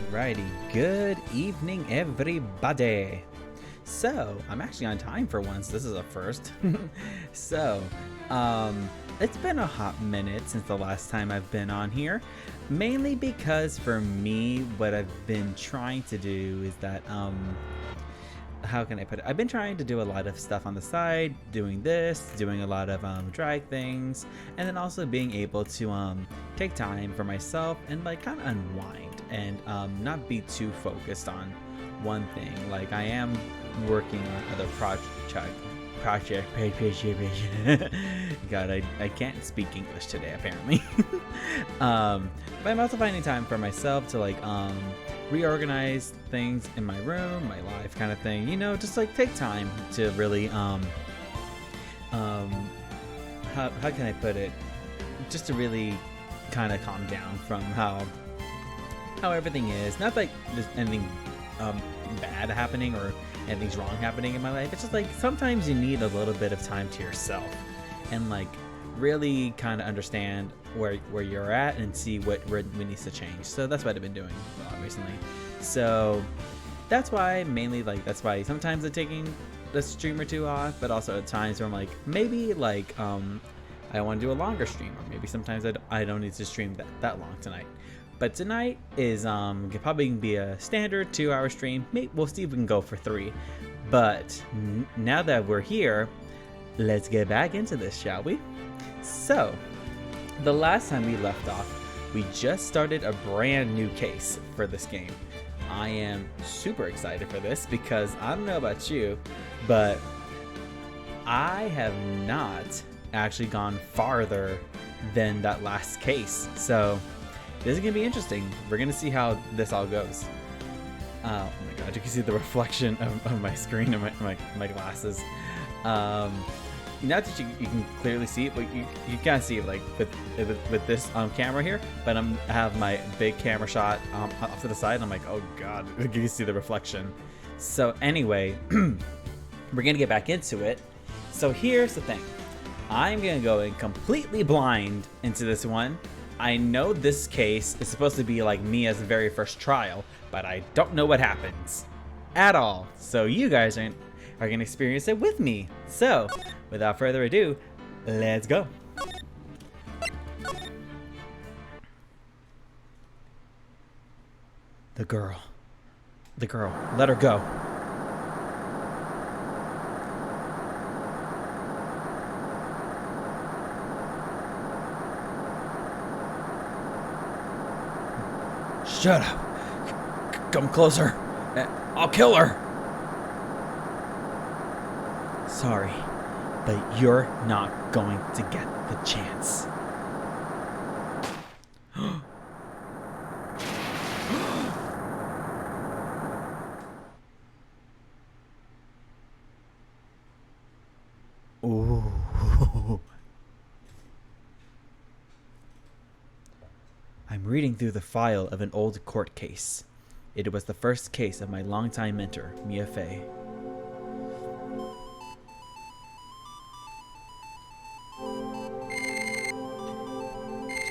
Alrighty, good evening everybody. So, I'm actually on time for once, this is a first. so, it's been a hot minute since the last time I've been on here. Mainly because for me, what I've been trying to do is that, how can I put it? I've been trying to do a lot of stuff on the side, doing this, doing a lot of drag things, and then also being able to take time for myself and like kind of unwind and not be too focused on one thing. Like I am working on other project. God, I can't speak English today apparently. But I'm also finding time for myself to like reorganize things in my room, my life kind of thing, you know, just like take time to really how can I put it, just to really kind of calm down from how everything is. Not like there's anything bad happening or anything's wrong happening in my life. It's just like sometimes you need a little bit of time to yourself and like really kind of understand where you're at and see what needs to change. So that's what I've been doing a lot recently. So that's why mainly like that's why sometimes I'm taking the stream or two off, but also at times where I'm like maybe like I want to do a longer stream, or maybe sometimes I don't need to stream that long tonight. But tonight is probably gonna be a standard 2-hour stream. Maybe we'll see if we can go for 3. But now that we're here, let's get back into this, shall we? So, the last time we left off, we just started a brand new case for this game. I am super excited for this because I don't know about you, but I have not actually gone farther than that last case. So, this is going to be interesting. We're going to see how this all goes. Oh my god, you can see the reflection of my screen and my glasses. Not that you can clearly see it, but you can't see it like with this camera here. But I have my big camera shot off to the side, and I'm like, oh god, you can see the reflection. So anyway, we're going to get back into it. So here's the thing. I'm going to go in completely blind into this one. I know this case is supposed to be like Mia's very first trial, but I don't know what happens at all. So you guys are going to experience it with me. So, without further ado, let's go. The girl, let her go. Shut up. Come closer. I'll kill her. Sorry, but you're not going to get the chance. Ooh. I'm reading through the file of an old court case. It was the first case of my longtime mentor, Mia Fey.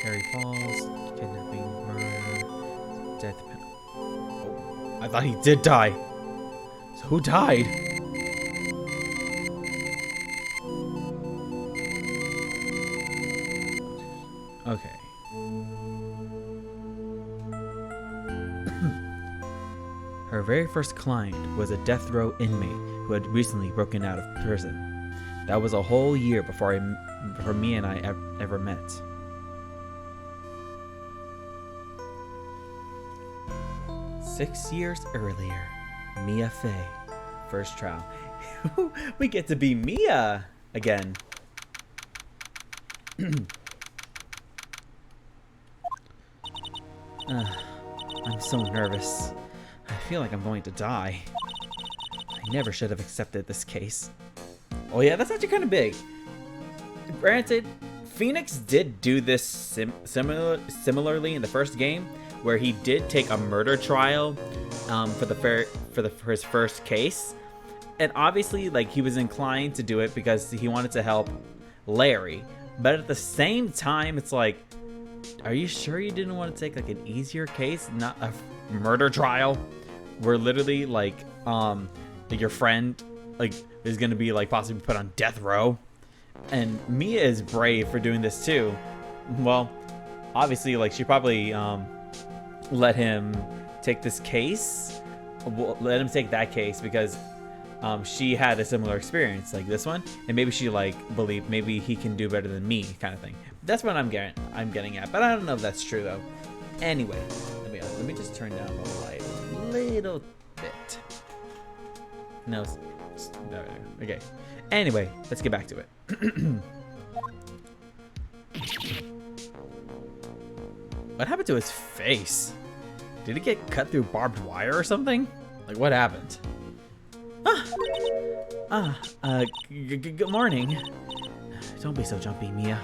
Terry Falls, kidnapping, murder, death penalty. Oh, I thought he did die. So who died? Okay. Her very first client was a death row inmate who had recently broken out of prison. That was a whole year before me and I ever met. Six years earlier, Mia Fey, first trial. We get to be Mia again. I'm so nervous. I feel like I'm going to die. I never should have accepted this case. Oh yeah, that's actually kind of big. Granted, Phoenix did do this similarly in the first game, where he did take a murder trial for his first case, and obviously like he was inclined to do it because he wanted to help Larry. But at the same time, it's like Are you sure you didn't want to take like an easier case, not a murder trial, where literally like your friend like is gonna be like possibly put on death row? And Mia is brave for doing this too. Well, obviously, like she probably let him take this case. Let him take that case because she had a similar experience like this one, and maybe she like believed maybe he can do better than me, kind of thing. That's what I'm getting at, but I don't know if that's true though. Anyway, let me just turn down the light a little bit. No, okay. Anyway, let's get back to it. What happened to his face? Did it get cut through barbed wire or something? Like, what happened? Good morning. Don't be so jumpy, Mia.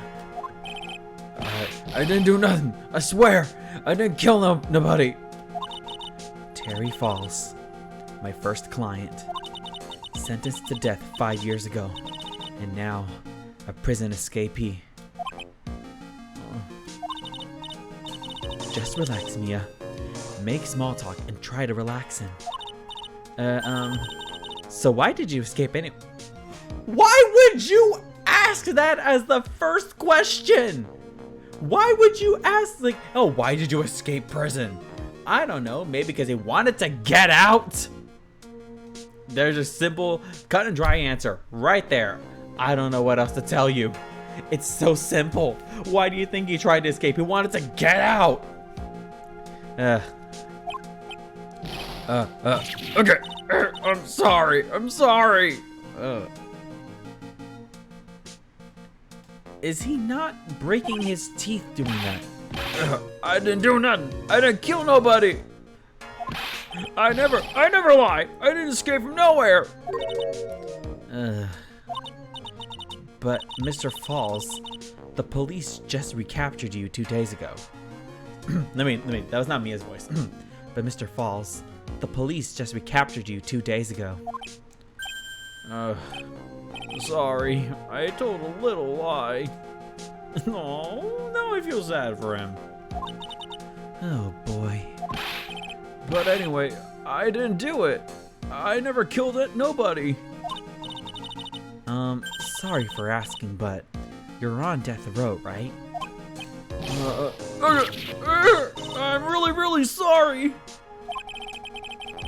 I didn't do nothing. I swear. I didn't kill nobody. Terry Falls, my first client. Sentenced to death 5 years ago. And now, a prison escapee. Just relax, Mia. Make small talk and try to relax him. So why did you escape anyway? Why would you ask that as the first question? Why would you ask, like, oh, why did you escape prison? I don't know, maybe because he wanted to get out? There's a simple, cut and dry answer right there. I don't know what else to tell you. It's so simple. Why do you think he tried to escape? He wanted to get out. Okay. I'm sorry. Is he not breaking his teeth doing that? I didn't do nothing. I didn't kill nobody. I never lie. I didn't escape from nowhere. But Mr. Falls, the police just recaptured you 2 days ago. Let me, that was not Mia's voice. But Mr. Falls, the police just recaptured you 2 days ago. Sorry, I told a little lie. Oh, now I feel sad for him. Oh boy. But anyway, I didn't do it. I never killed nobody. Sorry for asking, but you're on death row, right? I'm really sorry.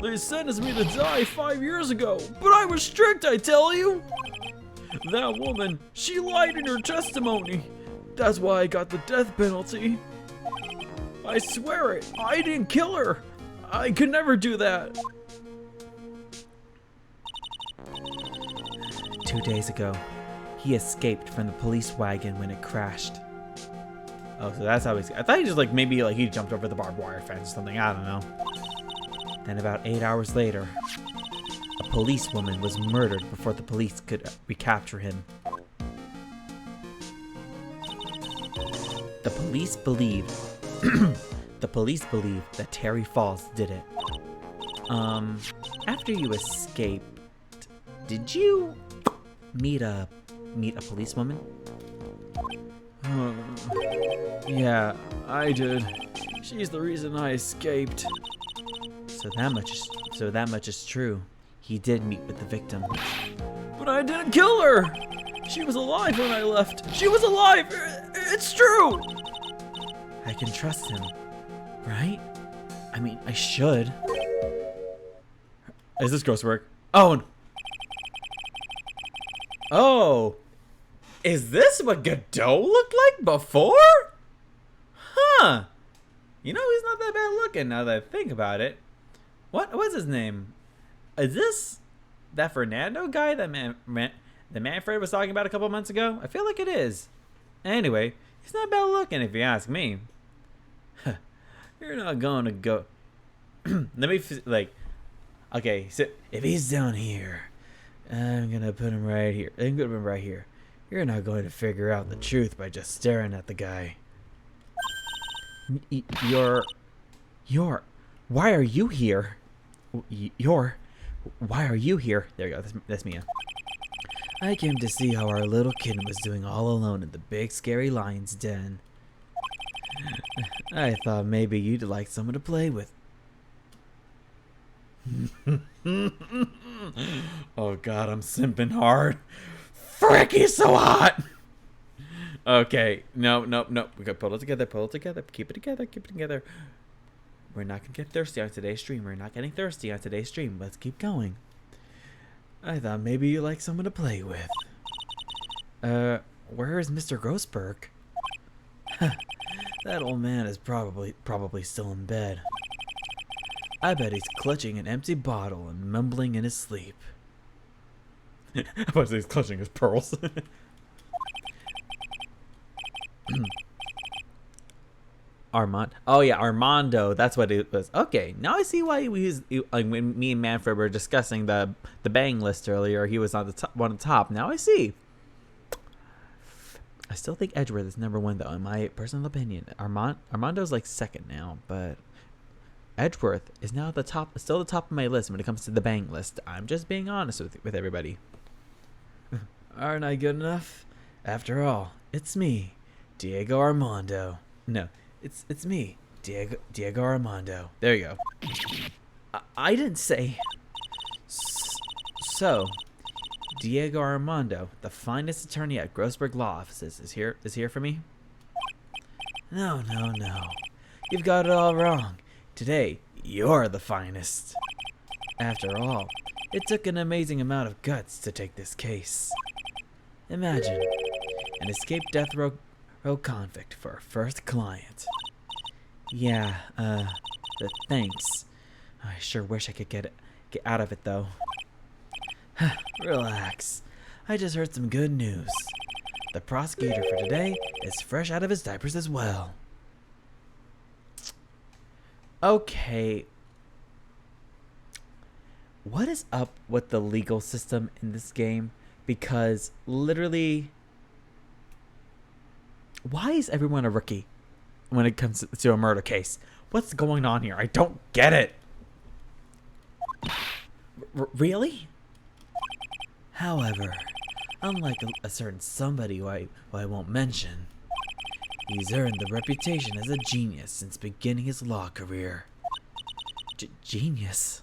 They sentenced me to die 5 years ago, but I was strict, I tell you. That woman, she lied in her testimony. That's why I got the death penalty. I swear it, I didn't kill her. I could never do that. 2 days ago, he escaped from the police wagon when it crashed. Oh, so that's how he's... I thought he just like maybe like he jumped over the barbed wire fence or something. I don't know. Then about 8 hours later, a policewoman was murdered before the police could recapture him. The police believe that Terry Falls did it. After you escaped, did you meet a policewoman? Yeah, I did. She's the reason I escaped. So that much is true. He did meet with the victim. But I didn't kill her! She was alive when I left. She was alive! It's true! I can trust him, right? I mean, I should. Is this ghost work? Oh! Oh! Is this what Godot looked like before? Huh. You know, he's not that bad looking now that I think about it. What's his name? Is this that Fernando guy that Manfred was talking about a couple months ago? I feel like it is. Anyway, he's not bad looking if you ask me. You're not going to go... Let me, like... Okay, so if he's down here, I'm going to put him right here. I'm going to put him right here. You're not going to figure out the truth by just staring at the guy. Why are you here? Why are you here? There you go, that's Mia. I came to see how our little kitten was doing all alone in the big scary lion's den. I thought maybe you'd like someone to play with. Oh god, I'm simping hard. Frick, he's so hot! Okay, no. We gotta pull it together, keep it together. We're not gonna get thirsty on today's stream. We're not getting thirsty on today's stream. Let's keep going. I thought maybe you like someone to play with. Where is Mr. Grossberg? That old man is probably still in bed. I bet he's clutching an empty bottle and mumbling in his sleep. I was he's clutching his pearls. Oh yeah, Armando. That's what it was. Okay, now I see why he was. Like when me and Manfred were discussing the bang list earlier, he was on the top. Now I see. I still think Edgeworth is number 1 though, in my personal opinion. Armando's like second now, but Edgeworth is now still the top of my list when it comes to the bang list. I'm just being honest with everybody. Aren't I good enough? After all, it's me, Diego Armando. No, it's me, Diego Armando. There you go. I didn't say. So, Diego Armando, the finest attorney at Grossberg Law Offices, is here for me? No. You've got it all wrong. Today, you're the finest. After all, it took an amazing amount of guts to take this case. Imagine, an escaped death row convict for a first client. Yeah, thanks. I sure wish I could get out of it though. Relax. I just heard some good news. The prosecutor for today is fresh out of his diapers as well. Okay. What is up with the legal system in this game? Because literally, why is everyone a rookie when it comes to a murder case? What's going on here? I don't get it. Really? However, unlike a certain somebody who I won't mention, he's earned the reputation as a genius since beginning his law career. Genius?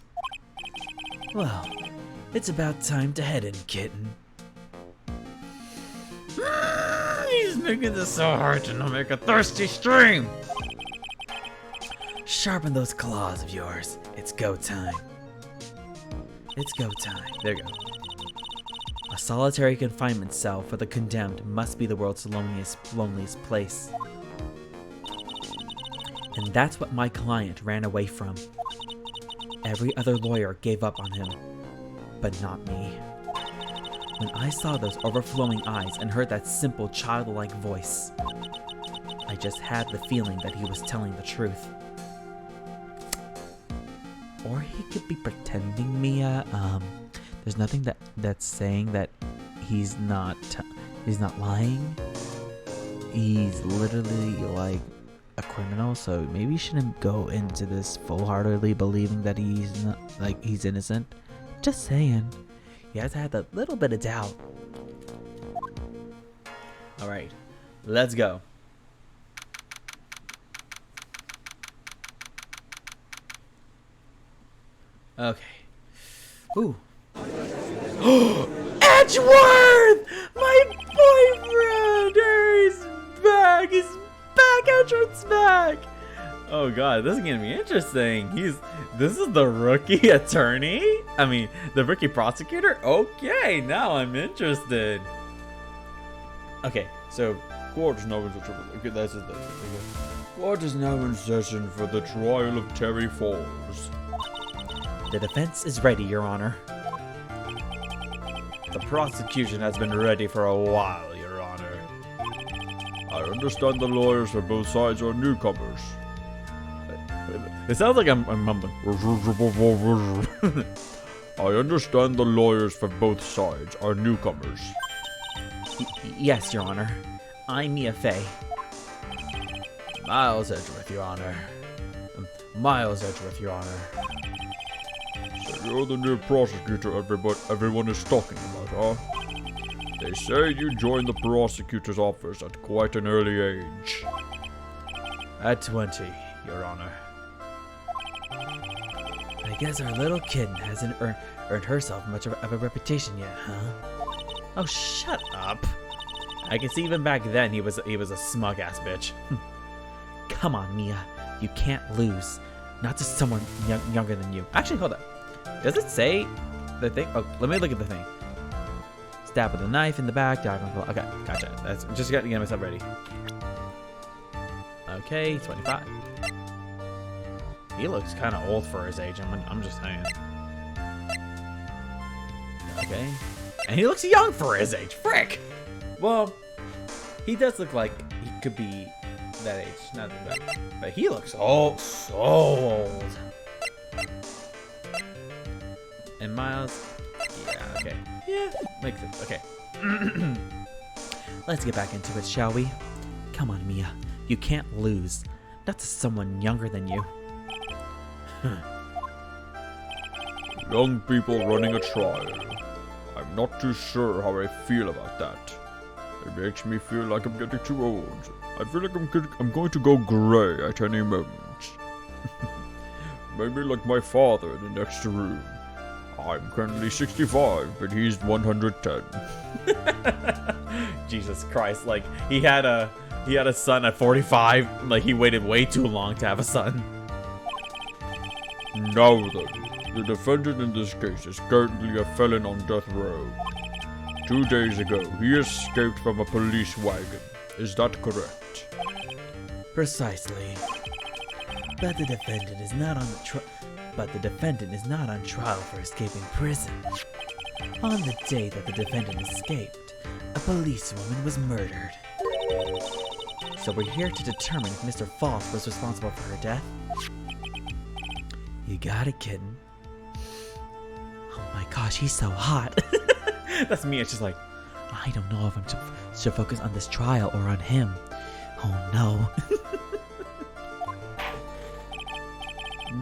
Well, it's about time to head in, kitten. He's making this so hard to not make a thirsty stream. Sharpen those claws of yours. It's go time. There you go. A solitary confinement cell for the condemned must be the world's loneliest place. And that's what my client ran away from. Every other lawyer gave up on him, but not me. When I saw those overflowing eyes and heard that simple childlike voice, I just had the feeling that he was telling the truth. Or he could be pretending, Mia. There's nothing that's saying that he's not lying. He's literally like a criminal, so maybe you shouldn't go into this full-heartedly believing that he's innocent. Just saying. You have to have a little bit of doubt. All right, let's go. Okay. Ooh. Edgeworth! My boyfriend! He's back! He's back! Edgeworth's back! Oh god, this is gonna be interesting. This is the rookie attorney? I mean, the rookie prosecutor? Okay, now I'm interested. Okay, so court is now in session for the trial of Terry Falls. The defense is ready, Your Honor. The prosecution has been ready for a while, Your Honor. I understand the lawyers for both sides are newcomers. It sounds like I'm mumbling. I understand the lawyers for both sides are newcomers. Yes, Your Honor. I'm Mia Fey. Miles Edgeworth, Your Honor. Miles Edgeworth, Your Honor. So you're the new prosecutor everyone is talking about, huh? They say you joined the prosecutor's office at quite an early age. At 20, Your Honor. I guess our little kitten hasn't earned herself much of a reputation yet, huh? Oh, shut up. I can see even back then he was a smug-ass bitch. Come on, Mia. You can't lose. Not to someone younger than you. Actually, hold up. Does it say the thing? Oh, let me look at the thing. Stab with a knife in the back. Diagonal. Okay, gotcha. That's just got to get myself ready. Okay, 25. He looks kind of old for his age. I'm just saying. Okay, and he looks young for his age. Frick. Well, he does look like he could be that age. Not that, but he looks so old. And Miles, yeah, okay, yeah, makes sense. Okay. Let's get back into it, shall we? Come on, Mia. You can't lose. Not to someone younger than you. Young people running a trial. I'm not too sure how I feel about that. It makes me feel like I'm getting too old. I feel like I'm going to go grey at any moment. Maybe like my father in the next room. I'm currently 65, but he's 110. Jesus Christ! Like he had a son at 45. Like he waited way too long to have a son. Now then, the defendant in this case is currently a felon on death row. 2 days ago, he escaped from a police wagon. Is that correct? Precisely. But the defendant is not on trial for escaping prison. On the day that the defendant escaped, a policewoman was murdered. So we're here to determine if Mr. Falls was responsible for her death. You got it, kitten. Oh my gosh, he's so hot. That's me. It's just like, I don't know if I'm should focus on this trial or on him. Oh no.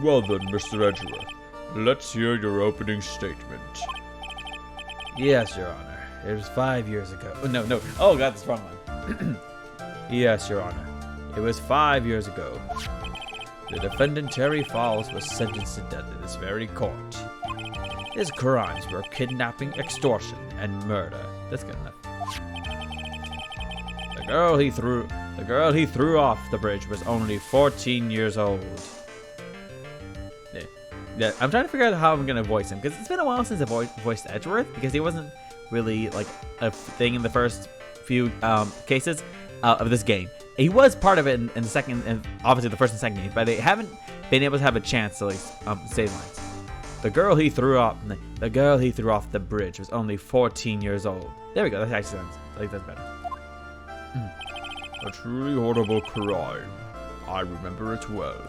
Well then, Mr. Edgeworth, let's hear your opening statement. Yes, Your Honor. It was 5 years ago. Oh, no. Oh god, that's the wrong one. Yes, Your Honor. It was 5 years ago. The defendant, Terry Falls, was sentenced to death in this very court. His crimes were kidnapping, extortion, and murder. That's good enough. The girl he threw off the bridge was only 14 years old. Yeah, I'm trying to figure out how I'm gonna voice him, because it's been a while since I voiced Edgeworth, because he wasn't really like a thing in the first few cases of this game. He was part of it in the second, and obviously the first and second game, but they haven't been able to have a chance to like say lines. The girl he threw off the bridge was only 14 years old. There we go. That actually sounds like that's better. A truly horrible crime. I remember it well.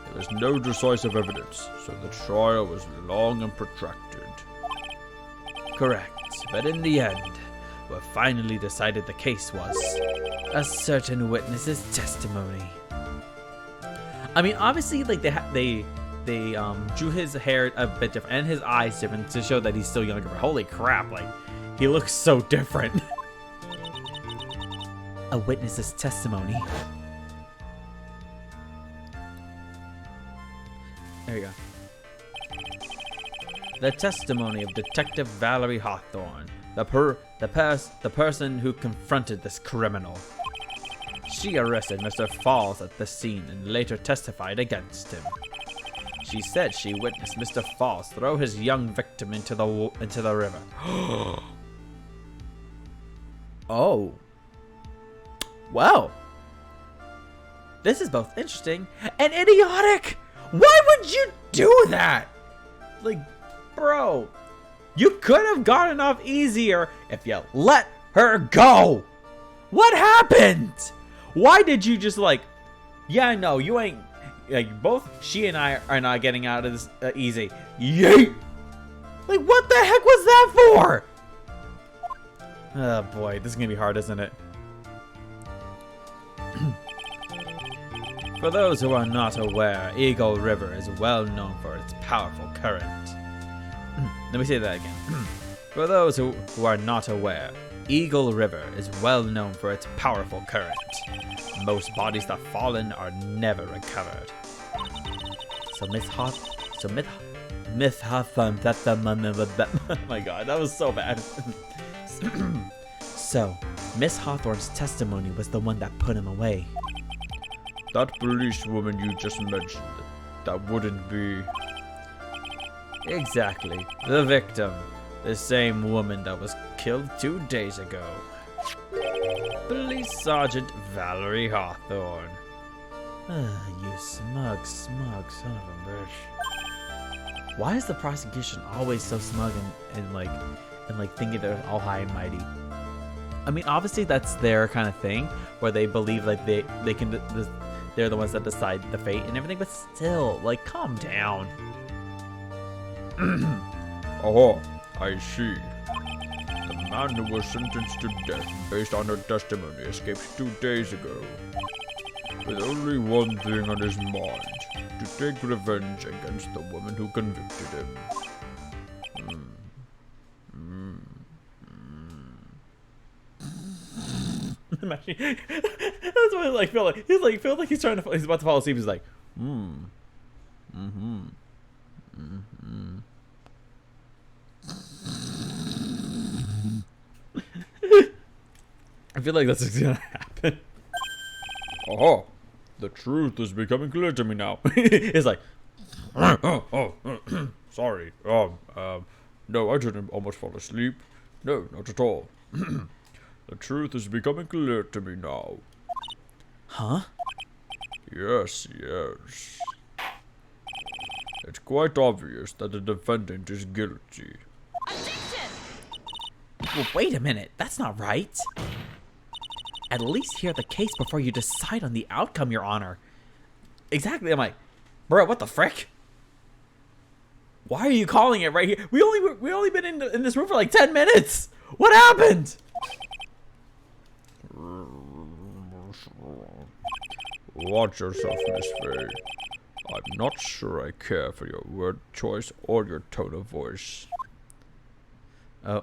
There was no decisive evidence, so the trial was long and protracted. Correct, but in the end, what finally decided the case was a certain witness's testimony. I mean, obviously, like they drew his hair a bit different and his eyes different to show that he's still younger. But holy crap, like he looks so different. A witness's testimony. There you go. The testimony of Detective Valerie Hawthorne, the person who confronted this criminal. She arrested Mr. Falls at the scene and later testified against him. She said she witnessed Mr. Falls throw his young victim into the river. Oh. Well. This is both interesting and idiotic. Why would you do that? Like, bro, you could have gotten off easier if you let her go. What happened? Why did you just like, yeah, no, you ain't, like, both she and I are not getting out of this easy. Yeet! Like, what the heck was that for? Oh boy, this is gonna be hard, isn't it? For those who are not aware, Eagle River is well known for its powerful current. Let me say that again. For those who are not aware, Eagle River is well known for its powerful current. Most bodies that fall in are never recovered. So oh my god, that was so bad. So, Miss Hawthorne's testimony was the one that put him away. That police woman you just mentioned, that wouldn't be... Exactly. The victim. The same woman that was killed 2 days ago. Police Sergeant Valerie Hawthorne. You smug son of a bitch. Why is the prosecution always so smug and thinking they're all high and mighty? I mean, obviously that's their kind of thing, where they believe like they're the ones that decide the fate and everything, but still, like, calm down. Oh, I see. The man who was sentenced to death based on her testimony escaped 2 days ago, with only one thing on his mind: to take revenge against the woman who convicted him. That's what I feel like. Feels like he's about to fall asleep. He's like, I feel like that's what's gonna happen. Aha! The truth is becoming clear to me now. It's like, sorry. No, I didn't almost fall asleep. No, not at all. The truth is becoming clear to me now. huh? Yes. It's quite obvious that the defendant is guilty. Well, wait a minute. That's not right. At least hear the case before you decide on the outcome, Your Honor. Exactly. I'm like, bro, what the frick? Why are you calling it right here? We only been in this room for like 10 minutes. What happened? Watch yourself, Miss Faye. I'm not sure I care for your word choice or your tone of voice. Oh,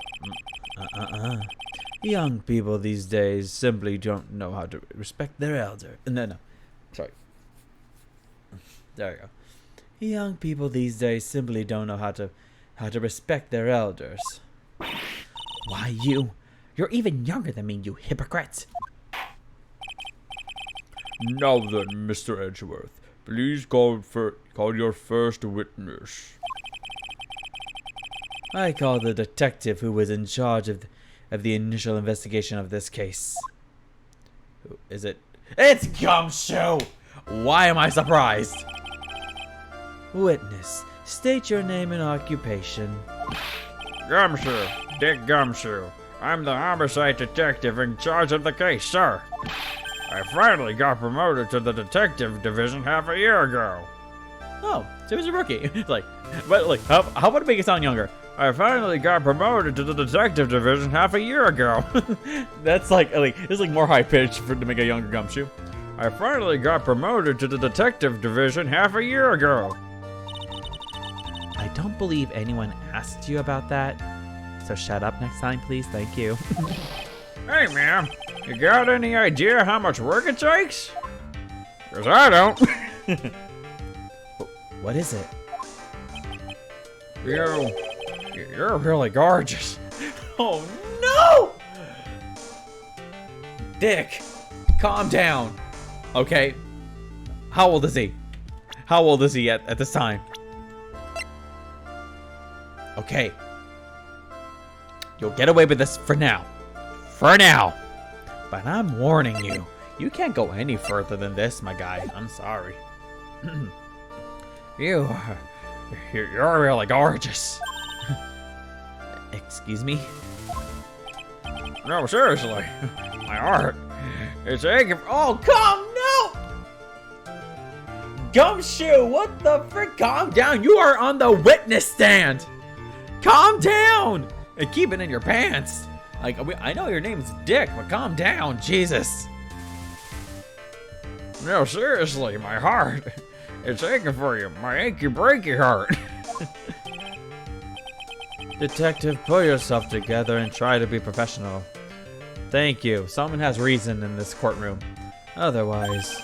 Young people these days simply don't know how to respect their elder. No, sorry. There we go. Young people these days simply don't know how to respect their elders. Why you're even younger than me, you hypocrite. Now then, Mr. Edgeworth, please call your first witness. I call the detective who was in charge of the initial investigation of this case. Who is it? It's Gumshoe! Why am I surprised? Witness, state your name and occupation. Gumshoe, Dick Gumshoe. I'm the homicide detective in charge of the case, sir. I finally got promoted to the detective division half a year ago. Oh, so he was a rookie. It's like, but like, how about it make it sound younger? I finally got promoted to the detective division half a year ago. That's like it's like more high pitched to make a younger Gumshoe. I finally got promoted to the detective division half a year ago. I don't believe anyone asked you about that. So shut up next time, please. Thank you. Hey, ma'am, you got any idea how much work it takes? 'Cause I don't. What is it? You're really gorgeous. Oh no! Dick, calm down. Okay. How old is he? How old is he at this time? Okay. You'll get away with this for now. For now. But I'm warning you. You can't go any further than this, my guy. I'm sorry. You're really gorgeous. Excuse me? No, seriously. My heart. It's aching. Oh, no! Gumshoe, what the frick? Calm down. You are on the witness stand. Calm down. And keep it in your pants. Like, I know your name's Dick, but calm down. Jesus. No, seriously, my heart. It's aching for you. My achy breaky heart. Detective, pull yourself together and try to be professional. Thank you. Someone has reason in this courtroom. Otherwise,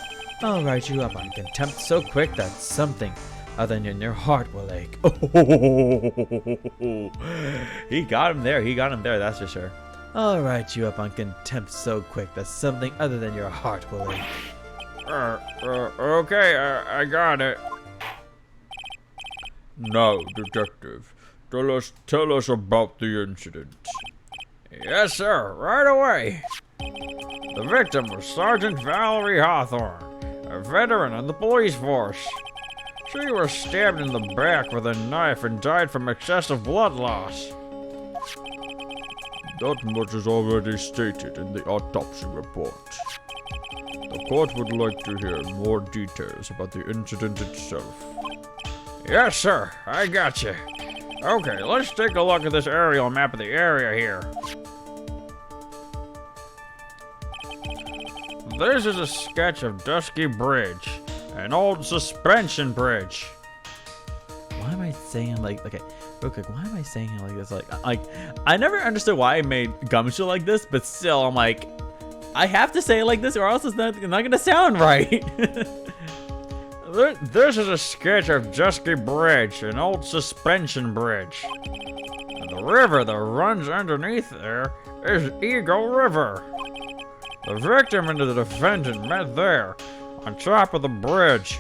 I'll write you up on contempt so quick that something other than your heart will ache. He got him there. He got him there, that's for sure. I'll write you up on contempt so quick that something other than your heart will ache. Okay, I got it. Now, detective, tell us about the incident. Yes, sir, right away. The victim was Sergeant Valerie Hawthorne, a veteran in the police force. She was stabbed in the back with a knife and died from excessive blood loss. That much is already stated in the autopsy report. The court would like to hear more details about the incident itself. Yes, sir, I got you. Okay, let's take a look at this aerial map of the area here. This is a sketch of Dusky Bridge, an old suspension bridge. Why am I saying like, okay, real quick, why am I saying it like this? Like, I never understood why I made Gumshoe like this, but still, I'm like, I have to say it like this or else it's not gonna sound right. This is a sketch of Dusky Bridge, an old suspension bridge. And the river that runs underneath there is Eagle River. The victim and the defendant met there, on top of the bridge.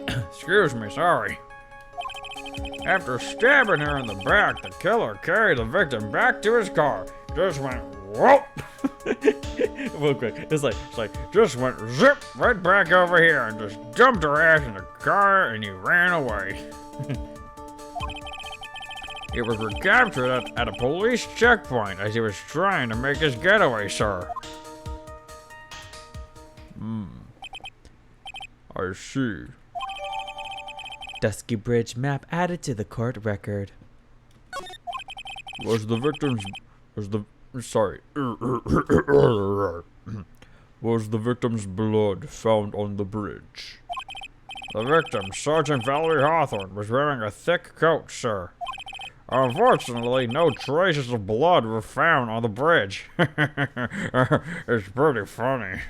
Excuse me, sorry. After stabbing her in the back, the killer carried the victim back to his car. Just went whoop. Real quick, it's like Just went zip right back over here and just dumped her ass in the car and he ran away. He was recaptured at a police checkpoint as he was trying to make his getaway, sir. I see. Dusky Bridge map added to the court record. Was the victim's blood found on the bridge? The victim, Sergeant Valerie Hawthorne, was wearing a thick coat, sir. Unfortunately, no traces of blood were found on the bridge. It's pretty funny.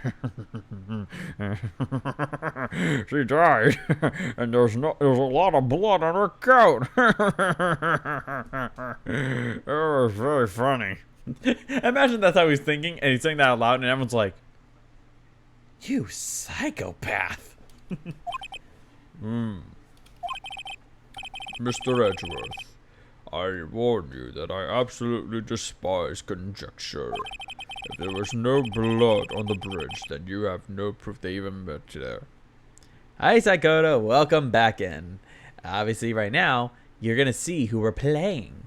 She died, and there's a lot of blood on her coat. It was very funny. Imagine that's how he's thinking, and he's saying that out loud, and everyone's like, "You psychopath." Mr. Edgeworth, I warn you that I absolutely despise conjecture. If there was no blood on the bridge, then you have no proof they even met there. Hi, Psychoto. Welcome back in. Obviously, right now, you're going to see who we're playing.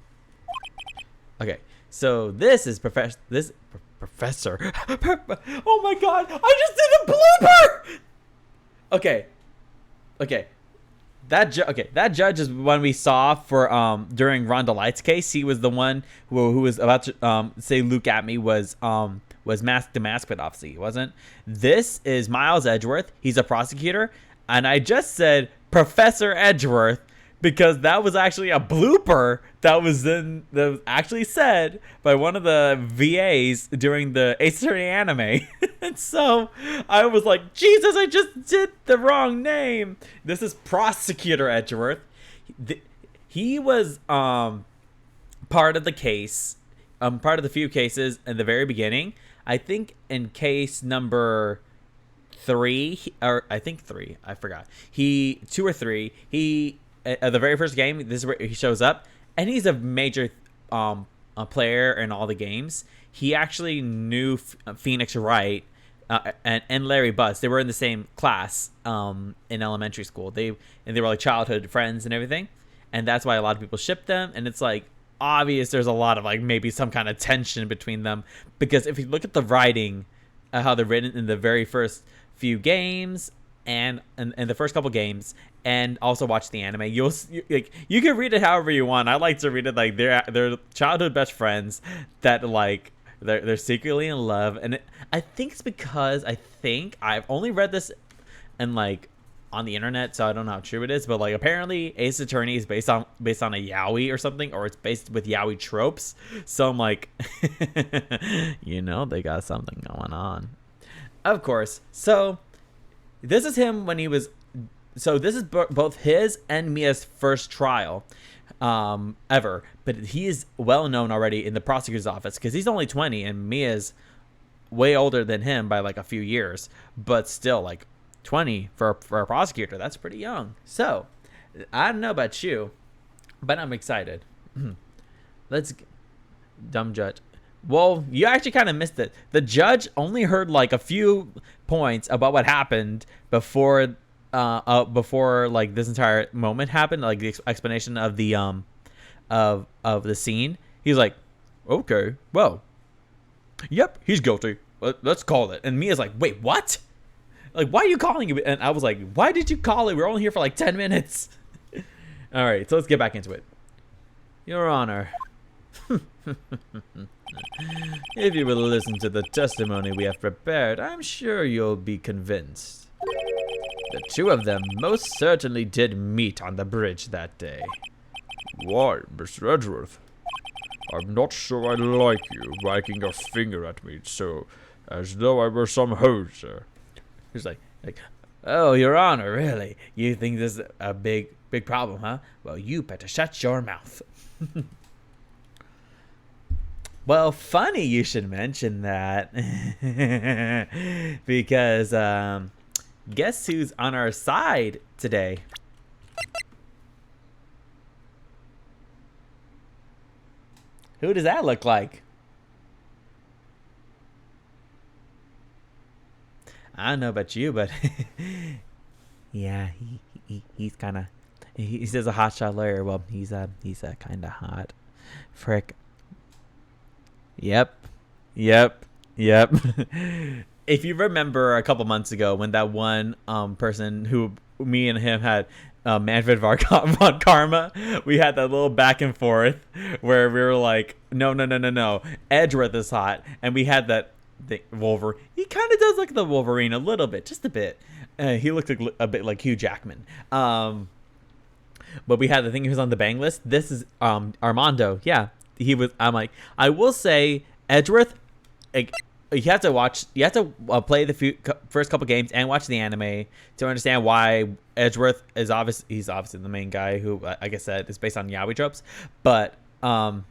Okay, so this is Professor... Oh my god, I just did a blooper! Okay. That judge is one we saw for during Rhonda Light's case. He was the one who was about to say Luke at me was mask to mask, but obviously he wasn't. This is Miles Edgeworth. He's a prosecutor, and I just said Professor Edgeworth because that was actually a blooper that was actually said by one of the VAs during the Ace Attorney anime. And so I was like, Jesus, I just did the wrong name. This is Prosecutor Edgeworth. He was part of the case, part of the few cases in the very beginning. I think in case number 3, or I think 3, I forgot. 2 or 3, the very first game, this is where he shows up, and he's a major player in all the games. He actually knew Phoenix Wright and Larry Buss. They were in the same class in elementary school. They were like childhood friends and everything, and that's why a lot of people ship them. And it's like obvious there's a lot of like maybe some kind of tension between them, because if you look at the writing, how they're written in the very first few games and the first couple games, and also watch the anime, you can read it however you want. I like to read it like they're childhood best friends that like they're secretly in love. And I think it's because I've only read this in like on the internet, so I don't know how true it is, but like apparently Ace Attorney is based on a yaoi or something, or it's based with yaoi tropes. So I'm like, you know, they got something going on. Of course. So this is him when he was. So this is both his and Mia's first trial ever, but he is well known already in the prosecutor's office because he's only 20 and Mia's way older than him by like a few years, but still like 20 for a prosecutor, that's pretty young. So I don't know about you, but I'm excited. Dumb judge. Well, you actually kind of missed it. The judge only heard like a few points about what happened before like this entire moment happened, like the explanation of the of the scene. He's like, okay, well, yep, he's guilty. Let's call it. And Mia's like, wait, what? Like, why are you calling it? And I was like, why did you call it? We're only here for like 10 minutes. All right, so let's get back into it. Your Honor, if you will listen to the testimony we have prepared, I'm sure you'll be convinced. The two of them most certainly did meet on the bridge that day. Why, Mr. Edgeworth? I'm not sure I like you wagging your finger at me so as though I were some hoser. He's like, oh, Your Honor, really? You think this is a big problem, huh? Well, you better shut your mouth. Well, funny you should mention that. Because, guess who's on our side today? Who does that look like? I don't know about you, but yeah, he's kind of, he says a hotshot lawyer. Well, he's kind of hot. Frick. Yep. If you remember a couple months ago when that one person who me and him had Manfred von Karma, we had that little back and forth where we were like, no, Edgeworth is hot, and we had that Wolverine. He kind of does look like the Wolverine a little bit, just a bit. He looked like, a bit like Hugh Jackman. But we had the thing, he was on the bang list. This is Armando. Yeah, he was. I'm like, I will say Edgeworth. You have to play the first couple games and watch the anime to understand why Edgeworth is he's obviously the main guy who, like I said, is based on yaoi tropes. But oh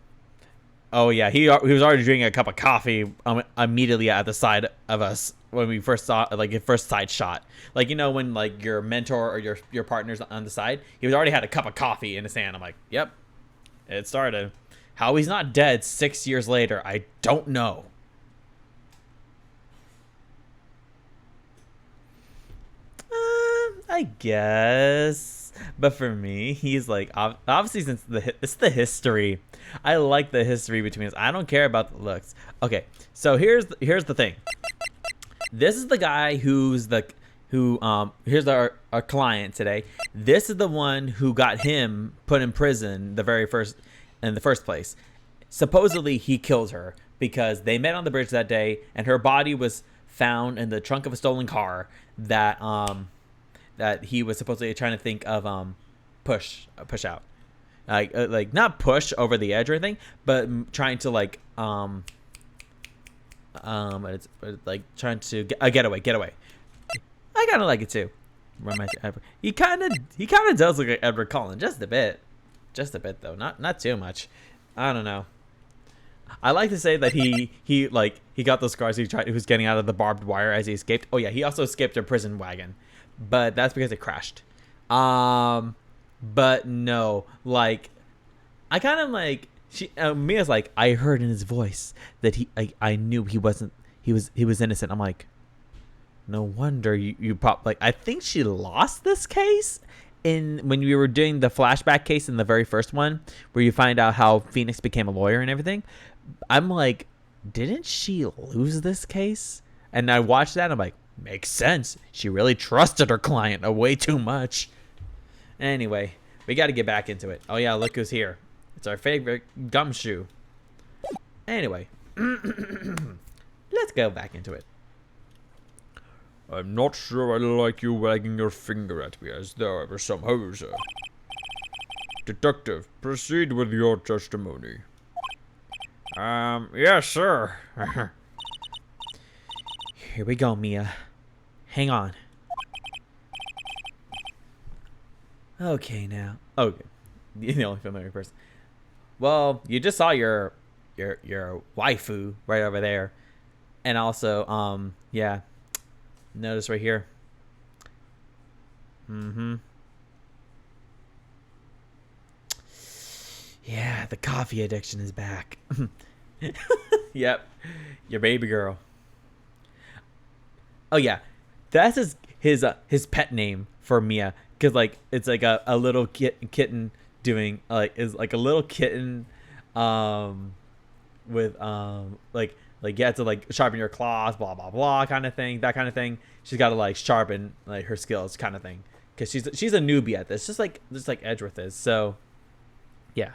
yeah, he was already drinking a cup of coffee immediately at the side of us when we first saw like first side shot. Like, you know, when like your mentor or your partner's on the side, he was already had a cup of coffee in his hand. I'm like, yep, it started. How he's not dead 6 years later, I don't know. I guess, but for me, he's like obviously since it's the history. I like the history between us. I don't care about the looks. Okay, so here's the thing. This is the guy here's our client today. This is the one who got him put in prison in the first place. Supposedly he killed her because they met on the bridge that day, and her body was found in the trunk of a stolen car that he was supposedly trying to think of push out, like not push over the edge or anything, but trying to like it's like trying to get away. I kind of like it too. He kind of does look like Edward Cullen, just a bit though, not too much. I don't know. I like to say that he got those scars. He was getting out of the barbed wire as he escaped. Oh yeah, he also escaped a prison wagon, but that's because it crashed. But no, like I kind of like Mia's like, I heard in his voice that I knew he was innocent. I'm like, no wonder you pop. Like, I think she lost this case when we were doing the flashback case in the very first one, where you find out how Phoenix became a lawyer and everything. I'm like, didn't she lose this case? And I watched that and I'm like, makes sense. She really trusted her client way too much. Anyway, we got to get back into it. Oh yeah, look who's here. It's our favorite gumshoe. Anyway, let's go back into it. I'm not sure I like you wagging your finger at me as though I were some hoser. Detective, proceed with your testimony. Yes, sir. Here we go, Mia. Hang on. Okay, now. Okay. You're the only familiar person. Well, you just saw your waifu right over there. And also, yeah. Notice right here. Yeah, the coffee addiction is back. Yep. Your baby girl. Oh yeah. That's his pet name for Mia. Cause like it's like a little kitten doing is like a little kitten with like you have to like sharpen your claws, blah blah blah kind of thing, that kind of thing. She's got to like sharpen like her skills kind of thing. Cause she's a newbie at this, just like Edgeworth is. So yeah.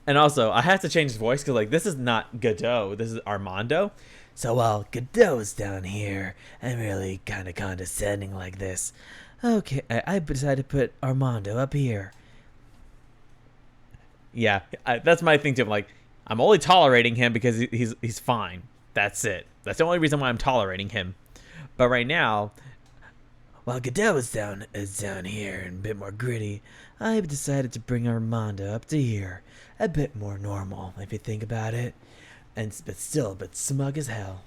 And also, I have to change his voice because, like, this is not Godot. This is Armando. So while Godot's down here, I'm really kind of condescending like this. Okay, I decided to put Armando up here. Yeah, that's my thing, too. I'm only tolerating him because he's fine. That's it. That's the only reason why I'm tolerating him. But right now, while Godot is down here and a bit more gritty, I've decided to bring Armando up to here. A bit more normal, if you think about it. But still a bit smug as hell.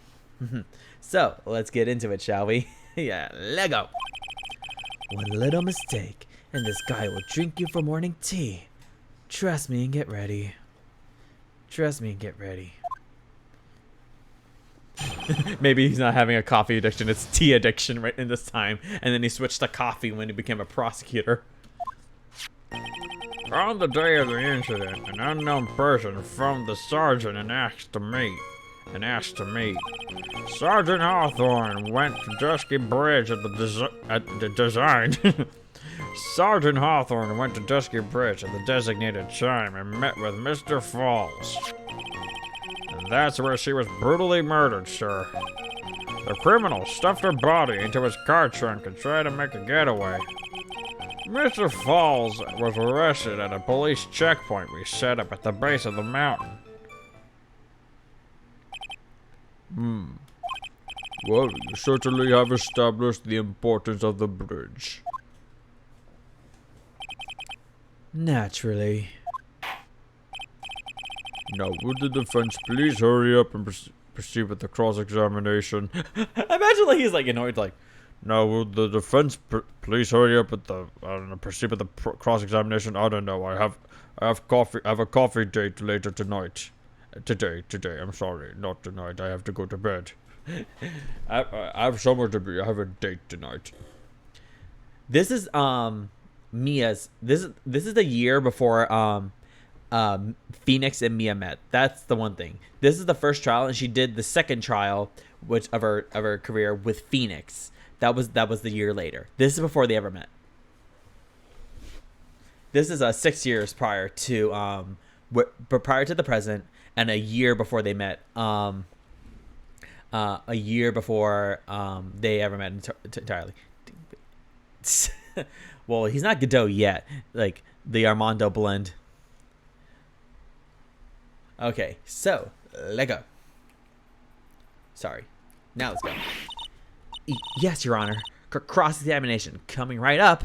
So, let's get into it, shall we? Yeah, Lego! One little mistake, and this guy will drink you for morning tea. Trust me and get ready. Trust me and get ready. Maybe he's not having a coffee addiction, it's tea addiction right in this time. And then he switched to coffee when he became a prosecutor. On the day of the incident, an unknown person phoned the sergeant and asked to meet. Sergeant Hawthorne went to Dusky Bridge Sergeant Hawthorne went to Dusky Bridge at the designated time and met with Mr. Falls. And that's where she was brutally murdered, sir. The criminal stuffed her body into his car trunk and tried to make a getaway. Mr. Falls was arrested at a police checkpoint we set up at the base of the mountain. Well, you certainly have established the importance of the bridge. Naturally. Now, would the defense please hurry up and proceed with the cross-examination? Imagine he's annoyed, Now, would the defense please hurry up with the proceed with the cross-examination? I don't know. I have coffee. I have a coffee date later tonight. Today. I'm sorry, not tonight. I have to go to bed. I have somewhere to be. I have a date tonight. This is Mia's. This is the year before Phoenix and Mia met. That's the one thing. This is the first trial, and she did the second trial, which of her career with Phoenix. That was the year later. This is before they ever met. This is 6 years prior to prior to the present, and a year before they met. A year before they ever met entirely. Well, he's not Godot yet. Like the Armando blend. Okay, so Lego. Sorry. Now let's go. Yes, Your Honor. Cross-examination coming right up.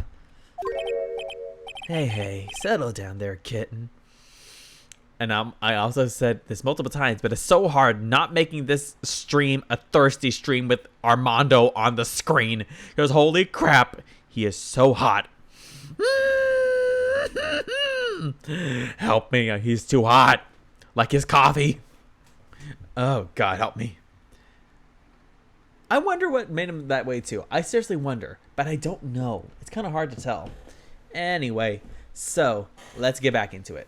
Hey, settle down there, kitten. And I also said this multiple times, but it's so hard not making this stream a thirsty stream with Armando on the screen. Because holy crap, he is so hot. Help me, he's too hot. Like his coffee. Oh, God, help me. I wonder what made him that way, too. I seriously wonder, but I don't know. It's kind of hard to tell. Anyway, so let's get back into it.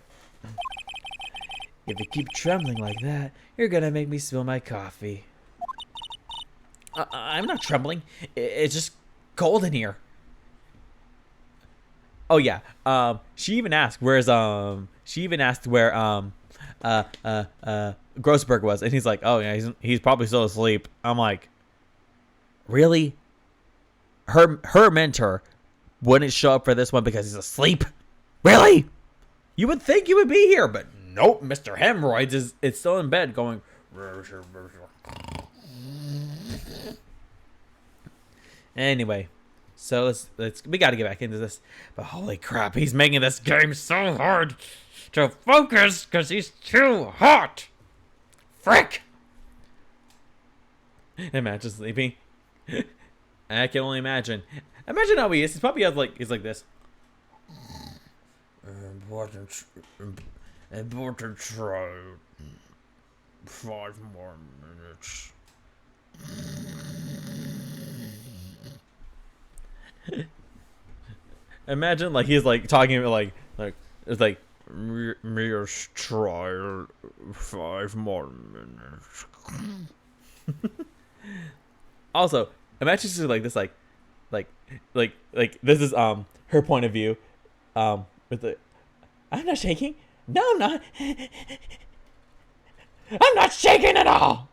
If you keep trembling like that, you're gonna make me spill my coffee. I'm not trembling. It's just cold in here. Oh yeah. She even asked where Grossberg was, and he's like, oh yeah, he's probably still asleep. I'm like, really? her mentor wouldn't show up for this one because he's asleep. Really? You would think he would be here, but nope. Mr. Hemorrhoids is still in bed going. Anyway, so let's we got to get back into this. But holy crap, he's making this game so hard to focus because he's too hot. Frick! Imagine sleeping. I can only imagine. Imagine how he is. He's probably he's like this. Important try. 5 more minutes. Imagine like he's like talking like it's like Mia's try 5 more minutes. Also, imagine she's like this like this is her point of view with the I'm not shaking. No, I'm not. I'm not shaking at all.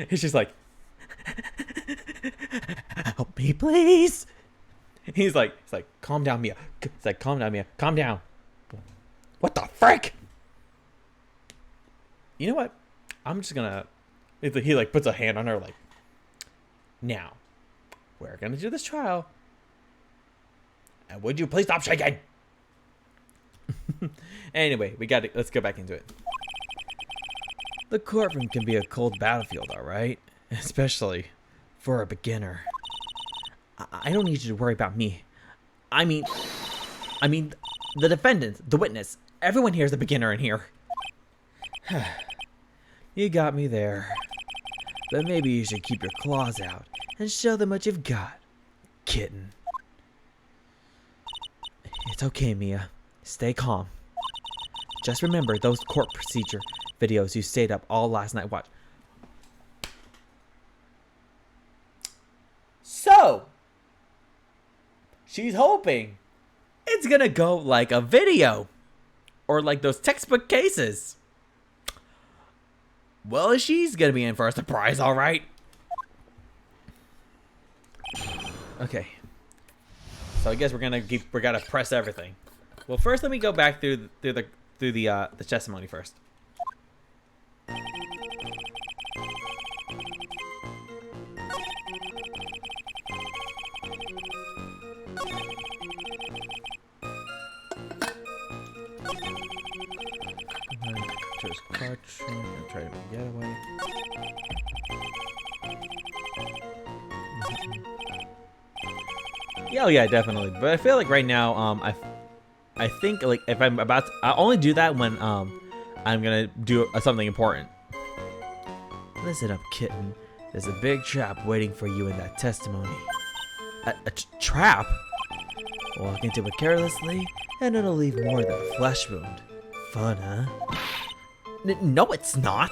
He's just like, help me, please. He's like, calm down, Mia. It's like, calm down, Mia. Calm down. What the frick? You know what? I'm just gonna. He like puts a hand on her, like, now, we're gonna do this trial. And would you please stop shaking? Anyway, let's go back into it. The courtroom can be a cold battlefield, alright? Especially for a beginner. I don't need you to worry about me. I mean, the defendant, the witness, everyone here is a beginner in here. You got me there. But maybe you should keep your claws out and show them what you've got, kitten. It's okay, Mia. Stay calm. Just remember those court procedure videos you stayed up all last night watch. So, she's hoping it's gonna go like a video or like those textbook cases. Well, she's gonna be in for a surprise, all right. Okay. So I guess we gotta press everything. Well, first let me go back through the testimony first. Just clutch and try to get away. Yeah, yeah, definitely. But I feel like right now, I think like if I'm about to, I only do that when I'm gonna do something important. Listen up, kitten. There's a big trap waiting for you in that testimony. A trap? Walk into it carelessly, and it'll leave more than a flesh wound. Fun, huh? No, it's not.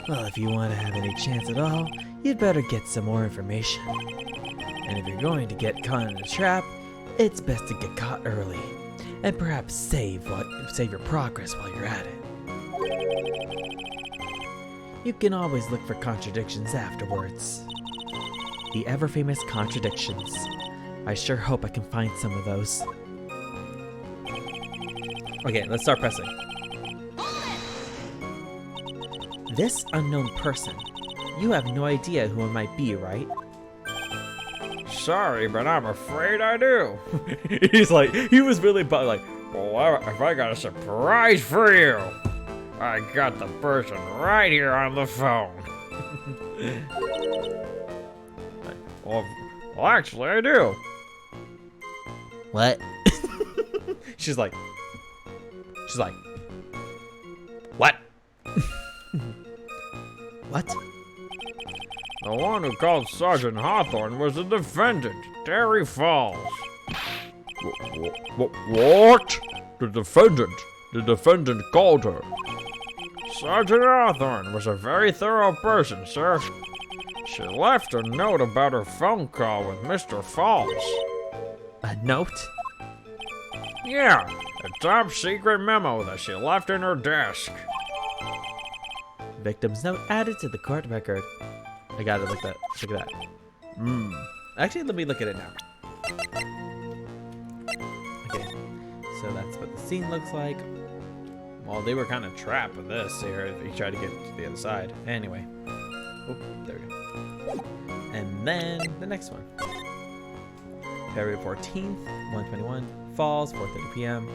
Well, if you want to have any chance at all, you'd better get some more information. And if you're going to get caught in a trap, it's best to get caught early, and perhaps save your progress while you're at it. You can always look for contradictions afterwards. The ever-famous contradictions. I sure hope I can find some of those. Okay, let's start pressing. This unknown person. You have no idea who it might be, right? Sorry, but I'm afraid I do. He's like, he was really like, well, if I got a surprise for you. I got the person right here on the phone. well, actually, I do. What? She's like, what? What? The one who called Sergeant Hawthorne was the defendant, Terry Falls. What? The defendant called her. Sergeant Hawthorne was a very thorough person, sir. She left a note about her phone call with Mr. Falls. A note? Yeah, a top secret memo that she left in her desk. Victim's note added to the court record. I gotta look at that. Actually, let me look at it now. Okay, so that's what the scene looks like. Well, they were kind of trapped with this here if you try to get to the other side. Anyway. Oh, there we go. And then the next one. February 14th, 121, Falls, 4:30 p.m.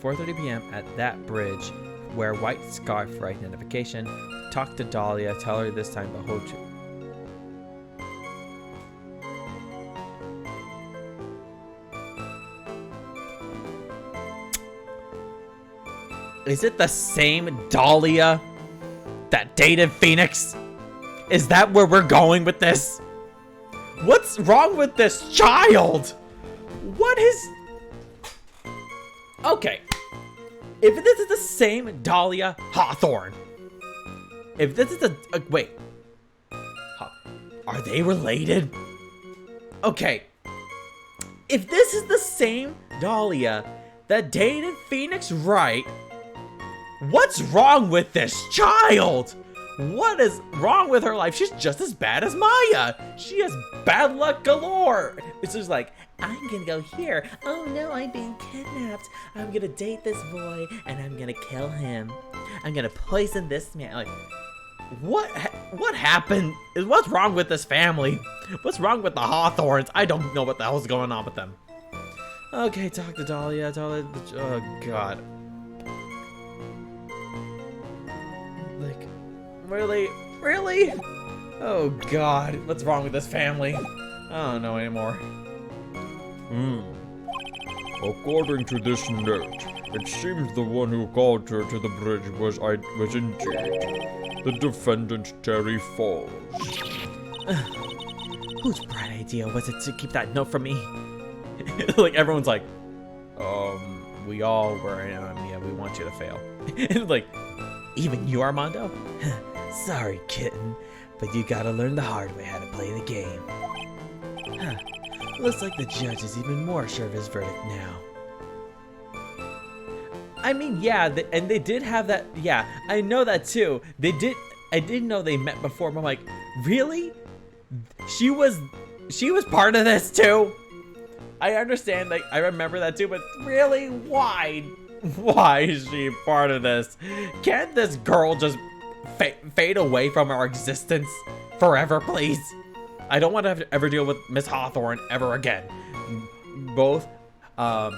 4:30 p.m. at that bridge. Wear white scarf for identification. Talk to Dahlia. Tell her this time the whole truth. Is it the same Dahlia that dated Phoenix? Is that where we're going with this? What's wrong with this child? What is... Okay. If this is the same Dahlia Hawthorne. If this is wait. Are they related? Okay. If this is the same Dahlia that dated Phoenix Wright, what's wrong with this child? What is wrong with her life? She's just as bad as Maya. She has bad luck galore. It's just like, I'm gonna go here. Oh no, I'm being kidnapped. I'm gonna date this boy and I'm gonna kill him. I'm gonna poison this man. Like, what happened? What's wrong with this family? What's wrong with the Hawthorns? I don't know what the hell's going on with them. Okay, talk to Dahlia. Oh God. Like, really? Oh God, what's wrong with this family? I don't know anymore. According to this note, it seems the one who called her to the bridge was indeed the defendant, Terry Falls. Whose bright idea was it to keep that note from me? Like, everyone's like, we all were, yeah, we want you to fail. Like, even you, Armando? Sorry, kitten, but you gotta learn the hard way how to play the game. Huh. Looks like the judge is even more sure of his verdict now. I mean, yeah, and they did have that. Yeah, I know that too. They did. I didn't know they met before, but I'm like, really? She was part of this too. I understand. Like, I remember that too, but really, why? Why is she part of this? Can't this girl just fade away from our existence forever, please? I don't want to have to ever deal with Miss Hawthorne ever again. Both, what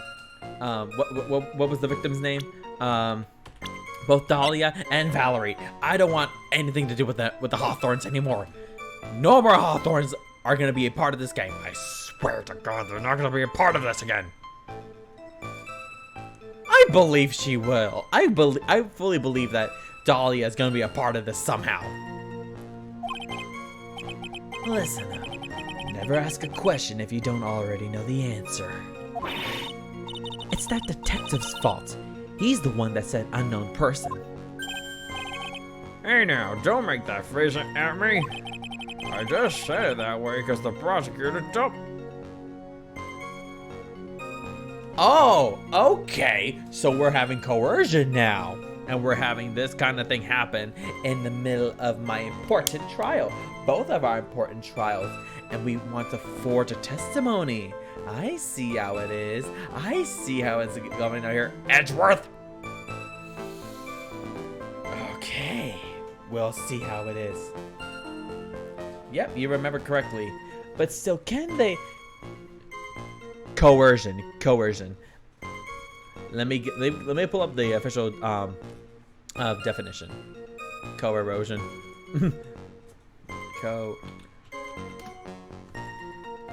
was the victim's name? Both Dahlia and Valerie. I don't want anything to do with the Hawthorns anymore. No more Hawthorns are gonna be a part of this game. I swear to God, they're not gonna be a part of this again. I believe she will. I fully believe that Dahlia is gonna be a part of this somehow. Listen up. Never ask a question if you don't already know the answer. It's that detective's fault. He's the one that said unknown person. Hey now, don't make that face at me. I just said it that way because the prosecutor told. Oh, okay. So we're having coercion now. And we're having this kind of thing happen in the middle of my important trial. Both of our important trials. And we want to forge a testimony. I see how it is. I see how it's going out here. Edgeworth! Okay. We'll see how it is. Yep, you remember correctly. But still, can they... Coercion. Let me pull up the official definition. Coercion.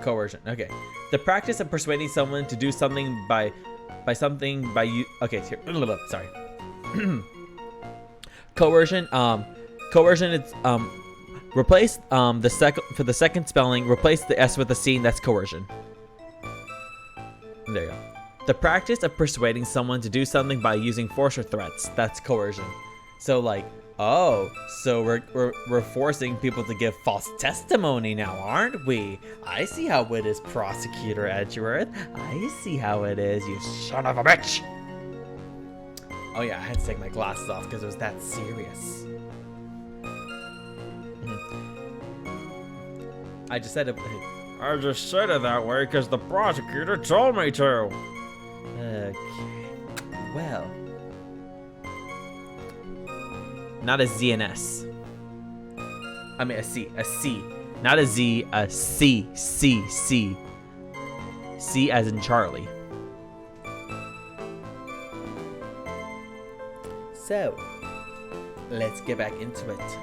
Coercion. Okay. The practice of persuading someone to do something by you. Okay, here. Sorry. Coercion. Coercion. It's replace the second spelling. Replace the S with a C. That's coercion. There you go. The practice of persuading someone to do something by using force or threats. That's coercion. So like, oh, so we're forcing people to give false testimony now, aren't we? I see how it is, Prosecutor Edgeworth. I see how it is, you son of a bitch. Oh yeah, I had to take my glasses off because it was that serious. I just said it. I just said it that way because the prosecutor told me to. Okay. Well. Not a Z and S. I mean a C. A C. Not a Z, a C. C. C. C as in Charlie. So, let's get back into it.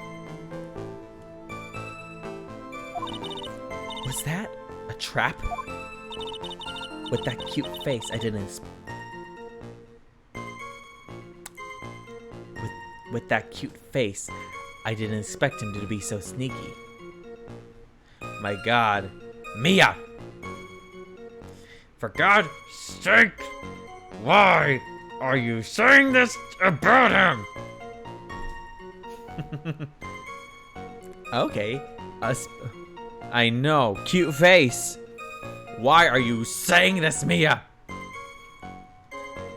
Was that a trap? With that cute face, I didn't. With that cute face, I didn't expect him to be so sneaky. My God, Mia! For God's sake, why are you saying this about him? Okay, I know, cute face. Why are you saying this, Mia?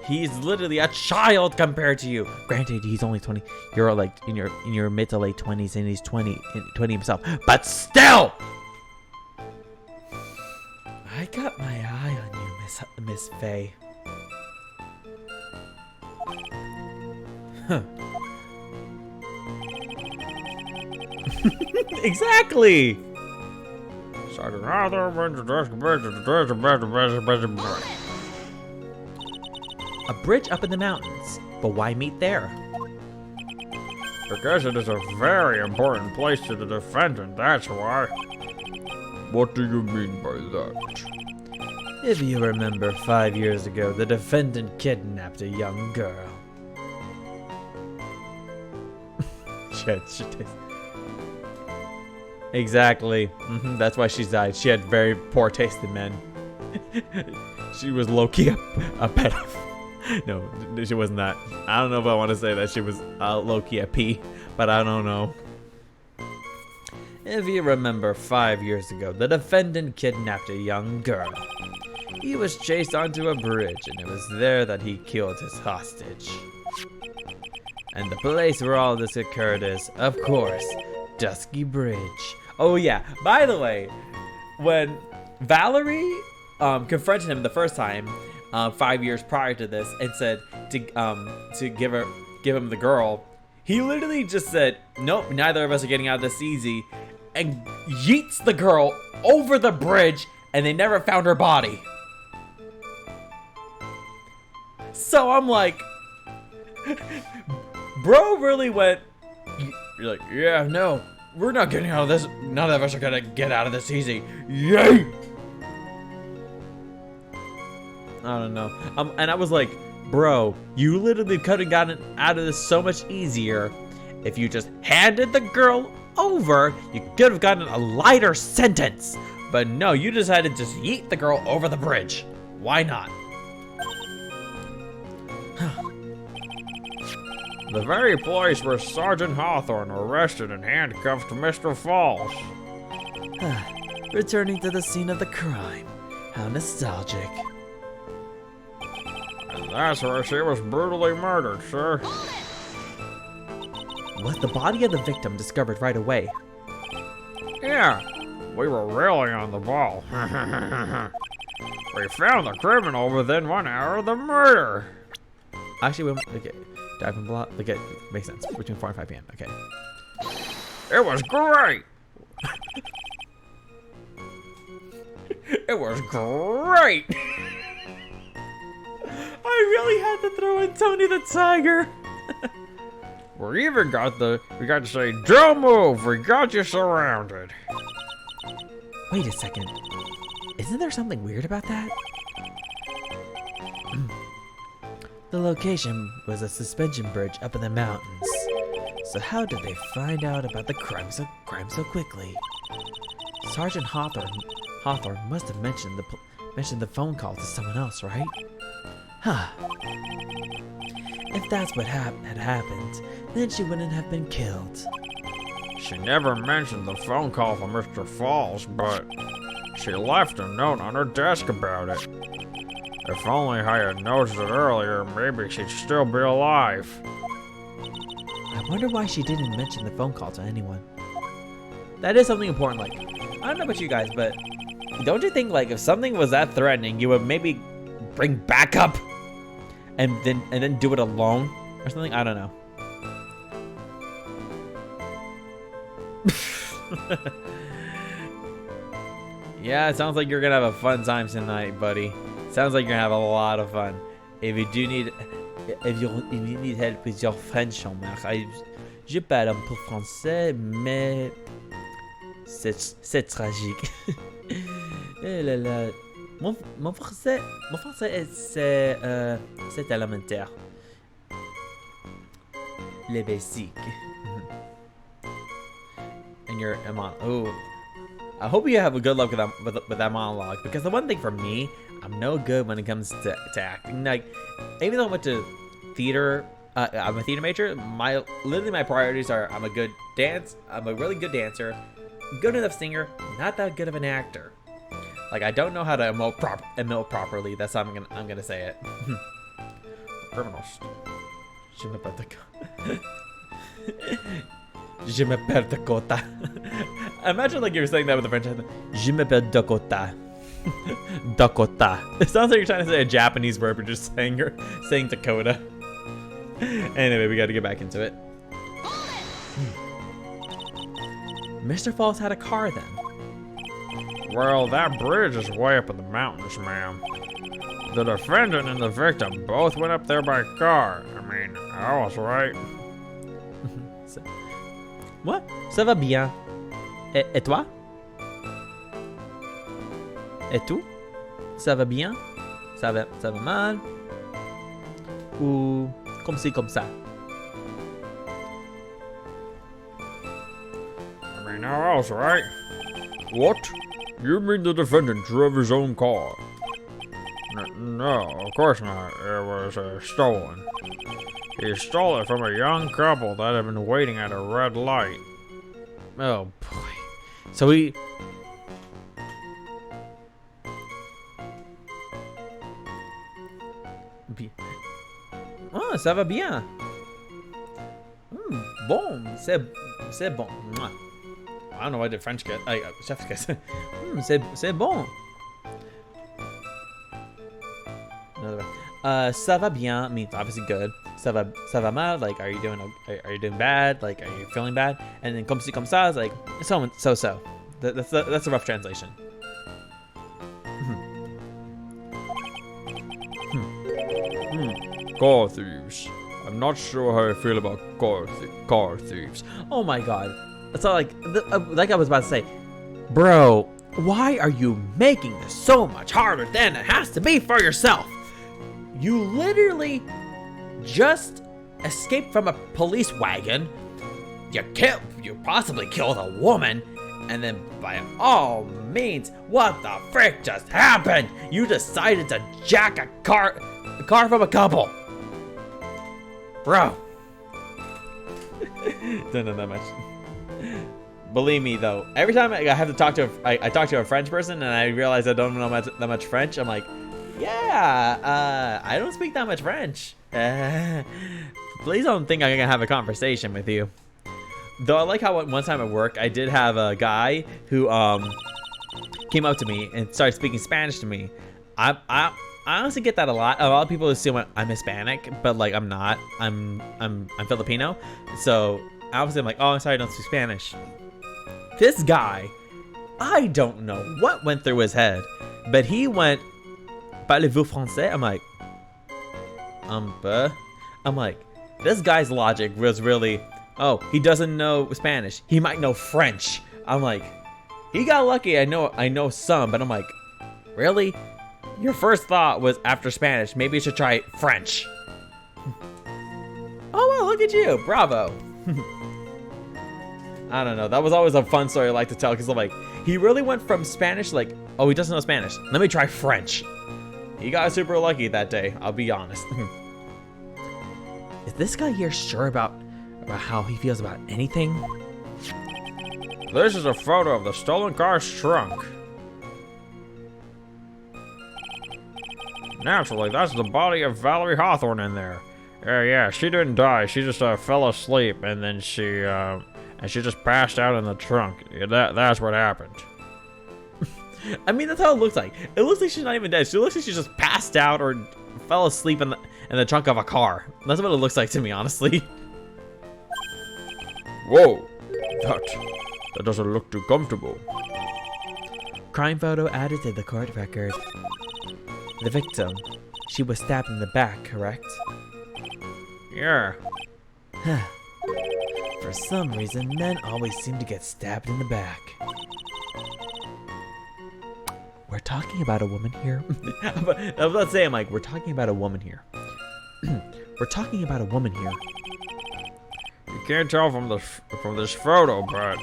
He's literally a child compared to you. Granted, he's only 20. You're like in your mid to late 20s, and he's 20 himself. But still, I got my eye on you, Miss Faye. Huh. Exactly. A bridge up in the mountains, but why meet there? Because it is a very important place to the defendant, that's why. What do you mean by that? If you remember, 5 years ago, the defendant kidnapped a young girl. Exactly. That's why she died. She had very poor taste in men. She was low-key a pedophile. No, she wasn't that. I don't know if I want to say that she was low-key a P, but I don't know. If you remember, 5 years ago, the defendant kidnapped a young girl. He was chased onto a bridge, and it was there that he killed his hostage. And the place where all this occurred is, of course, Dusky Bridge. Oh yeah, by the way, when Valerie confronted him the first time, 5 years prior to this, and said to give him the girl, he literally just said, nope, neither of us are getting out of this easy, and yeets the girl over the bridge, and they never found her body. So I'm like, bro really went, you're like, yeah, no, we're not getting out of this. None of us are gonna get out of this easy. Yay! I don't know. And I was like, bro, you literally could have gotten out of this so much easier if you just handed the girl over. You could have gotten a lighter sentence. But no, you decided to just yeet the girl over the bridge. Why not? The very place where Sergeant Hawthorne arrested and handcuffed Mr. Falls. Returning to the scene of the crime. How nostalgic. And that's where she was brutally murdered, sir. Was the body of the victim discovered right away? Yeah, we were really on the ball. We found the criminal within 1 hour of the murder. Actually, okay, diving block. Okay, makes sense. Between 4 and 5 p.m. Okay. It was great. It was great. I really had to throw in Tony the Tiger. We even got to say, don't move, we got you surrounded. Wait a second. Isn't there something weird about that? The location was a suspension bridge up in the mountains. So how did they find out about the crime so quickly? Sergeant Hawthorne must have mentioned the phone call to someone else, right? Huh. If that's what had happened, then she wouldn't have been killed. She never mentioned the phone call from Mr. Falls, but she left a note on her desk about it. If only I had noticed it earlier, maybe she'd still be alive. I wonder why she didn't mention the phone call to anyone. That is something important, like, I don't know about you guys, but don't you think like if something was that threatening, you would maybe bring backup and then do it alone or something? I don't know. Yeah, it sounds like you're gonna have a fun time tonight, buddy. Sounds like you're gonna have a lot of fun. If you need help with your French, je parle un peu français, mais c'est tragique. Eh là là. Mon français c'est élémentaire. Les basiques. And you're oh, I hope you have a good luck with that monologue, because the one thing for me, I'm no good when it comes to acting. Like, even though I went to theater, I'm a theater major. Literally my priorities are I'm a really good dancer, good enough singer, not that good of an actor. Like, I don't know how to emote properly. That's how I'm gonna say it. Criminals. Je m'appelle Dakota. Imagine like you're saying that with a French accent. Je m'appelle Dakota. Dakota. It sounds like you're trying to say a Japanese word, but just saying Dakota. Anyway, we got to get back into it. Mr. Falls had a car then. Well, that bridge is way up in the mountains, ma'am. The defendant and the victim both went up there by car. I mean, I was right. Moi, ça va bien. Et toi? Et tout? Ça va bien? Ça va mal? Ou comme ci, comme ça? I mean, I was right. What? You mean the defendant drove his own car? No, of course not. It was stolen. He stole it from a young couple that had been waiting at a red light. Oh boy. So he... Oh, ça va bien. Bon, c'est bon. I don't know why I did French kiss. Chef's kiss. C'est bon. Another one. Ça va bien means obviously good. Ça va mal, like are you doing bad? Like are you feeling bad? And then comme ci comme ça is like so. That's a rough translation. Car thieves. I'm not sure how I feel about car thieves. Oh my god. That's all like I was about to say. Bro, why are you making this so much harder than it has to be for yourself? You literally just escaped from a police wagon. You possibly killed a woman, and then by all means, what the frick just happened? You decided to jack a car from a couple. Bro. Don't know that much. Believe me though, every time I have to talk to I talk to a French person and I realize I don't know that much French, I'm like, yeah, I don't speak that much French. Please don't think I'm gonna have a conversation with you. Though I like how one time at work I did have a guy who came up to me and started speaking Spanish to me. I honestly get that a lot. A lot of people assume I'm Hispanic, but like I'm not. I'm Filipino. So obviously I'm like, oh, I'm sorry, I don't speak Spanish. This guy, I don't know what went through his head, but he went, parlez-vous français? I'm like, this guy's logic was really, oh, he doesn't know Spanish. He might know French. I'm like, he got lucky. I know some, but I'm like, really? Your first thought was after Spanish, maybe you should try French. Oh, well, look at you. Bravo. I don't know. That was always a fun story I like to tell because I'm like, he really went from Spanish, like, oh, he doesn't know Spanish. Let me try French. He got super lucky that day, I'll be honest. Is this guy here sure about how he feels about anything? This is a photo of the stolen car's trunk. Naturally, that's the body of Valerie Hawthorne in there. Yeah, she didn't die. She just fell asleep, and then she just passed out in the trunk. Yeah, that's what happened. I mean, that's how it looks like. It looks like she's not even dead. She looks like she's just passed out or fell asleep in the trunk of a car. That's what it looks like to me, honestly. Whoa, that doesn't look too comfortable. Crime photo added to the court record. The victim, she was stabbed in the back, correct? Yeah. For some reason, men always seem to get stabbed in the back. We're talking about a woman here. I was about to say, I'm like, we're talking about a woman here. We're talking about a woman here. You can't tell from this photo, but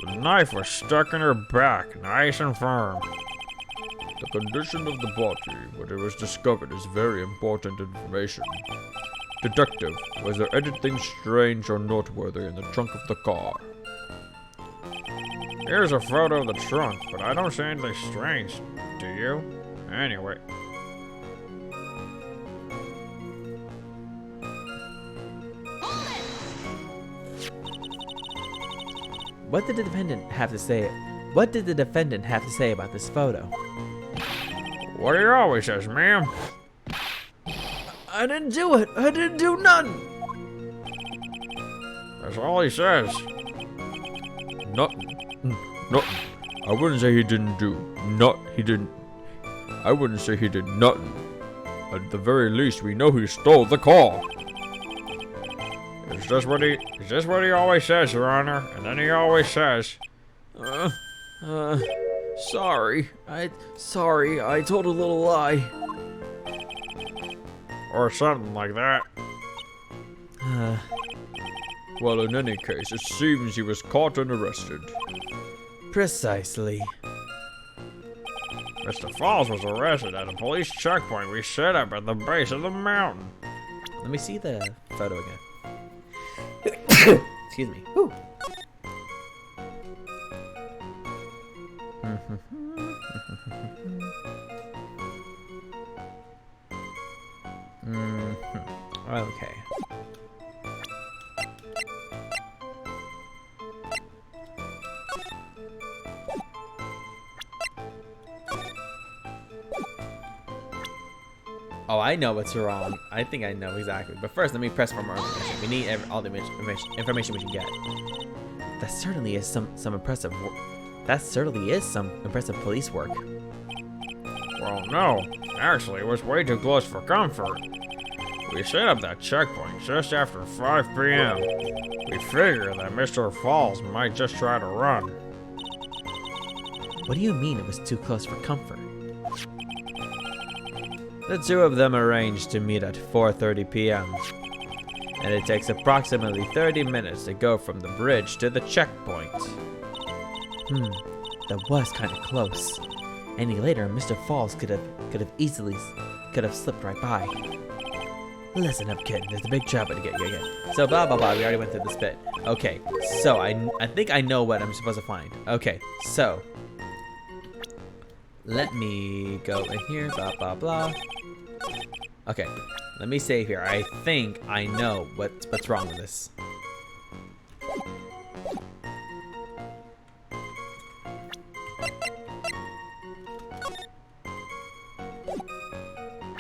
the knife was stuck in her back, nice and firm. The condition of the body when it was discovered is very important information. Detective, was there anything strange or noteworthy in the trunk of the car? Here's a photo of the trunk, but I don't see anything strange. Do you? Anyway. What did the defendant have to say? What did the defendant have to say about this photo? What he always says, ma'am. I didn't do it. I didn't do nothing. That's all he says. Nothing. I wouldn't say he didn't do. I wouldn't say he did nothing. At the very least, we know he stole the car. It's just what he always says, Your Honor. And then he always says, Sorry. I told a little lie. or something like that. Well, in any case, it seems he was caught and arrested. Precisely. Mr. Falls was arrested at a police checkpoint we set up at the base of the mountain. Let me see the photo again. Excuse me. Whew. Okay. Oh, I know what's wrong. I think I know exactly. But first, let me press for more information. We need all the information we can get. That certainly is some impressive. That certainly is some impressive police work. Well, no. Actually, it was way too close for comfort. We set up that checkpoint just after 5 p.m. We figured that Mr. Falls might just try to run. What do you mean it was too close for comfort? The two of them arranged to meet at 4:30 p.m. and it takes approximately 30 minutes to go from the bridge to the checkpoint. That was kind of close. Any later, Mr. Falls could have easily slipped right by. Listen up, kid. There's a big chopper to get you again. So blah blah blah. We already went through this bit. Okay. So I think I know what I'm supposed to find. Okay. So let me go in here. Blah blah blah. Okay. Let me save here. I think I know what's wrong with this.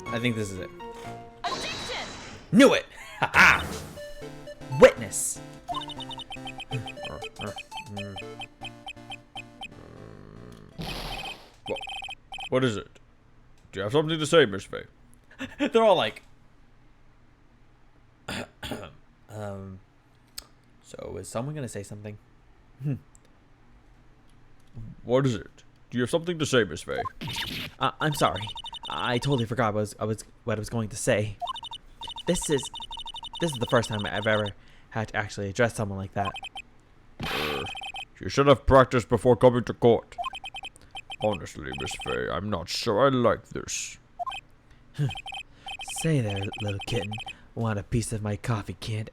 I think this is it. Objection! Knew it! Ha-ha! Witness! What is it? Do you have something to say, Miss Faye? They're all like... So is someone gonna say something? What is it? Do you have something to say, Miss Faye? I'm sorry. I totally forgot what I was going to say. This is the first time I've ever had to actually address someone like that. You should have practiced before coming to court. Honestly, Miss Faye, I'm not sure I like this. Say there, little kitten. Want a piece of my coffee, kid?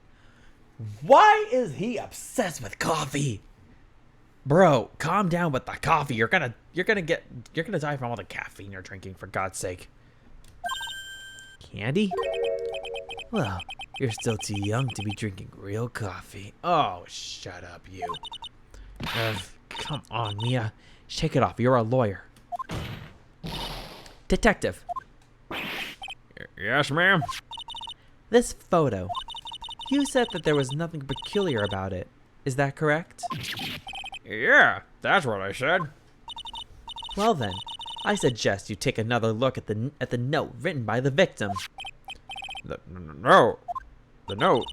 Why is he obsessed with coffee? Bro, calm down with the coffee. You're gonna die from all the caffeine you're drinking, for God's sake. Candy? Well, you're still too young to be drinking real coffee. Oh, shut up, you. Come on, Mia. Shake it off. You're a lawyer. Detective, Yes, ma'am? this photo. You said that there was nothing peculiar about it. Is that correct? Yeah, that's what I said. Well then, I suggest you take another look at the note written by the victim. The note.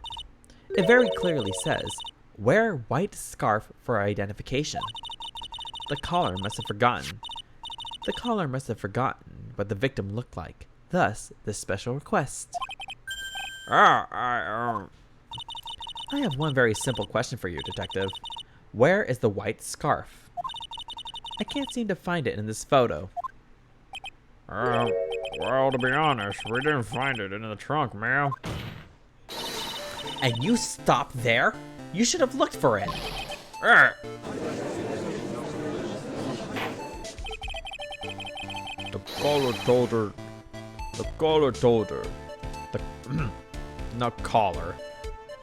It very clearly says, "Wear white scarf for identification." The caller must have forgotten. What the victim looked like. Thus, this special request. I have one very simple question for you, Detective. Where is the white scarf? I can't seem to find it in this photo. Well, to be honest, we didn't find it in the trunk, ma'am. And you stopped there? You should have looked for it. Hey! The caller told her. Not caller.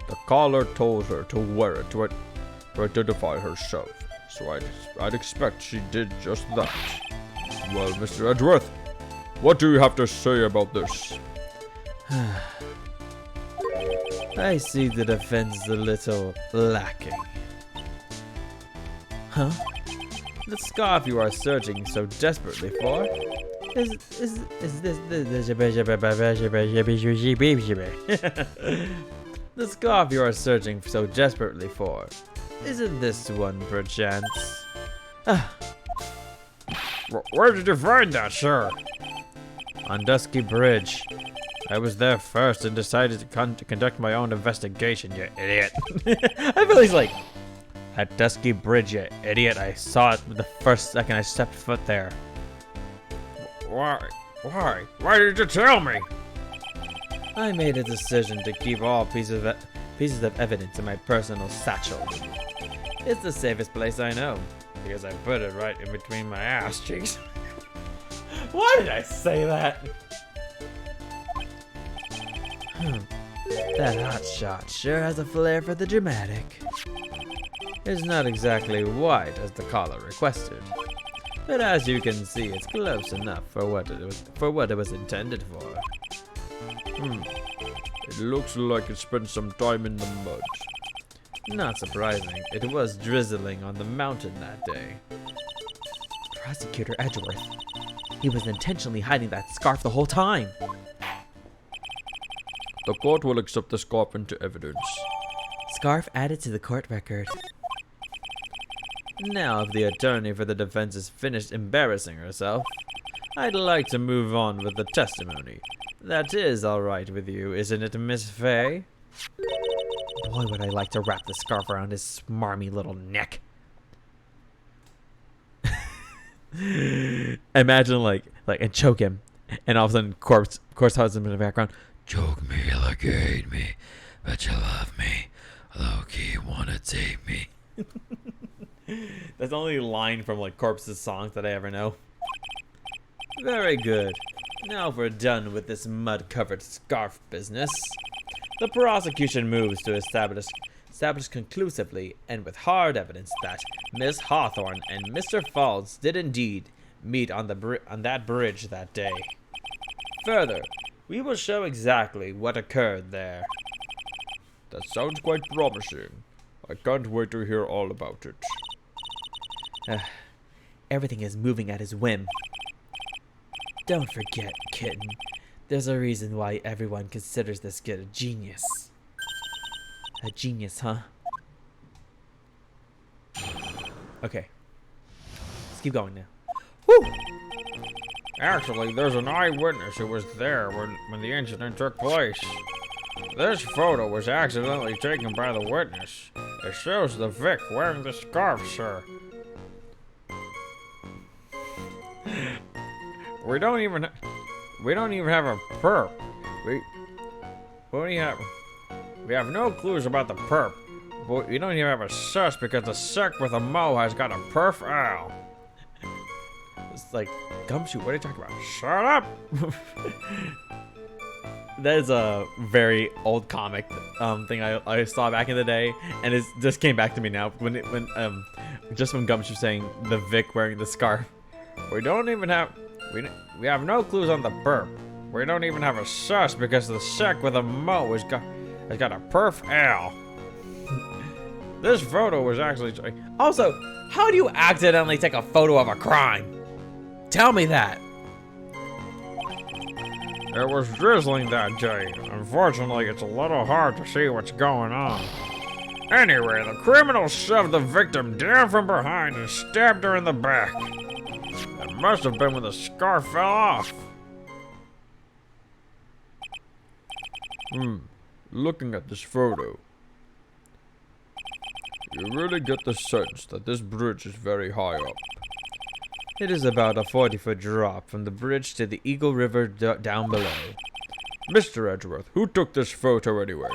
The caller told her to wear it to identify herself. So I'd expect she did just that. Well, Mr. Edgeworth, what do you have to say about this? I see the defense is a little lacking. Huh? The scarf you are searching so desperately for? Is this the scarf you are searching so desperately for? Isn't this one perchance? Where did you find that, sir? On Dusky Bridge. I was there first and decided to conduct my own investigation, you idiot. I feel he's like, at Dusky Bridge, you idiot. I saw it the first second I stepped foot there. Why? Why did you tell me? I made a decision to keep all pieces of evidence in my personal satchel. It's the safest place I know, because I put it right in between my ass cheeks. Why did I say that? That hotshot sure has a flair for the dramatic. It's not exactly white as the caller requested, but as you can see, it's close enough for what it was intended for. It looks like it spent some time in the mud. Not surprising, it was drizzling on the mountain that day. Prosecutor Edgeworth. He was intentionally hiding that scarf the whole time. The court will accept the scarf into evidence. Scarf added to the court record. Now, if the attorney for the defense is finished embarrassing herself, I'd like to move on with the testimony. That is all right with you, isn't it, Miss Fay? Boy, would I like to wrap the scarf around his smarmy little neck. Imagine and choke him, and all of a sudden, corpse husband in the background. Choke me like you hate me, but you love me. Low-key wanna take me. That's the only line from Corpse's songs that I ever know. Very good. Now we're done with this mud-covered scarf business. The prosecution moves to establish conclusively and with hard evidence that Miss Hawthorne and Mr. Falls did indeed meet on that bridge that day. Further, we will show exactly what occurred there. That sounds quite promising. I can't wait to hear all about it. Everything is moving at his whim. Don't forget, kitten. There's a reason why everyone considers this kid a genius. A genius, huh? Okay. Let's keep going now. Woo! Actually, there's an eyewitness who was there when the incident took place. This photo was accidentally taken by the witness. It shows the Vic wearing the scarf, sir. We don't even have a perp. We have no clues about the perp. But we don't even have a sus because the sec with a mo has got a perf. Ow. It's like, Gumshoe, what are you talking about? Shut up! That is a very old comic thing I saw back in the day, and it just came back to me now when Gumshoe was saying the Vic wearing the scarf. We don't even have We have no clues on the burp. We don't even have a sus because the sec with a mo has got a perf L. This photo was actually... Also, how do you accidentally take a photo of a crime? Tell me that. It was drizzling that day. Unfortunately, it's a little hard to see what's going on. Anyway, the criminal shoved the victim down from behind and stabbed her in the back. It must have been when the scarf fell off. Looking at this photo, you really get the sense that this bridge is very high up. It is about a 40-foot drop from the bridge to the Eagle River down below. Mr. Edgeworth, who took this photo anyway?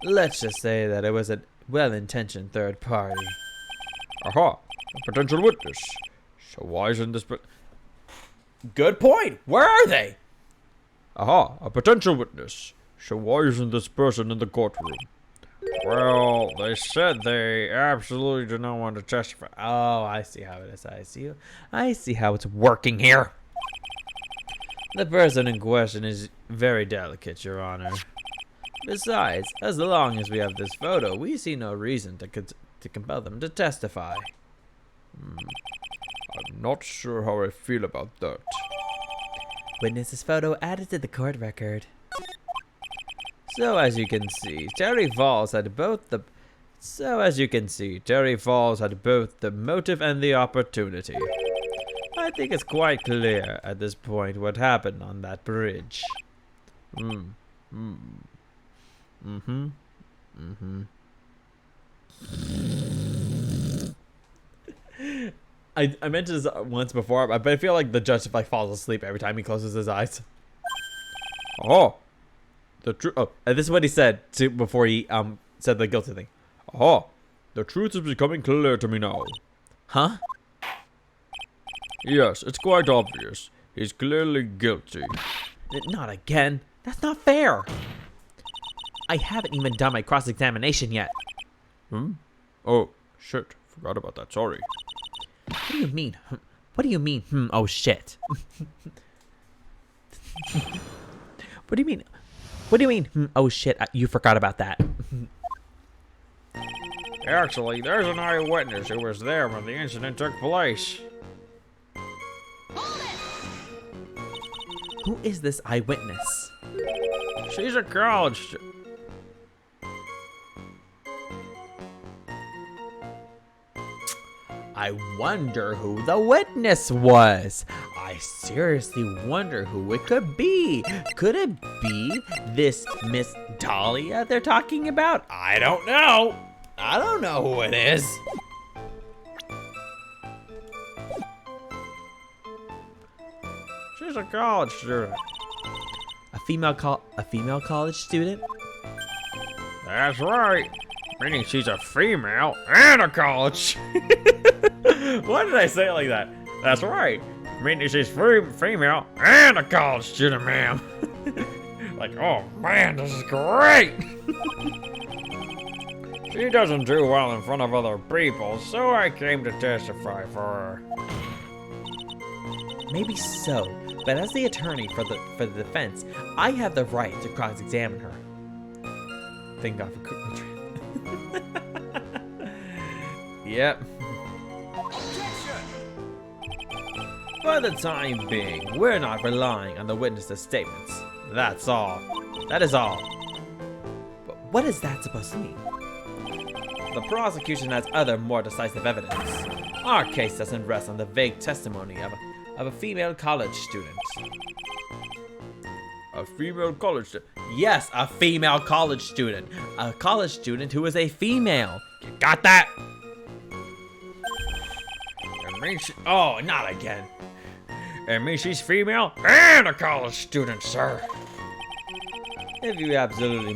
Let's just say that it was a well-intentioned third party. Aha, a potential witness. So why isn't this... Good point. Where are they? Aha, a potential witness. So why isn't this person in the courtroom? Well, they said they absolutely do not want to testify. Oh, I see how it is. I see how it's working here. The person in question is very delicate, Your Honor. Besides, as long as we have this photo, we see no reason to compel them to testify. I'm not sure how I feel about that. Witness's photo added to the court record. So as you can see, Terry Falls had both the motive and the opportunity. I think it's quite clear at this point what happened on that bridge. I mentioned this once before, but I feel like the judge falls asleep every time he closes his eyes. Oh, this is what he said before he said the guilty thing. aha, the truth is becoming clear to me now. Huh? Yes, it's quite obvious. He's clearly guilty. Not again. That's not fair. I haven't even done my cross-examination yet. Oh, shit. Forgot about that. Sorry. What do you mean? What do you mean? Oh shit. What do you mean? What do you mean? Oh shit. You forgot about that. Actually, there's an eyewitness who was there when the incident took place. Who is this eyewitness? She's a college... I wonder who the witness was. I seriously wonder who it could be. Could it be this Miss Dahlia they're talking about? I don't know. I don't know who it is. She's a college student. A female college student? That's right. Meaning she's a female and a college. Why did I say it like that? That's right. Meaning she's female and a college student, ma'am. Like, oh man, this is great. She doesn't do well in front of other people, so I came to testify for her. Maybe so, but as the attorney for the defense, I have the right to cross-examine her. Thank God for quickly. Yep. For the time being, we're not relying on the witness's statements. That's all. That is all. But what is that supposed to mean? The prosecution has other more decisive evidence. Our case doesn't rest on the vague testimony of a female college student. A female college student? Yes, a female college student. A college student who is a female. You got that? Oh, not again. It means she's female and a college student, sir. If you absolutely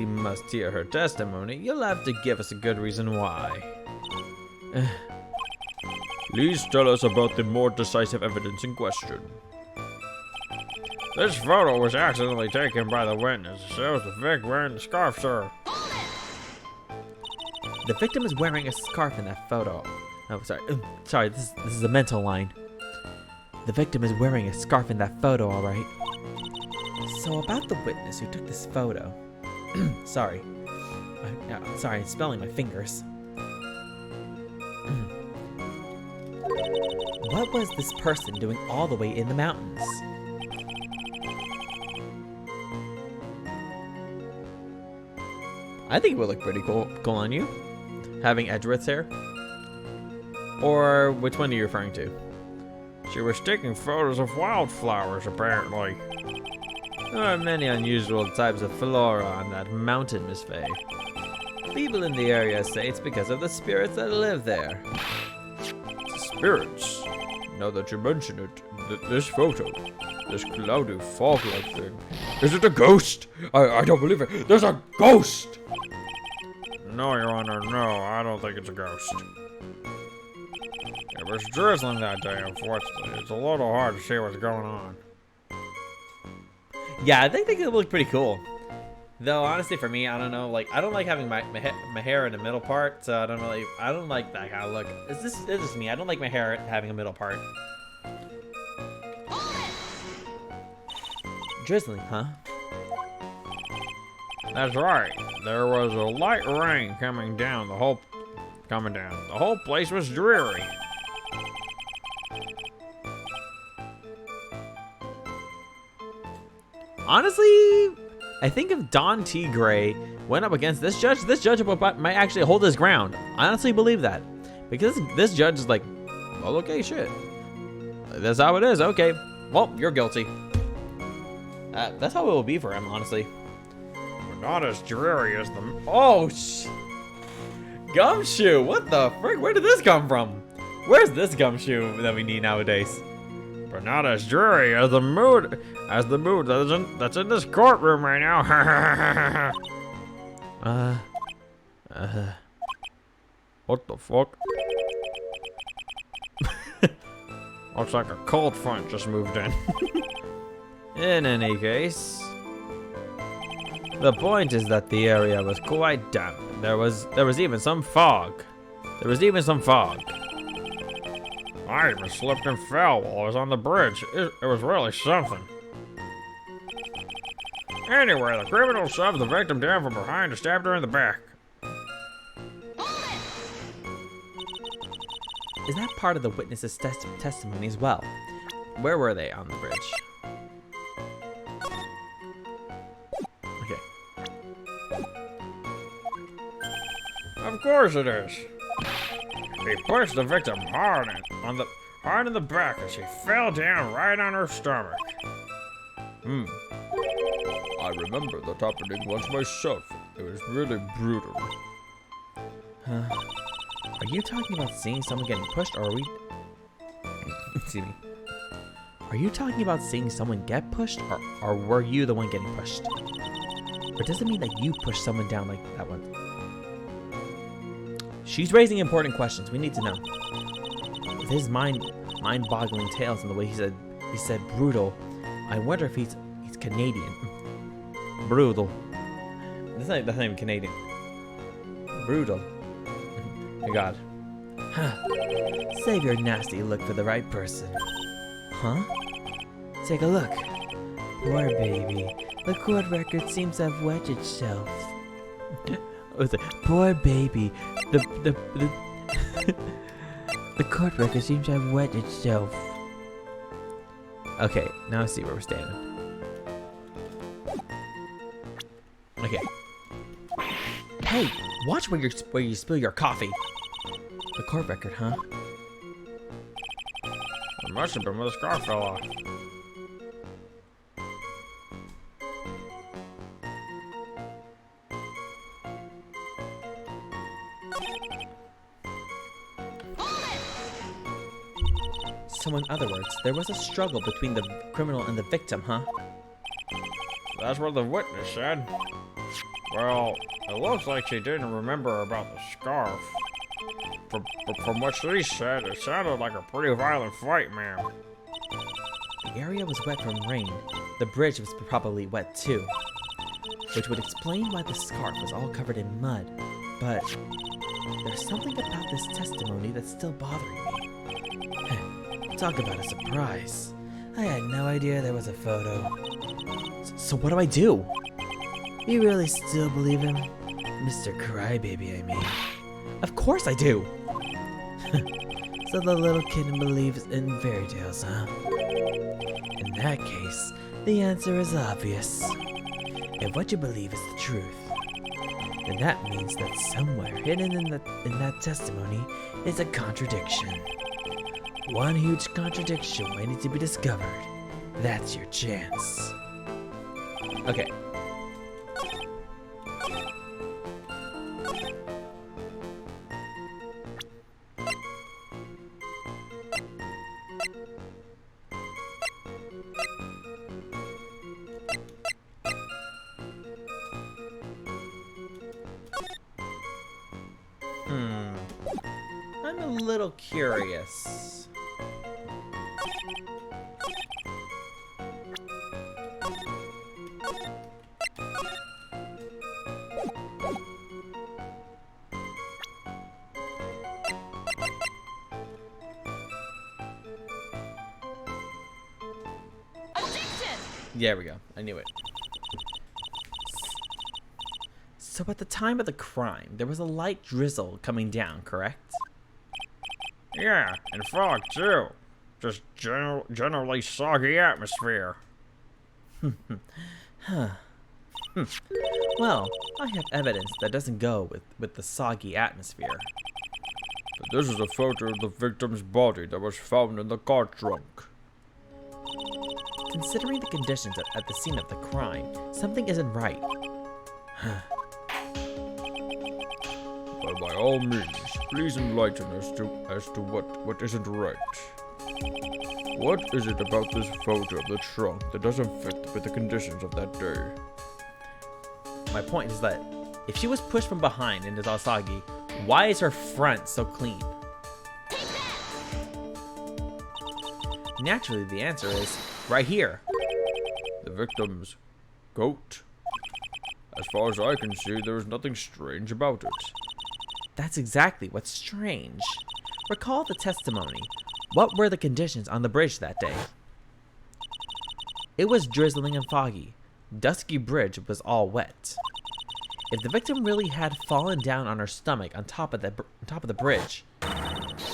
must hear her testimony, you'll have to give us a good reason why. Please tell us about the more decisive evidence in question. This photo was accidentally taken by the witness. It shows the Vic wearing the scarf, sir. The victim is wearing a scarf in that photo. Oh, sorry. Sorry, this is a mental line. The victim is wearing a scarf in that photo, all right. So about the witness who took this photo. Sorry. Sorry, I'm spelling my fingers. What was this person doing all the way in the mountains? I think it would look pretty cool on you. Having Edgeworth's hair. Or which one are you referring to? She was taking photos of wildflowers, apparently. There are many unusual types of flora on that mountain, Miss Faye. People in the area say it's because of the spirits that live there. Spirits? Now that you mention it, this photo, this cloudy fog-like thing, is it a ghost? I don't believe it. There's a ghost! No, Your Honor, no, I don't think it's a ghost. It was drizzling that day, unfortunately. It's a little hard to see what's going on. Yeah, I think it would look pretty cool. Though, honestly, for me, I don't know, like, I don't like having my hair in the middle part, so I don't like that kind of look. This is me. I don't like my hair having a middle part. Drizzling, huh? That's right. There was a light rain coming down. The whole place was dreary. Honestly, I think if Don T. Gray went up against this judge might actually hold his ground. I honestly believe that. Because this judge is like, well, okay, shit. That's how it is. Okay. Well, you're guilty. That's how it will be for him, honestly. But not as dreary as the... Oh, Gumshoe! What the frick? Where did this come from? Where's this gumshoe that we need nowadays? But not as dreary as the mood that's in this courtroom right now. What the fuck? Looks like a cold front just moved in. In any case, the point is that the area was quite damp. There was even some fog. I even slipped and fell while I was on the bridge. It was really something. Anyway, the criminal shoved the victim down from behind and stabbed her in the back. Is that part of the witness's testimony as well? Where were they on the bridge? Okay. Of course it is. He pushed the victim hard in the back as she fell down right on her stomach. I remember that happening once myself. It was really brutal. Are you talking about seeing someone getting pushed, or are we... Excuse me. Are you talking about seeing someone get pushed, or were you the one getting pushed? Or does it mean that you pushed someone down like that one? She's raising important questions. We need to know. With his mind-boggling tales and the way he said brutal, I wonder if he's Canadian. Brutal. That's not even Canadian. Brutal. Oh God. Huh. Save your nasty look for the right person. Huh? Take a look. Poor baby. The court record seems to have wedged itself. Poor baby. The the court record seems to have wedged itself. Okay, now I see where we're standing. Okay. Hey, watch where you spill your coffee. The court record, huh? It must have been where the scarf fell off. So in other words, there was a struggle between the criminal and the victim, huh? That's what the witness said. Well, it looks like she didn't remember about the scarf. From what she said, it sounded like a pretty violent fight, ma'am. The area was wet from rain. The bridge was probably wet too. Which would explain why the scarf was all covered in mud. But there's something about this testimony that's still bothering me. Talk about a surprise. I had no idea there was a photo. So what do I do? You really still believe him? Mr. Crybaby, I mean. Of course I do! So the little kitten believes in fairy tales, huh? In that case, the answer is obvious. If what you believe is the truth, then that means that somewhere hidden in that testimony is a contradiction. One huge contradiction waiting to be discovered. That's your chance. Okay. I'm a little curious. There we go. I knew it. So at the time of the crime, there was a light drizzle coming down, correct? Yeah, and fog too. Just generally soggy atmosphere. Well, I have evidence that doesn't go with the soggy atmosphere. But this is a photo of the victim's body that was found in the car trunk. Considering the conditions at the scene of the crime, something isn't right. But by all means, please enlighten us as to what isn't right. What is it about this photo of the trunk that doesn't fit with the conditions of that day? My point is that if she was pushed from behind and is all soggy, why is her front so clean? Naturally, the answer is right here. The victim's coat? As far as I can see, there is nothing strange about it. That's exactly what's strange. Recall the testimony. What were the conditions on the bridge that day? It was drizzling and foggy. Dusky bridge was all wet. If the victim really had fallen down on her stomach on top of the bridge,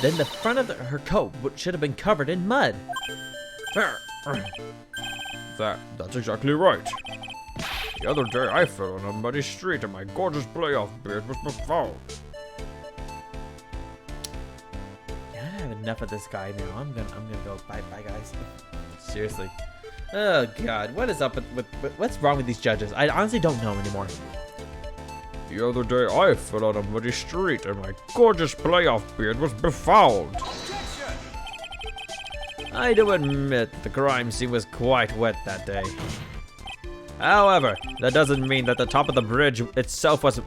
then the front of her coat should have been covered in mud. That's exactly right. The other day I fell on a muddy street and my gorgeous playoff beard was befouled. I have enough of this guy now. I'm gonna go. Bye guys. Seriously. Oh god, what is up with what's wrong with these judges? I honestly don't know anymore. The other day I fell on a muddy street and my gorgeous playoff beard was befouled. I do admit the crime scene was quite wet that day. However, that doesn't mean that the top of the bridge itself was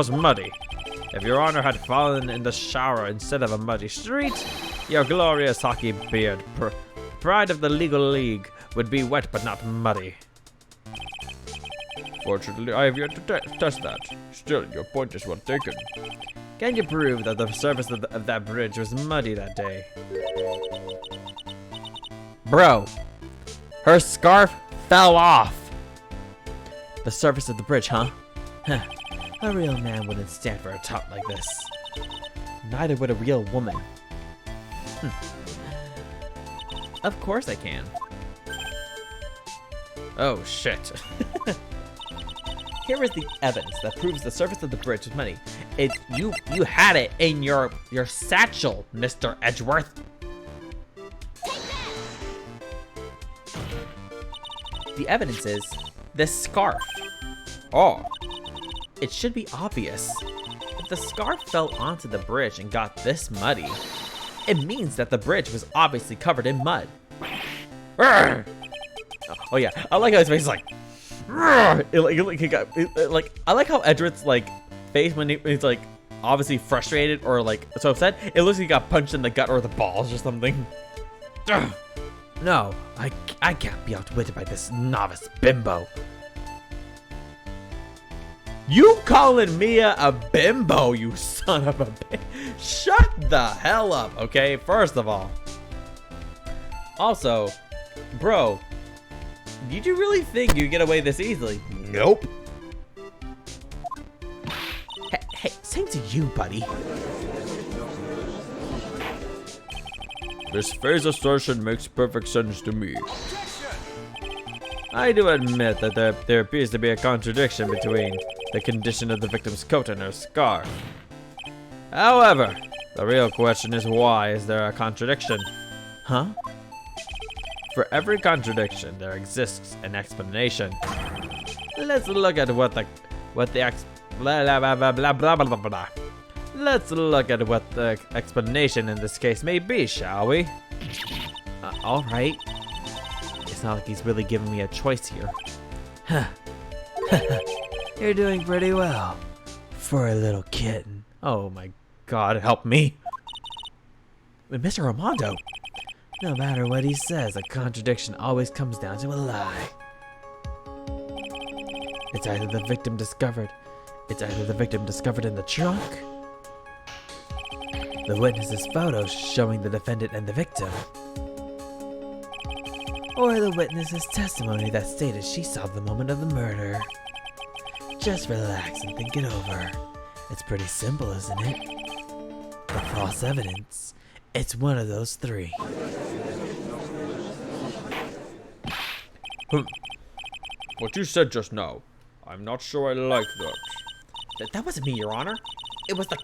muddy. If Your Honor had fallen in the shower instead of a muddy street, your glorious hockey beard, pride of the legal league, would be wet but not muddy. Fortunately, I have yet to test that. Still, your point is well taken. Can you prove that the surface of that bridge was muddy that day? Bro, her scarf fell off. The surface of the bridge, huh? A real man wouldn't stand for a taunt like this. Neither would a real woman. Of course I can. Oh shit. Here is the evidence that proves the surface of the bridge was muddy. You had it in your satchel, Mr. Edgeworth. The evidence is this scarf. Oh, It should be obvious. If the scarf fell onto the bridge and got this muddy, it means that the bridge was obviously covered in mud. Oh yeah, I like how his face is like. I like how Edgeworth's like face when he's like obviously frustrated or like so upset. It looks like he got punched in the gut or the balls or something. No, I can't be outwitted by this novice bimbo. You calling Mia a bimbo, you son of a bitch. Shut the hell up, okay? First of all. Also, bro, did you really think you'd get away this easily? Nope. Hey, same to you, buddy. This phase assertion makes perfect sense to me. I do admit that there appears to be a contradiction between the condition of the victim's coat and her scarf. However, the real question is, why is there a contradiction? Huh? For every contradiction, there exists an explanation. Let's look at what the Let's look at what the explanation in this case may be, shall we? All right. It's not like he's really giving me a choice here. Huh. You're doing pretty well for a little kitten. Oh my God, help me. Mr. Armando. No matter what he says, a contradiction always comes down to a lie. It's either the victim discovered in the trunk, the witness's photos showing the defendant and the victim, or the witness's testimony that stated she saw the moment of the murder. Just relax and think it over. It's pretty simple, isn't it? The false evidence. It's one of those three. What you said just now, I'm not sure I like that. That wasn't me, Your Honor. It was the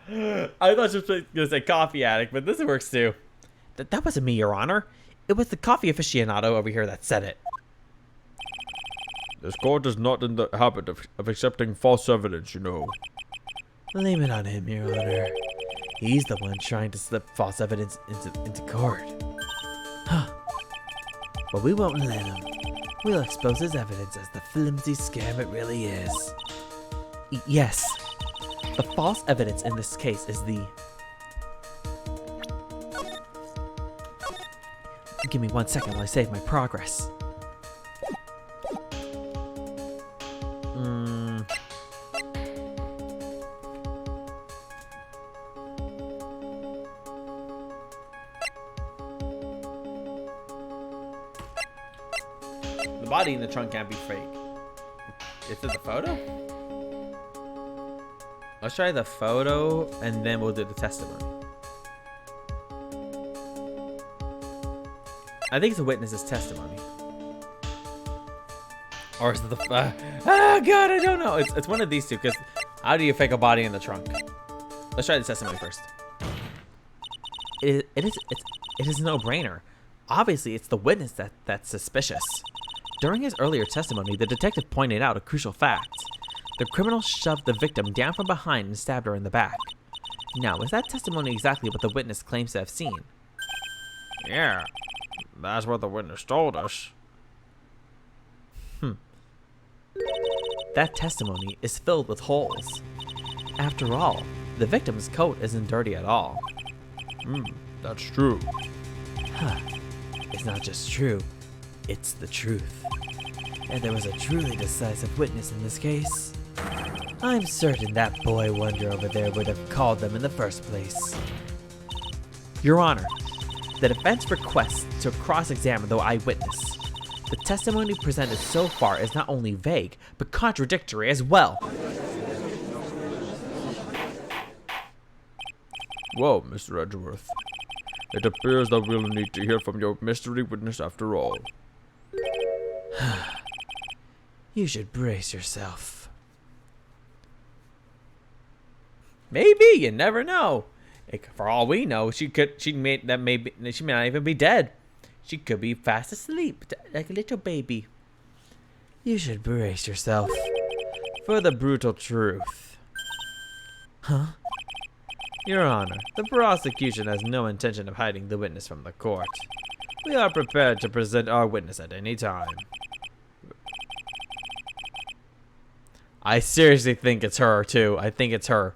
I thought you were going to say coffee addict, but this works too. That wasn't me, Your Honor. It was the coffee aficionado over here that said it. This court is not in the habit of accepting false evidence, you know. Blame it on him, Your Honor. He's the one trying to slip false evidence into court. Huh. But we won't let him. We'll expose his evidence as the flimsy scam it really is. Yes. The false evidence in this case is the... Give me 1 second while I save my progress. The body in the trunk can't be fake. Is it the photo? Let's try the photo and then we'll do the testimony. I think it's a witness's testimony. Or is it the... God, I don't know. It's one of these two, because how do you fake a body in the trunk? Let's try the testimony first. It is a no-brainer. Obviously, it's the witness that's suspicious. During his earlier testimony, the detective pointed out a crucial fact. The criminal shoved the victim down from behind and stabbed her in the back. Now, is that testimony exactly what the witness claims to have seen? Yeah, that's what the witness told us. That testimony is filled with holes. After all, the victim's coat isn't dirty at all. That's true. It's not just true, it's the truth. And there was a truly decisive witness in this case. I'm certain that boy wonder over there would have called them in the first place. Your Honor, the defense requests to cross-examine the eyewitness. The testimony presented so far is not only vague, but contradictory as well. Well, Mr. Edgeworth, it appears that we'll need to hear from your mystery witness after all. You should brace yourself. Maybe, you never know. For all we know, she may not even be dead. She could be fast asleep, like a little baby. You should brace yourself for the brutal truth. Huh? Your Honor, the prosecution has no intention of hiding the witness from the court. We are prepared to present our witness at any time. I seriously think it's her, too. I think it's her.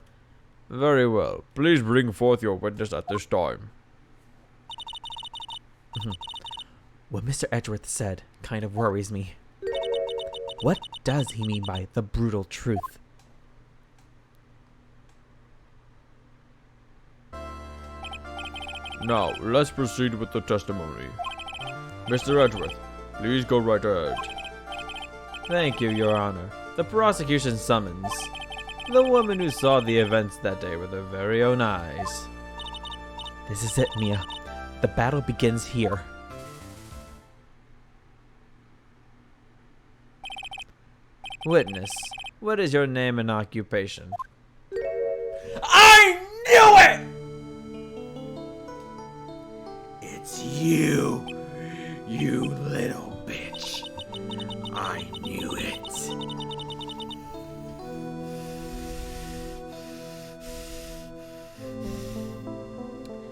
Very well. Please bring forth your witness at this time. What Mr. Edgeworth said kind of worries me. What does he mean by the brutal truth? Now, let's proceed with the testimony. Mr. Edgeworth, please go right ahead. Thank you, Your Honor. The prosecution summons the woman who saw the events that day with her very own eyes. This is it, Mia. The battle begins here. Witness, what is your name and occupation? I knew it! It's you, you little bitch. I knew it.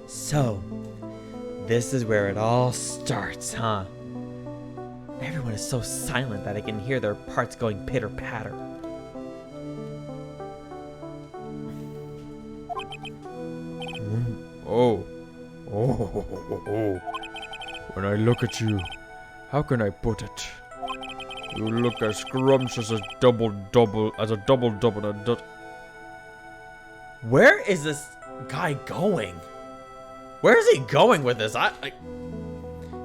So, this is where it all starts, huh? Everyone is so silent that I can hear their parts going pitter-patter. Oh. When I look at you, how can I put it? You look as scrumptious as a double-double and a Where is this guy going? Where is he going with this?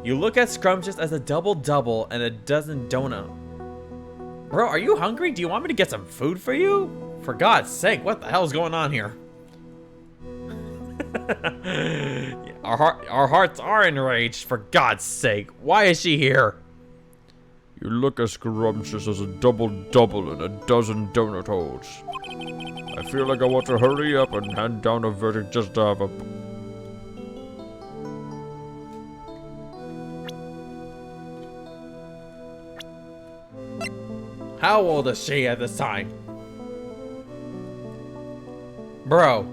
You look as scrumptious as a double-double and a dozen donut. Bro, are you hungry? Do you want me to get some food for you? For God's sake, what the hell is going on here? Our hearts are enraged, for God's sake. Why is she here? You look as scrumptious as a double-double and a dozen donut holes. I feel like I want to hurry up and hand down a verdict just to have a... How old is she at this time? Bro,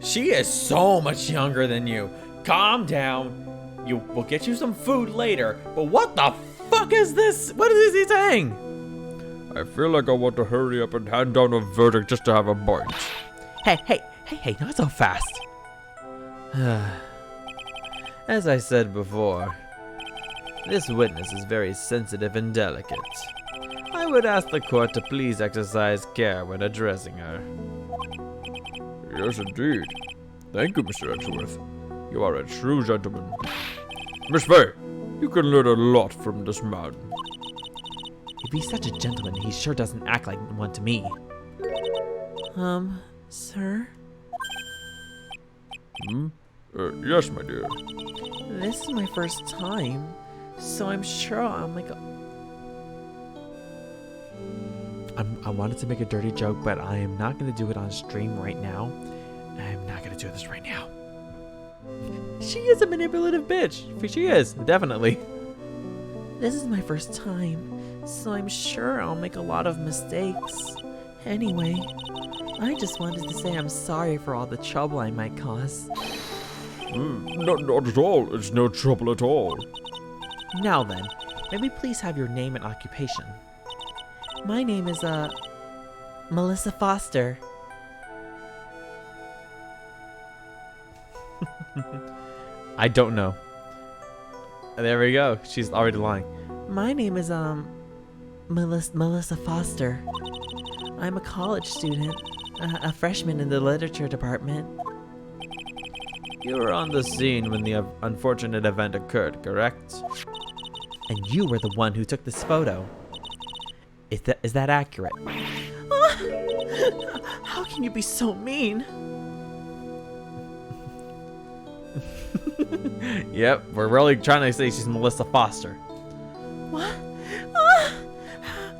she is so much younger than you. Calm down. We'll get you some food later. But what the fuck is this? What is he saying? I feel like I want to hurry up and hand down a verdict just to have a bite. Hey, not so fast. As I said before, this witness is very sensitive and delicate. I would ask the court to please exercise care when addressing her. Yes, indeed. Thank you, Mr. Edgeworth. You are a true gentleman. Miss Faye, you can learn a lot from this man. If he's such a gentleman, he sure doesn't act like one to me. Sir? Yes, my dear. This is my first time, so I'm sure I'll make a... I wanted to make a dirty joke, but I am not going to do it on stream right now. I'm not going to do this right now. She is a manipulative bitch. She is, definitely. This is my first time, so I'm sure I'll make a lot of mistakes. Anyway, I just wanted to say I'm sorry for all the trouble I might cause. Not at all. It's no trouble at all. Now then, may we please have your name and occupation? My name is, Melissa Foster. I don't know. There we go. She's already lying. My name is, Melissa Foster. I'm a college student, a freshman in the literature department. You were on the scene when the unfortunate event occurred, correct? And you were the one who took this photo. Is that accurate? How can you be so mean? Yep, we're really trying to say she's Melissa Foster. What?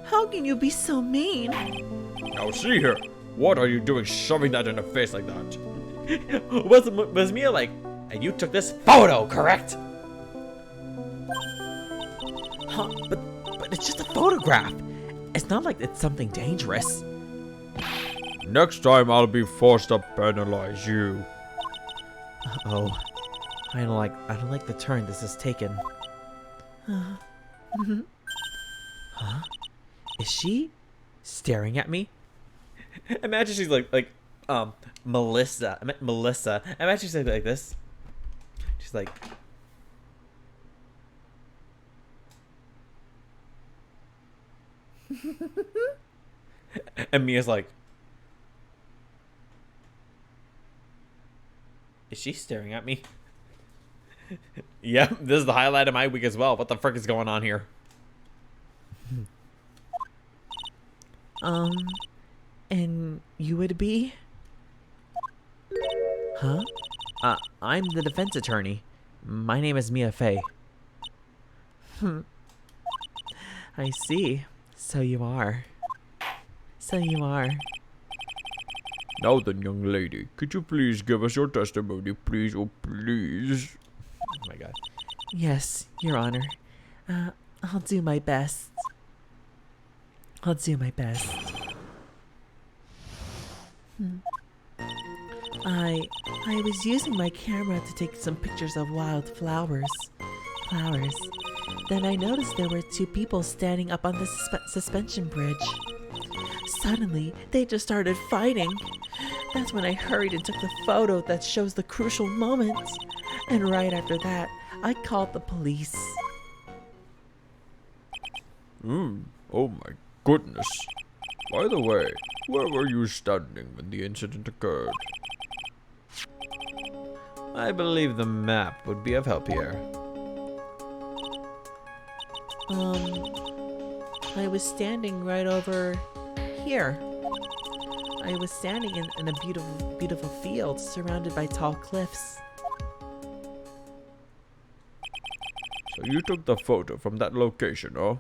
How can you be so mean? Now see here. What are you doing shoving that in her face like that? Was Mia like, and you took this photo, correct? Huh, but it's just a photograph. It's not like it's something dangerous. Next time I'll be forced to penalize you. Uh-oh. I don't like the turn this has taken. Huh? Is she staring at me? Imagine she's like Melissa. Melissa. Imagine she's like this. She's like, And Mia's like, is she staring at me? Yep, this is the highlight of my week as well. What the frick is going on here? And you would be? Huh? I'm the defense attorney. My name is Mia Fey. I see. So you are. So you are. Now then, young lady, could you please give us your testimony, please? Oh, please. Oh my god. Yes, Your Honor. I'll do my best. I'll do my best. I was using my camera to take some pictures of wild flowers. Then I noticed there were two people standing up on the suspension bridge. Suddenly, they just started fighting. That's when I hurried and took the photo that shows the crucial moment. And right after that, I called the police. Oh my goodness. By the way, where were you standing when the incident occurred? I believe the map would be of help here. I was standing right over here. I was standing in a beautiful field surrounded by tall cliffs. So you took the photo from that location, huh?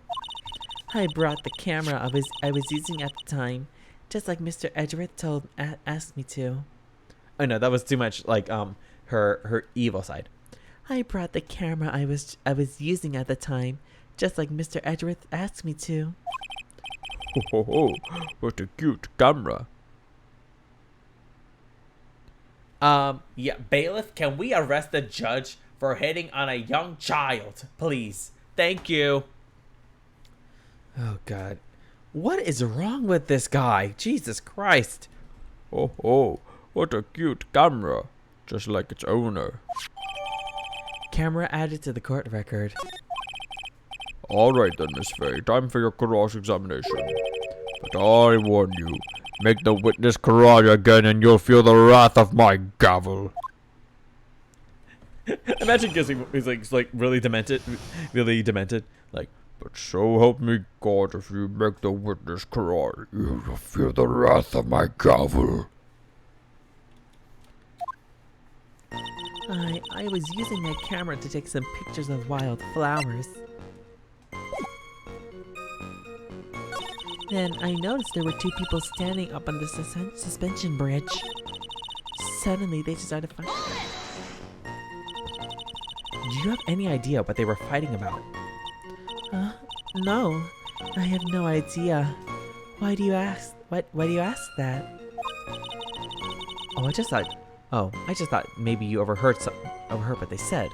I brought the camera I was using at the time, just like Mr. Edgeworth asked me to. Oh no, that was too much like her evil side. I brought the camera I was using at the time, just like Mr. Edgeworth asked me to. Oh, what a cute camera. Yeah, bailiff, can we arrest the judge for hitting on a young child, please? Thank you. Oh god. What is wrong with this guy? Jesus Christ. Oh, what a cute camera. Just like its owner. Camera added to the court record. Alright then, Miss Fay, time for your cross-examination. But I warn you, make the witness cry again and you'll feel the wrath of my gavel. Imagine he's like really demented. Like, but so help me God, if you make the witness cry, you'll feel the wrath of my gavel. I was using my camera to take some pictures of wild flowers. Then I noticed there were two people standing up on the suspension bridge. Suddenly, they just started fighting. do you have any idea what they were fighting about? No. I have no idea. Why do you ask? Why do you ask that? I just thought maybe you overheard what they said.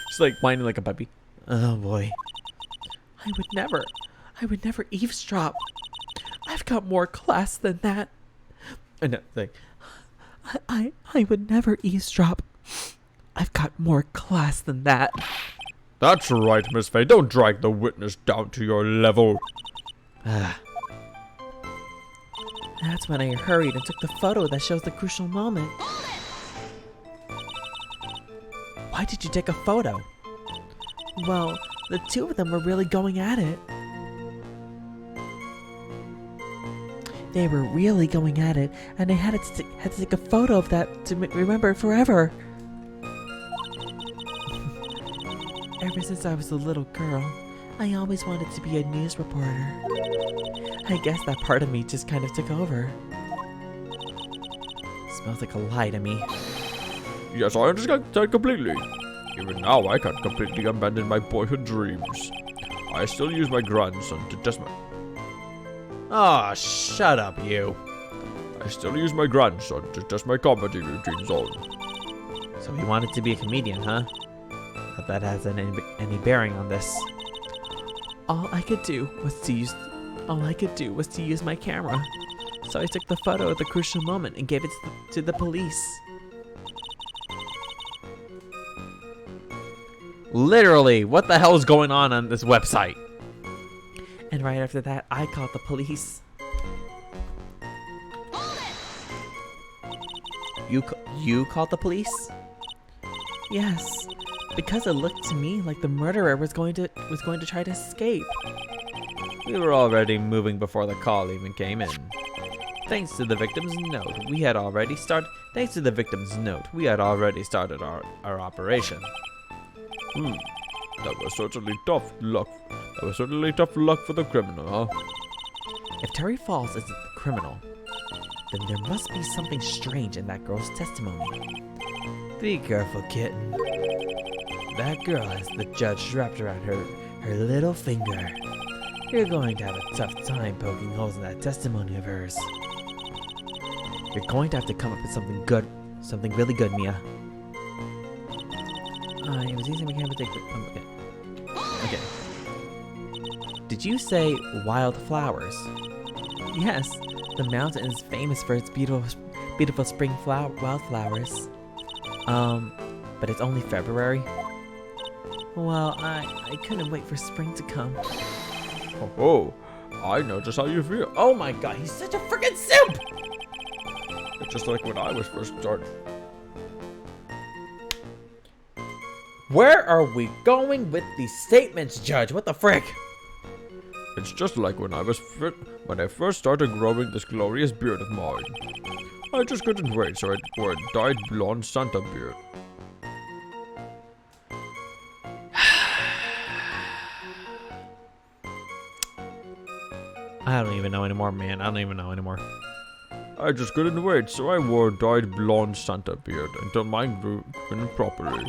She's like whining like a puppy. Oh boy. I would never eavesdrop. I've got more class than that. No, like, I would never eavesdrop. I've got more class than that. That's right, Miss Fay. Don't drag the witness down to your level. That's when I hurried and took the photo that shows the crucial moment. Why did you take a photo? Well, the two of them were really going at it. They were really going at it, and I had to take a photo of that to remember it forever. Ever since I was a little girl, I always wanted to be a news reporter. I guess that part of me just kind of took over. Smells like a lie to me. Yes, I understand that completely. Even now, I can't completely abandon my boyhood dreams. I still use my grandson to test my... Oh, shut up, you. I still use my grandson to test my comedy routines on. So he wanted to be a comedian, huh? Not that has any bearing on this. All I could do was to use my camera. So I took the photo at the crucial moment and gave it to the police. Literally, what the hell is going on this website? And right after that, I called the police. You called the police? Yes, because it looked to me like the murderer was going to try to escape. We were already moving before the call even came in. Thanks to the victim's note, we had already started our operation. That was certainly tough luck. That was certainly tough luck for the criminal, huh? If Terry Falls isn't the criminal, then there must be something strange in that girl's testimony. Be careful, kitten. That girl has the judge wrapped around her little finger. You're going to have a tough time poking holes in that testimony of hers. You're going to have to come up with something good, something really good, Mia. It was easy. We can't take the. Okay. Did you say wildflowers? Yes, the mountain is famous for its beautiful spring wildflowers. But it's only February. Well, I couldn't wait for spring to come. Oh, I know just how you feel. Oh my god, he's such a freaking simp! It's just like when I was first started. Where are we going with these statements, Judge? What the frick? It's just like when I first started growing this glorious beard of mine. I just couldn't wait, so I wore a dyed blonde Santa beard. I don't even know anymore, man. I don't even know anymore. I just couldn't wait, so I wore a dyed blonde Santa beard until mine grew in properly.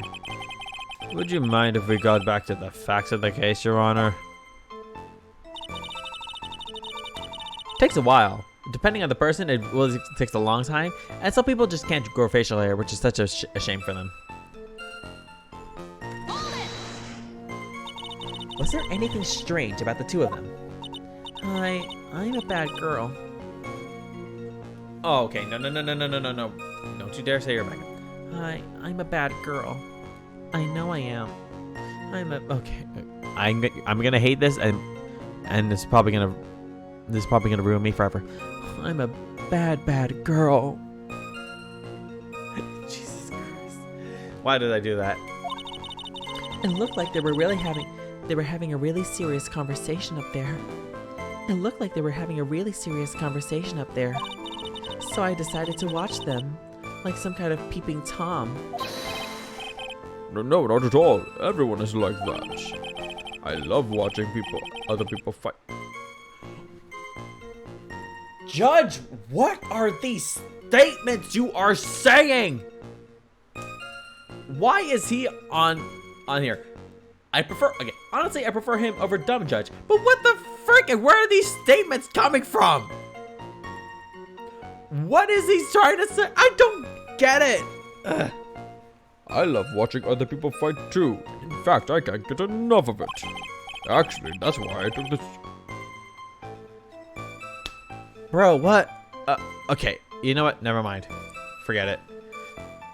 Would you mind if we got back to the facts of the case, Your Honor? Takes a while. Depending on the person, it takes a long time. And some people just can't grow facial hair, which is such a shame for them. Was there anything strange about the two of them? I'm a bad girl. Oh, okay. No. Don't you dare say you're back. I'm a bad girl. I know I am. Okay. I'm gonna hate this, and this is probably gonna ruin me forever. I'm a bad girl. Jesus Christ. Why did I do that? It looked like they were having a really serious conversation up there. So I decided to watch them, like some kind of peeping Tom. No, not at all. Everyone is like that. I love watching other people fight. Judge, what are these statements you are saying? Why is he on here? Honestly, I prefer him over Dumb Judge. But what the frick? And where are these statements coming from? What is he trying to say? I don't get it. Ugh. I love watching other people fight too. In fact, I can't get enough of it. Actually, that's why I took this. Bro, what? Okay, you know what? Never mind. Forget it.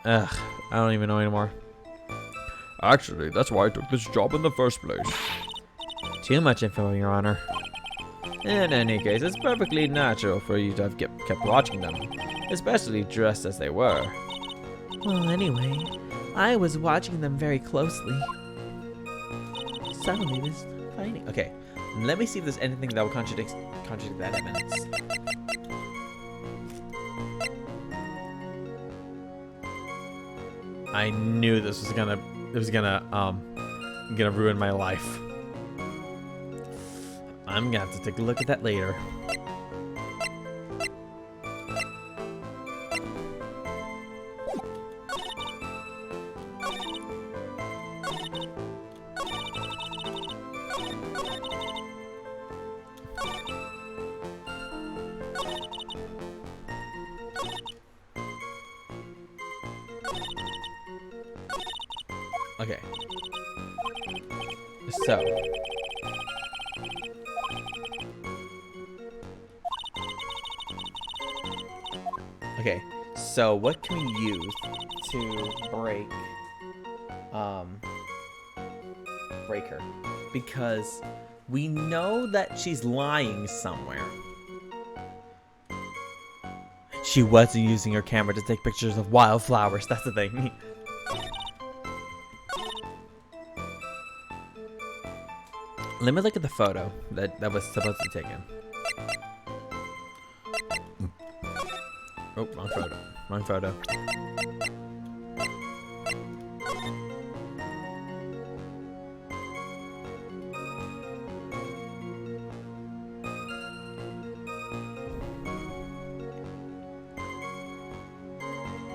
Ugh, I don't even know anymore. Actually, that's why I took this job in the first place. Too much info, Your Honor. In any case, it's perfectly natural for you to have kept watching them, especially dressed as they were. Well, anyway, I was watching them very closely. Suddenly, this fighting. Okay, let me see if there's anything that will contradict that evidence. I knew this was gonna ruin my life. I'm gonna have to take a look at that later. Okay. So. Okay, so what can we use to break her? Because we know that she's lying somewhere. She wasn't using her camera to take pictures of wildflowers. That's the thing. Let me look at the photo that was supposed to be taken. Oh, wrong photo. Wrong photo.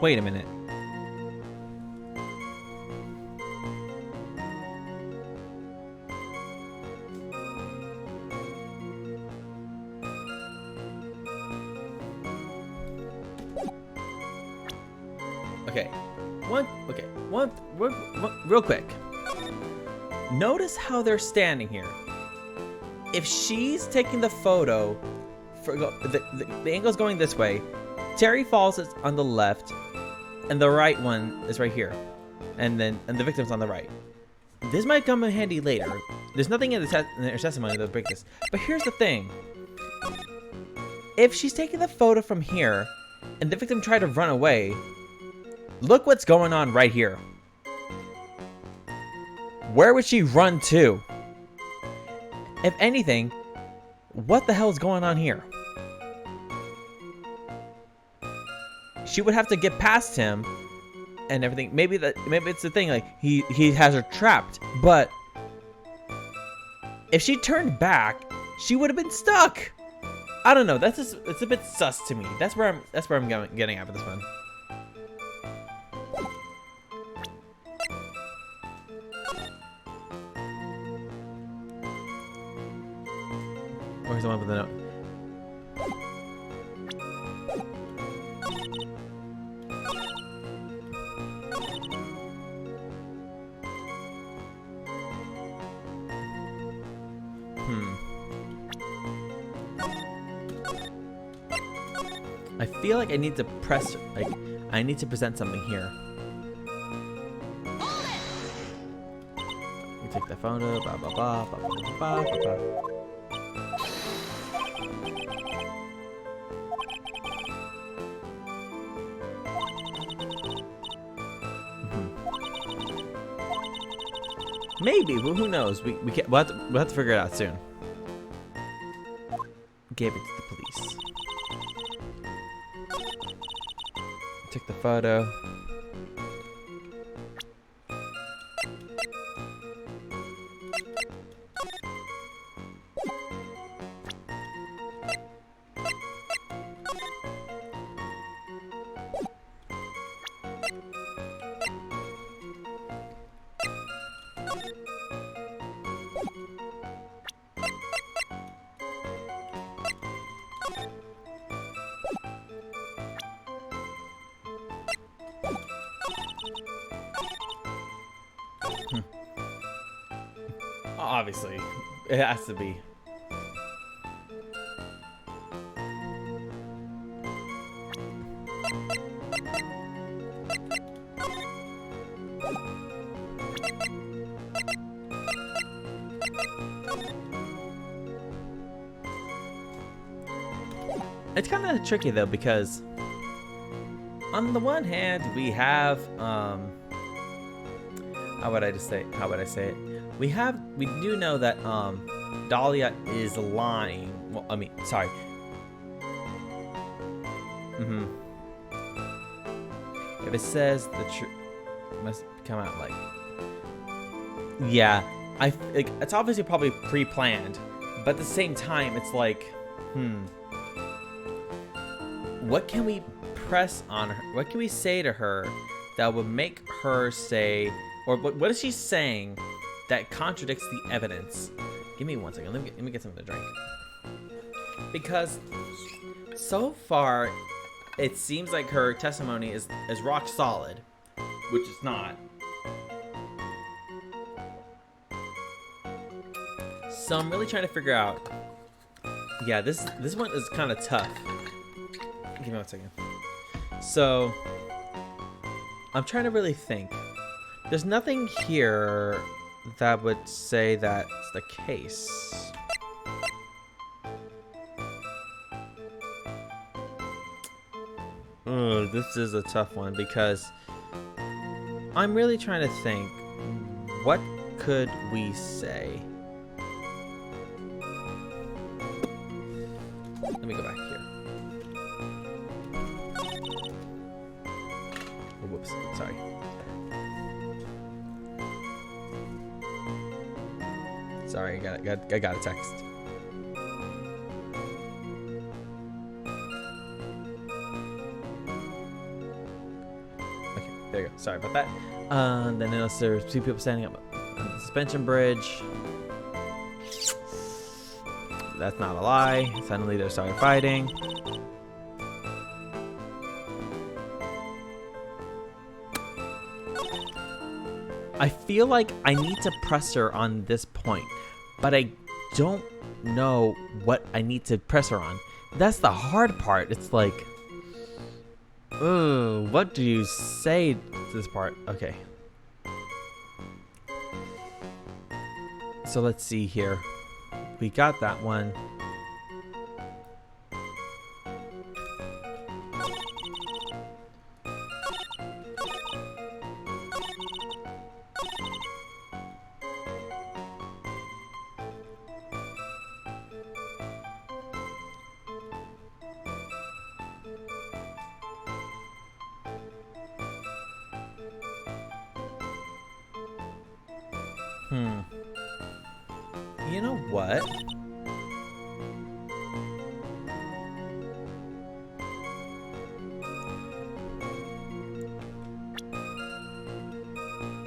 Wait a minute. Real quick. Notice how they're standing here. If she's taking the photo, the angle's going this way. Terry Falls is on the left, and the right one is right here, and the victim's on the right. This might come in handy later. There's nothing in their testimony that'll break this. But here's the thing: if she's taking the photo from here, and the victim tried to run away, look what's going on right here. Where would she run to? If anything, what the hell is going on here? She would have to get past him and everything. Maybe it's the thing, like he has her trapped. But if she turned back, she would have been stuck. I don't know. It's a bit sus to me. That's where I'm getting at with this one. Where's the one with the note? I feel like I need to I need to present something here. You take the photo, blah blah blah blah blah blah blah blah. Maybe, well, who knows? We'll have to figure it out soon. Gave it to the police. Took the photo. Obviously, it has to be. It's kind of tricky though, because on the one hand we have how would I say it? We do know that Dahlia is lying. Well, I mean, sorry. If it says the truth, must come out like, yeah, it's obviously probably pre-planned, but at the same time, it's like, what can we press on her? What can we say to her that would make her say, or what is she saying that contradicts the evidence? Give me 1 second. Let me get something to drink. Because so far, it seems like her testimony is rock solid, which it's not. So I'm really trying to figure out. Yeah, this one is kind of tough. Give me 1 second. So, I'm trying to really think. There's nothing here that would say that's the case. This is a tough one because I'm really trying to think, what could we say? Let me go back here. Oh, whoops, sorry. Sorry, I got a text. Okay, there you go. Sorry about that. Then there's two people standing up on the suspension bridge. That's not a lie. Suddenly they started fighting. I feel like I need to press her on this point, but I don't know what I need to press her on. That's the hard part. It's like, what do you say to this part? Okay. So let's see here. We got that one. You know what?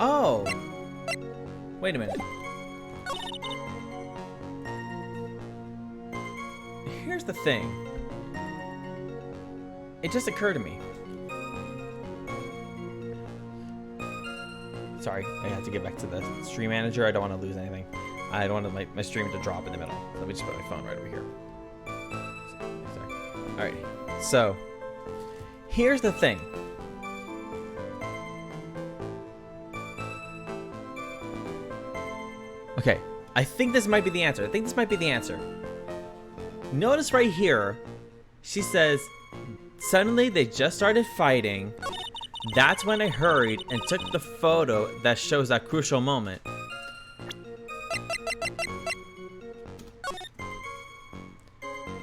Oh! Wait a minute. Here's the thing. It just occurred to me. Sorry, I have to get back to the stream manager. I don't want to lose anything. I don't want my stream to drop in the middle. Let me just put my phone right over here. Sorry. Alright, so here's the thing. Okay, I think this might be the answer. Notice right here, she says, suddenly they just started fighting. That's when I hurried and took the photo that shows that crucial moment.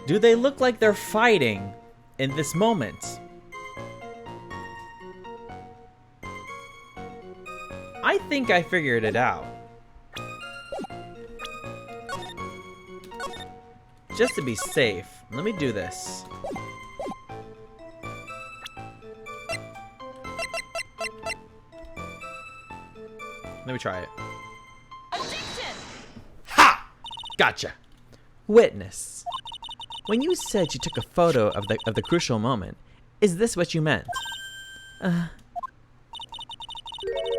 Do they look like they're fighting in this moment? I think I figured it out. Just to be safe, let me do this. Let me try it. Ha! Gotcha. Witness. When you said you took a photo of the crucial moment, is this what you meant?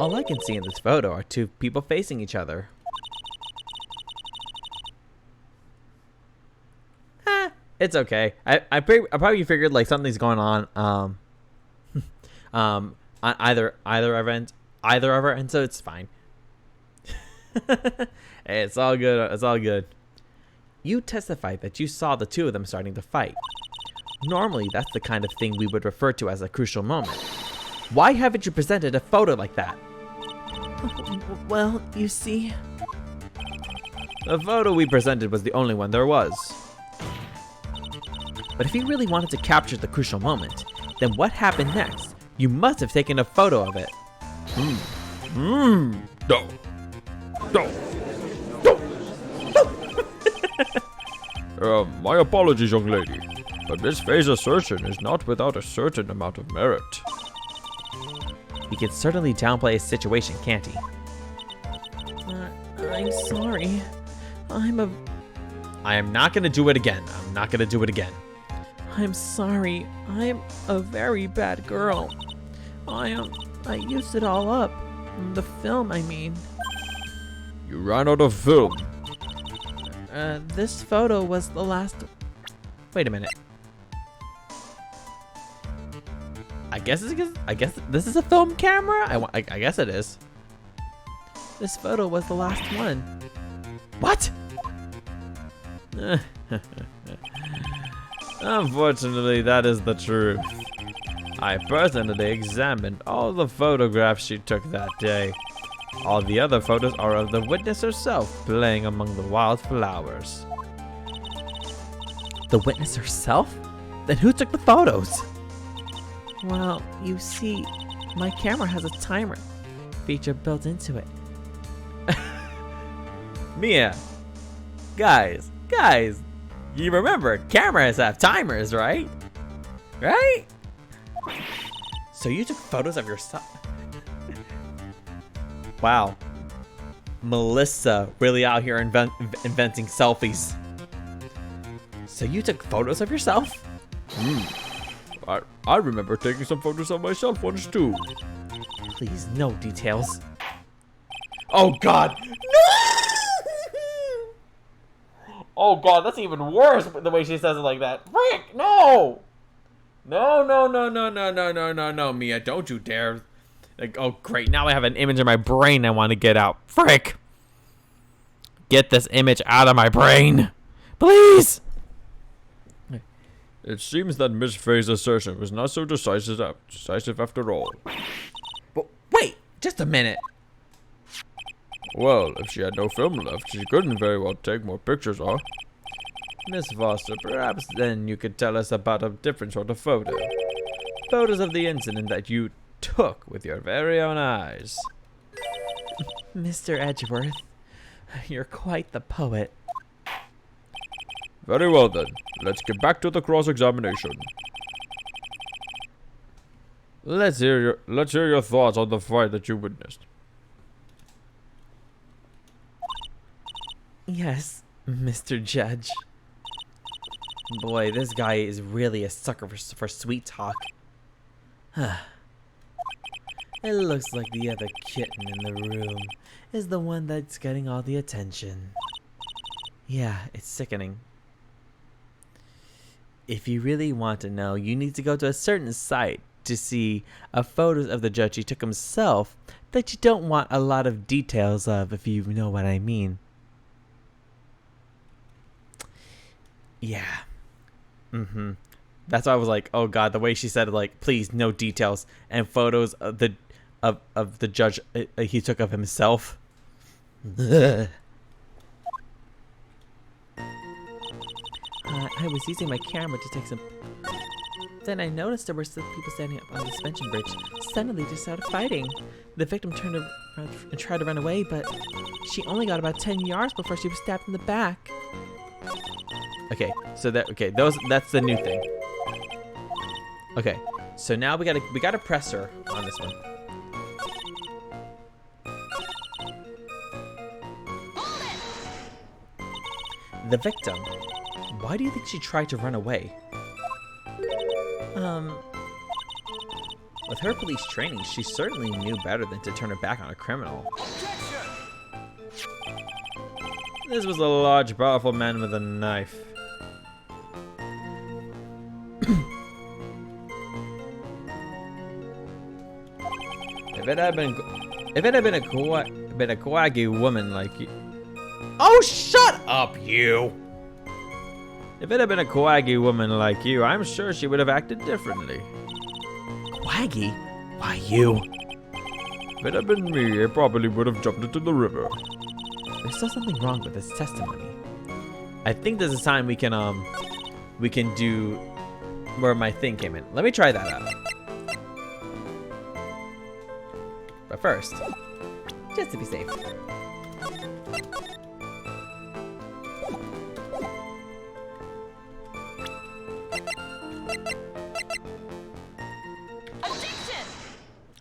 All I can see in this photo are two people facing each other. It's okay. I probably figured like something's going on. On either of our end, so it's fine. Hey, it's all good. It's all good. You testified that you saw the two of them starting to fight. Normally, that's the kind of thing we would refer to as a crucial moment. Why haven't you presented a photo like that? Well, you see... The photo we presented was the only one there was. But if you really wanted to capture the crucial moment, then what happened next? You must have taken a photo of it. No. My apologies, young lady, but this phase assertion is not without a certain amount of merit. He can certainly downplay his situation, can't he? I'm sorry. I am not gonna do it again. I'm sorry. I'm a very bad girl. I used it all up. The film, I mean. You ran out of film. This photo was the last... Wait a minute. guess this is a film camera. I guess it is. This photo was the last one. What? Unfortunately, that is the truth. I personally examined all the photographs she took that day. All the other photos are of the witness herself playing among the wildflowers. The witness herself? Then who took the photos? Well, you see, my camera has a timer feature built into it. Mia, guys, you remember cameras have timers, right? Right? So you took photos of yourself? Wow. Melissa really out here inventing selfies. So you took photos of yourself? I remember taking some photos of myself once too. Please, no details. Oh God! No! Oh God, that's even worse the way she says it like that. Frick, no! No, Mia, don't you dare. Like, oh great, now I have an image in my brain I want to get out. Frick! Get this image out of my brain! Please! It seems that Miss Faye's assertion was not so decisive after all. But wait, just a minute. Well, if she had no film left, she couldn't very well take more pictures, huh? Miss Foster, perhaps then you could tell us about a different sort of photo. Photos of the incident that you took with your very own eyes. Mr. Edgeworth, you're quite the poet. Very well then, let's get back to the cross-examination. Let's hear your thoughts on the fight that you witnessed. Yes, Mr. Judge. Boy, this guy is really a sucker for sweet talk. It looks like the other kitten in the room is the one that's getting all the attention. Yeah, it's sickening. If you really want to know, you need to go to a certain site to see photos of the judge he took himself that you don't want a lot of details of, if you know what I mean. Yeah. That's why I was like, oh God, the way she said it, like, please, no details, and photos of the judge he took of himself. I was using my camera to take some... Then I noticed there were some people standing up on the suspension bridge. Suddenly they started fighting. The victim turned around and tried to run away, but she only got about 10 yards before she was stabbed in the back. Okay, so that's the new thing. Okay, so now we gotta press her on this one. The victim. Why do you think she tried to run away? With her police training, she certainly knew better than to turn her back on a criminal. This was a large, powerful man with a knife. If it had been a quaggy woman like you... Oh, shut up, you! If it had been a quaggy woman like you, I'm sure she would have acted differently. Quaggy? Why you? If it had been me, I probably would have jumped into the river. There's still something wrong with this testimony. I think there's a time we can do where my thing came in. Let me try that out. But first, just to be safe.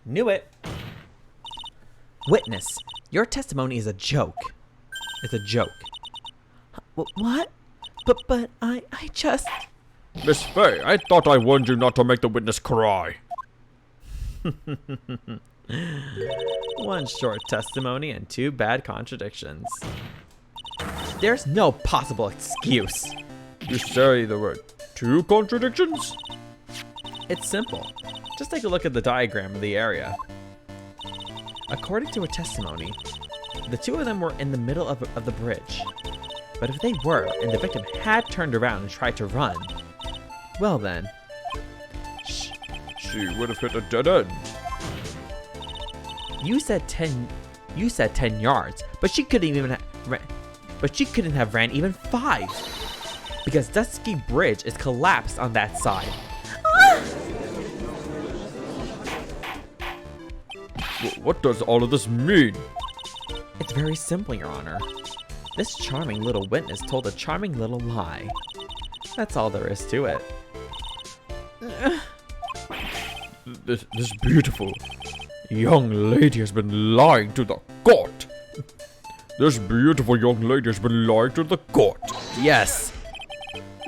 Knew it. Witness, your testimony is a joke. It's a joke. What? But I just... Miss Faye, I thought I warned you not to make the witness cry. One short testimony and two bad contradictions. There's no possible excuse. You say there were 2 contradictions? It's simple. Just take a look at the diagram of the area. According to a testimony, the two of them were in the middle of the bridge. But if they were, and the victim had turned around and tried to run, well then, She would have hit a dead end. you said 10 yards, but she couldn't have ran even 5, because Dusky Bridge is collapsed on that side. What does all of this mean? It's very simple, Your Honor. This charming little witness told a charming little lie. That's all there is to it. This beautiful young lady has been lying to the court. This beautiful young lady has been lying to the court. Yes.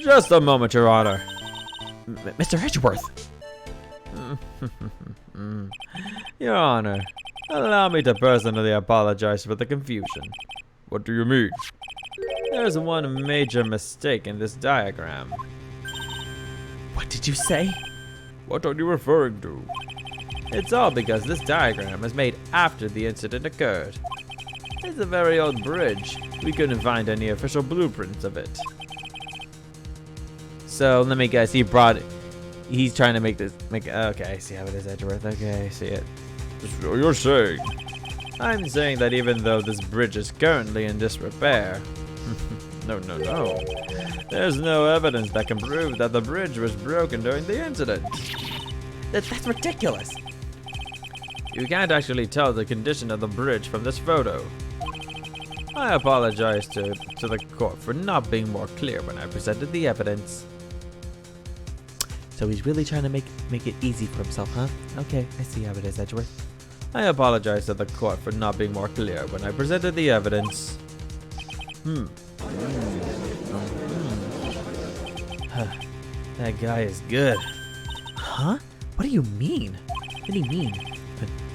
Just a moment, Your Honor. Mr. Edgeworth! Your Honor, allow me to personally apologize for the confusion. What do you mean? There's one major mistake in this diagram. What did you say? What are you referring to? It's all because this diagram was made after the incident occurred. It's a very old bridge. We couldn't find any official blueprints of it. So let me guess, he's trying to make okay, I see how it is, Edgeworth. Okay, I see it. So you're saying I'm saying that even though this bridge is currently in disrepair, no, there's no evidence that can prove that the bridge was broken during the incident. That's ridiculous! You can't actually tell the condition of the bridge from this photo. I apologize to the court for not being more clear when I presented the evidence. So he's really trying to make it easy for himself, huh? Okay, I see how it is, Edgeworth. I apologize to the court for not being more clear when I presented the evidence. That guy is good. Huh? What do you mean? What do you mean?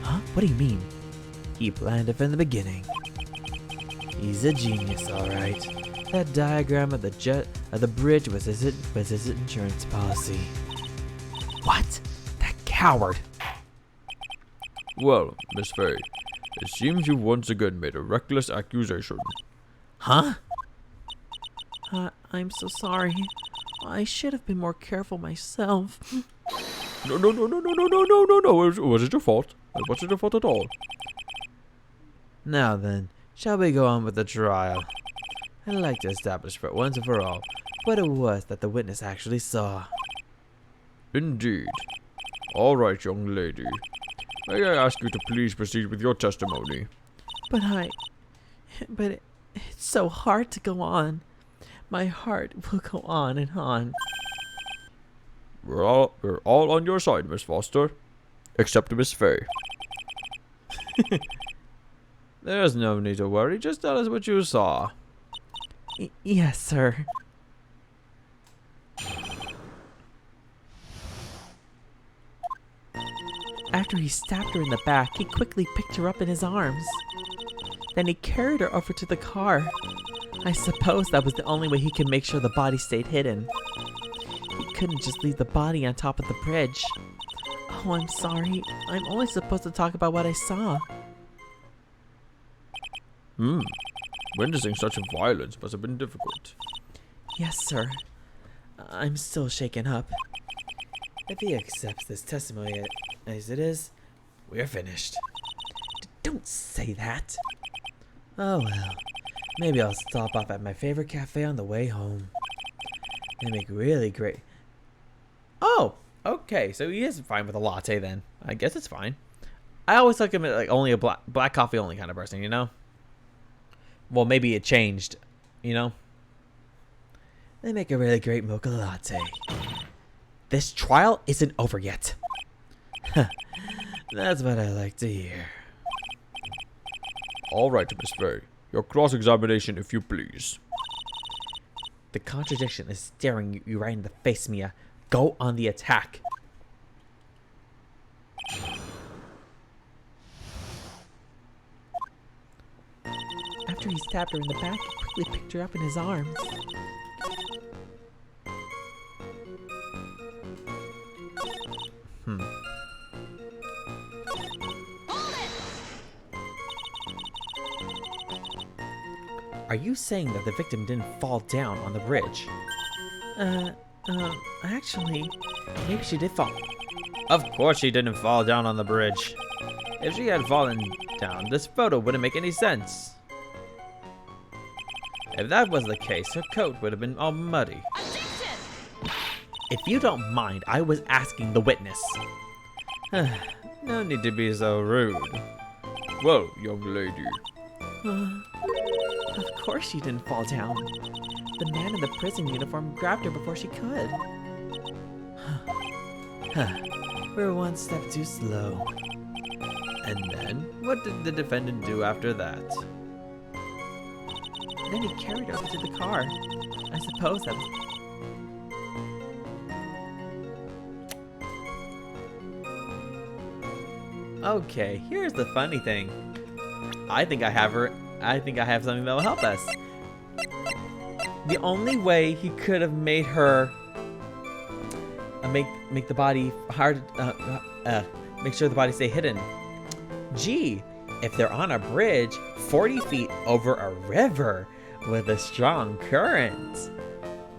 Huh? What do you mean? He planned it from the beginning. He's a genius, all right. That diagram of the bridge was his insurance policy. What? That coward! Well, Miss Faye, it seems you once again made a reckless accusation. Huh? I'm so sorry. I should have been more careful myself. No. It wasn't your fault. It wasn't your fault at all. Now then, shall we go on with the trial? I'd like to establish for once and for all what it was that the witness actually saw. Indeed. All right, young lady. May I ask you to please proceed with your testimony? But it's so hard to go on. My heart will go on and on. We're all on your side, Miss Foster. Except Miss Faye. There's no need to worry. Just tell us what you saw. Yes, sir. After he stabbed her in the back, he quickly picked her up in his arms. Then he carried her over to the car. I suppose that was the only way he could make sure the body stayed hidden. He couldn't just leave the body on top of the bridge. Oh, I'm sorry. I'm only supposed to talk about what I saw. Witnessing such violence must have been difficult. Yes, sir. I'm still shaken up. If he accepts this testimony as it is, we're finished. Don't say that. Oh well. Maybe I'll stop off at my favorite cafe on the way home. They make really great... Oh! Okay, so he is fine with a latte then. I guess it's fine. I always like him at like only a black coffee only kind of person, you know? Well, maybe it changed, you know? They make a really great mocha latte. This trial isn't over yet. That's what I like to hear. All right, Miss Faye. Your cross-examination, if you please. The contradiction is staring you right in the face, Mia. Go on the attack. After he stabbed her in the back, he quickly picked her up in his arms. Are you saying that the victim didn't fall down on the bridge? Actually, maybe she did fall. Of course she didn't fall down on the bridge. If she had fallen down, this photo wouldn't make any sense. If that was the case, her coat would have been all muddy. If you don't mind, I was asking the witness. No need to be so rude. Well, young lady. Of course she didn't fall down. The man in the prison uniform grabbed her before she could. We're one step too slow. And then, what did the defendant do after that? Then he carried her over to the car. I suppose that was... Okay, here's the funny thing. I think I have something that will help us. The only way he could have made her make the body hard, make sure the body stay hidden. Gee, if they're on a bridge 40 feet over a river with a strong current.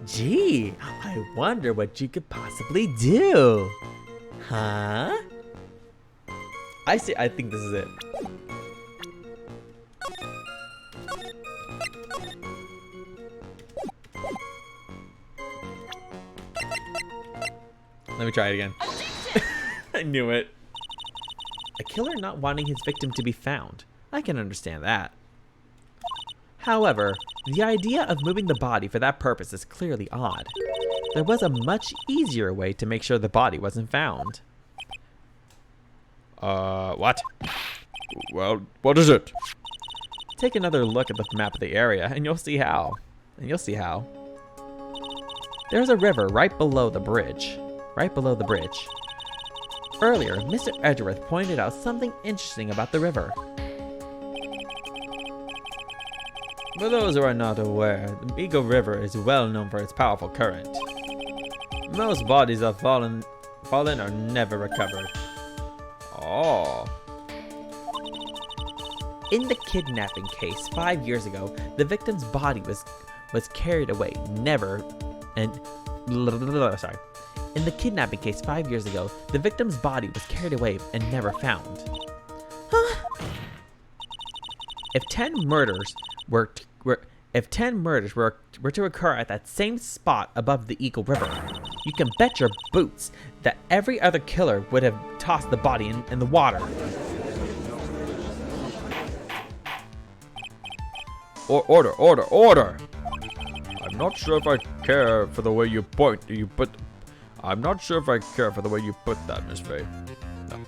Gee, I wonder what you could possibly do. Huh? I think this is it. Let me try it again. I knew it. A killer not wanting his victim to be found. I can understand that. However, the idea of moving the body for that purpose is clearly odd. There was a much easier way to make sure the body wasn't found. What? Well, what is it? Take another look at the map of the area, and you'll see how. There's a river right below the bridge. Earlier, Mr. Edgeworth pointed out something interesting about the river. For those who are not aware, the Eagle River is well known for its powerful current. Most bodies have fallen are never recovered. Oh. In the kidnapping case 5 years ago, the victim's body was carried away, In the kidnapping case 5 years ago, the victim's body was carried away and never found. If 10 murders were to occur at that same spot above the Eagle River, you can bet your boots that every other killer would have tossed the body in the water. Order! I'm not sure if I care for the way you put that, Miss Faye. Give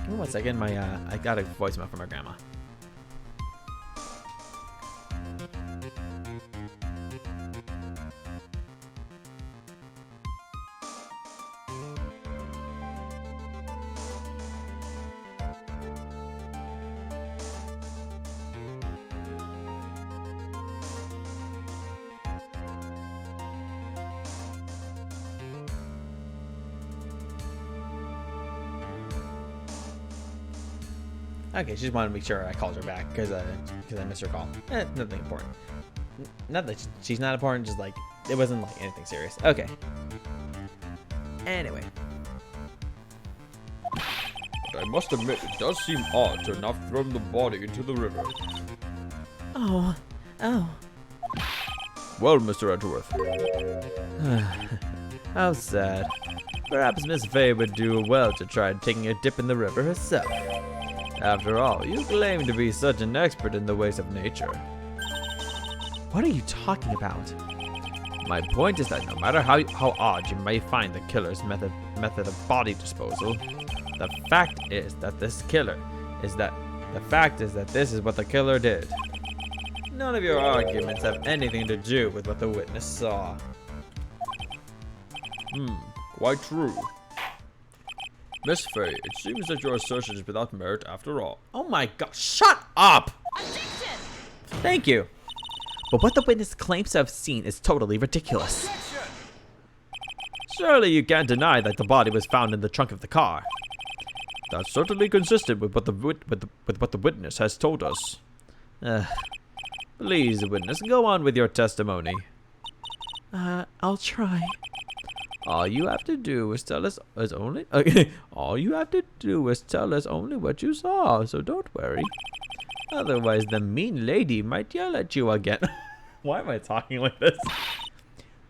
me 1 second. I got a voicemail from my grandma. Okay, she just wanted to make sure I called her back because I missed her call. Nothing important. Not that she's not important, just like it wasn't like anything serious. Okay. Anyway. But I must admit, it does seem odd to not throw the body into the river. Oh. Well, Mr. Edgeworth. How sad. Perhaps Miss Faye would do well to try taking a dip in the river herself. After all, you claim to be such an expert in the ways of nature. What are you talking about? My point is that no matter how odd you may find the killer's method of body disposal, the fact is that this is what the killer did. None of your arguments have anything to do with what the witness saw. Quite true. Miss Faye, it seems that your assertion is without merit after all. Oh my god, shut up! Objection! Thank you. But what the witness claims to have seen is totally ridiculous. Objection! Surely you can't deny that the body was found in the trunk of the car. That's certainly consistent with what the witness has told us. Please, witness, go on with your testimony. I'll try. All you have to do is tell us only. All you have to do is tell us only what you saw. So don't worry. Otherwise, the mean lady might yell at you again. Why am I talking like this?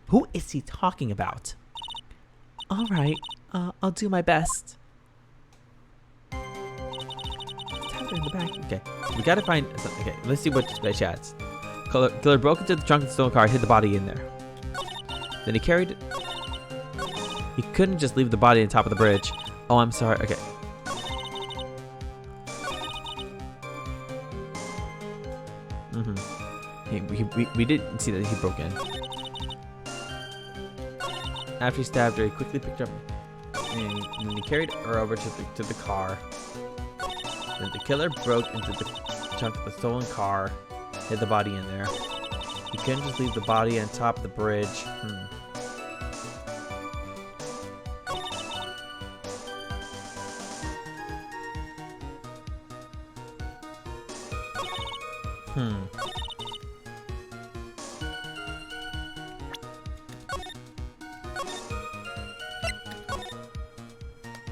Who is he talking about? All right, I'll do my best. It's tighter in the back. Okay, we gotta find. Okay, let's see what the chats. Killer broke into the trunk of the stolen car, hid the body in there. Then he carried it. He couldn't just leave the body on top of the bridge. Oh, I'm sorry. Okay. We didn't see that he broke in. After he stabbed her, he quickly picked her up and then he carried her over to the car. Then the killer broke into the trunk of the stolen car, hid the body in there. He couldn't just leave the body on top of the bridge.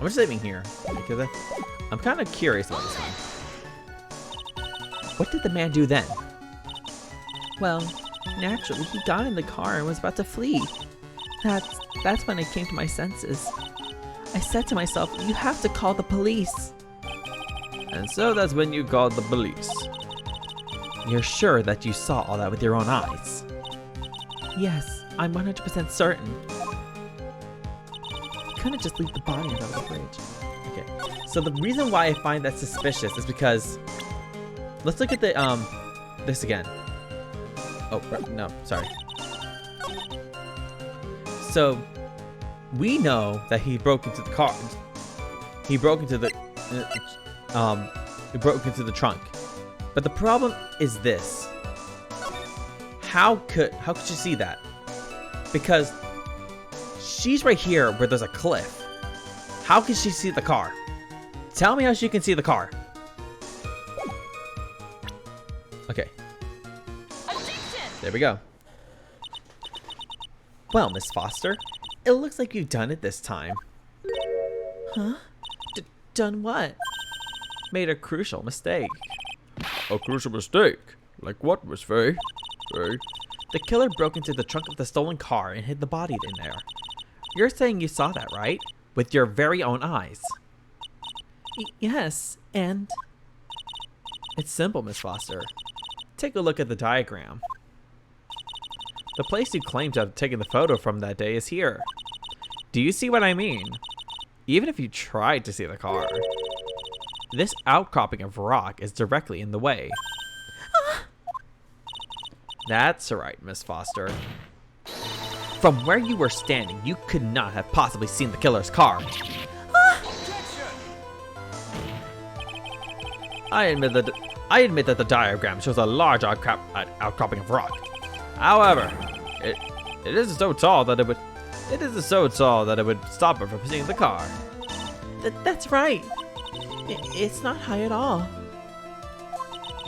I'm just leaving here because I'm kind of curious about this one. What did the man do then? Well, naturally, he got in the car and was about to flee. That's when I came to my senses. I said to myself, you have to call the police. And so that's when you called the police. You're sure that you saw all that with your own eyes? Yes, I'm 100% certain. He couldn't just leave the body on top of the bridge. Okay, so the reason why I find that suspicious is because let's look at the this again. Oh no, sorry. So we know that he broke into the car. He broke into the trunk. But the problem is this. How could she see that? Because she's right here where there's a cliff. How can she see the car? Tell me how she can see the car. Okay. There we go. Well, Miss Foster, it looks like you've done it this time. Huh? Done what? Made a crucial mistake. A crucial mistake? Like what, Miss Faye? Faye? The killer broke into the trunk of the stolen car and hid the body in there. You're saying you saw that, right? With your very own eyes. Yes, and... It's simple, Miss Foster. Take a look at the diagram. The place you claim to have taken the photo from that day is here. Do you see what I mean? Even if you tried to see the car, this outcropping of rock is directly in the way. That's right, Miss Foster. From where you were standing, you could not have possibly seen the killer's car. I admit that the diagram shows a large outcropping of rock. However, it isn't so tall that it would stop her from seeing the car. That's right. It's not high at all.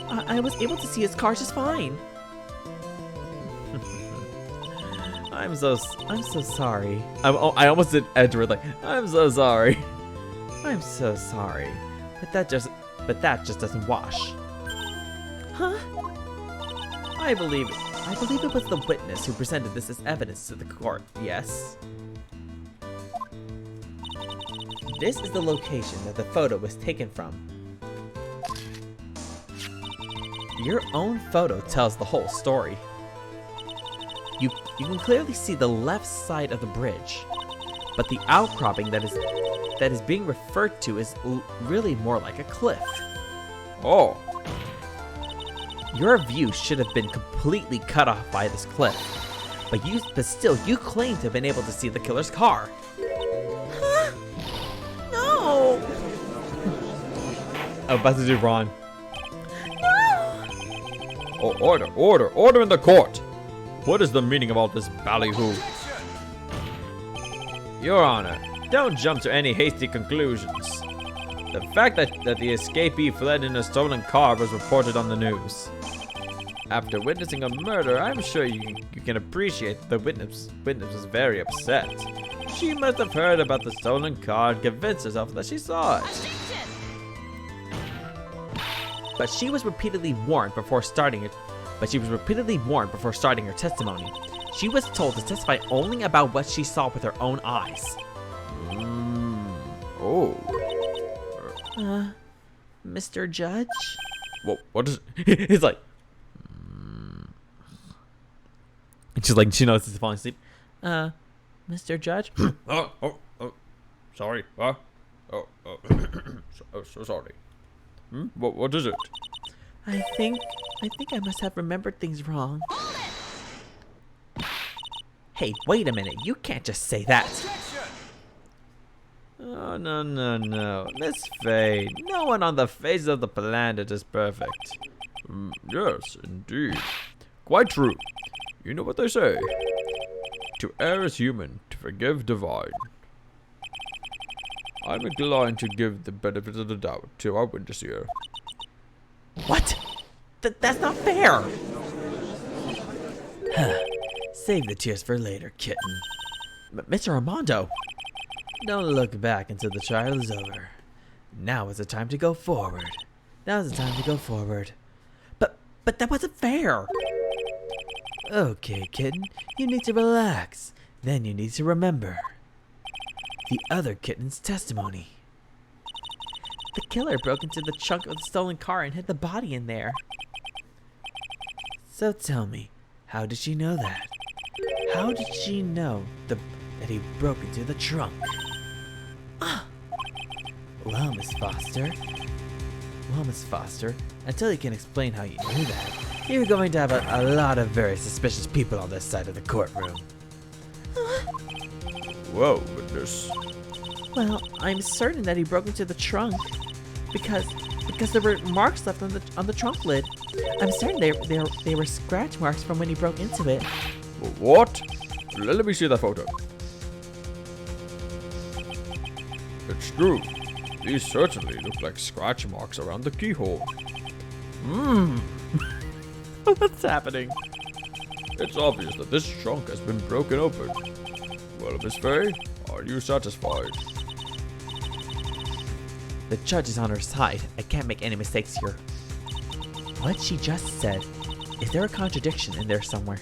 I was able to see his car just fine. I'm so sorry. I almost did Edward like, I'm so sorry. I'm so sorry. But that just doesn't wash. Huh? I believe it was the witness who presented this as evidence to the court, yes? This is the location that the photo was taken from. Your own photo tells the whole story. You can clearly see the left side of the bridge, but the outcropping that is being referred to is really more like a cliff. Oh. Your view should have been completely cut off by this cliff, but still you claim to have been able to see the killer's car. Huh? No. I'm about to do Ron. No. Oh, order in the court! What is the meaning of all this ballyhoo? Your Honor, don't jump to any hasty conclusions. The fact that the escapee fled in a stolen car was reported on the news. After witnessing a murder, I'm sure you can appreciate that the witness was very upset. She must have heard about the stolen car and convinced herself that she saw it. But she was repeatedly warned before starting her testimony. She was told to testify only about what she saw with her own eyes. Oh. Mr. Judge? What is... He's like, and she's like, she knows he's falling asleep. Mr. Judge? Sorry. So sorry. What is it? I think I must have remembered things wrong. Hey, wait a minute. You can't just say that. Oh, no. Miss Faye, no one on the face of the planet is perfect. Yes, indeed. Quite true. You know what they say. To err is human, to forgive divine. I'm inclined to give the benefit of the doubt to our witness here. What? That's not fair. Save the tears for later, kitten. Mr. Armando, don't look back until the trial is over. Now is the time to go forward. But that wasn't fair. Okay, kitten, you need to relax. Then you need to remember the other kitten's testimony. The killer broke into the trunk of the stolen car and hid the body in there. So tell me, how did she know that? How did she know that he broke into the trunk? Well, Miss Foster, until you can explain how you knew that, you're going to have a lot of very suspicious people on this side of the courtroom. Whoa, witness. Well, I'm certain that he broke into the trunk because there were marks left on the trunk lid. I'm certain they were scratch marks from when he broke into it. What? Let me see that photo. It's true. These certainly look like scratch marks around the keyhole. What's happening? It's obvious that this trunk has been broken open. Well, Miss Faye, are you satisfied? The judge is on her side. I can't make any mistakes here. What she just said, is there a contradiction in there somewhere?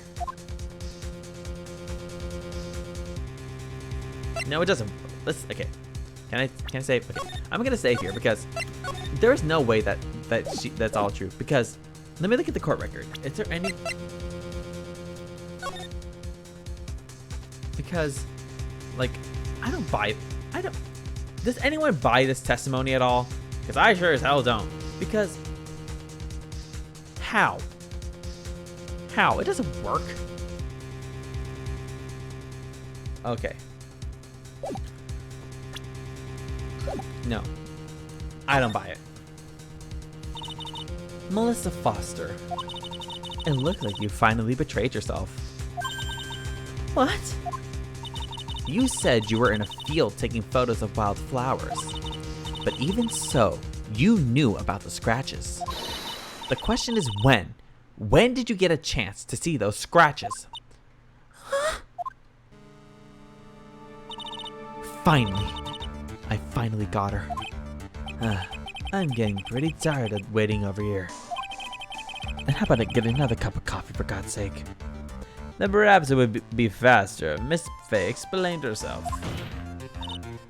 No, it doesn't. Okay. Can I save? Okay. I'm gonna save here because there's no way that's all true. Because let me look at the court record. Is there any? Because, like, I don't. Does anyone buy this testimony at all? Because I sure as hell don't. Because how? It doesn't work. Okay. No. I don't buy it. Melissa Foster. It looked like you finally betrayed yourself. What? You said you were in a field taking photos of wild flowers. But even so, you knew about the scratches. The question is when? When did you get a chance to see those scratches? Finally. I finally got her. I'm getting pretty tired of waiting over here. And how about I get another cup of coffee, for God's sake? Then perhaps it would be faster. Miss Faye explained herself.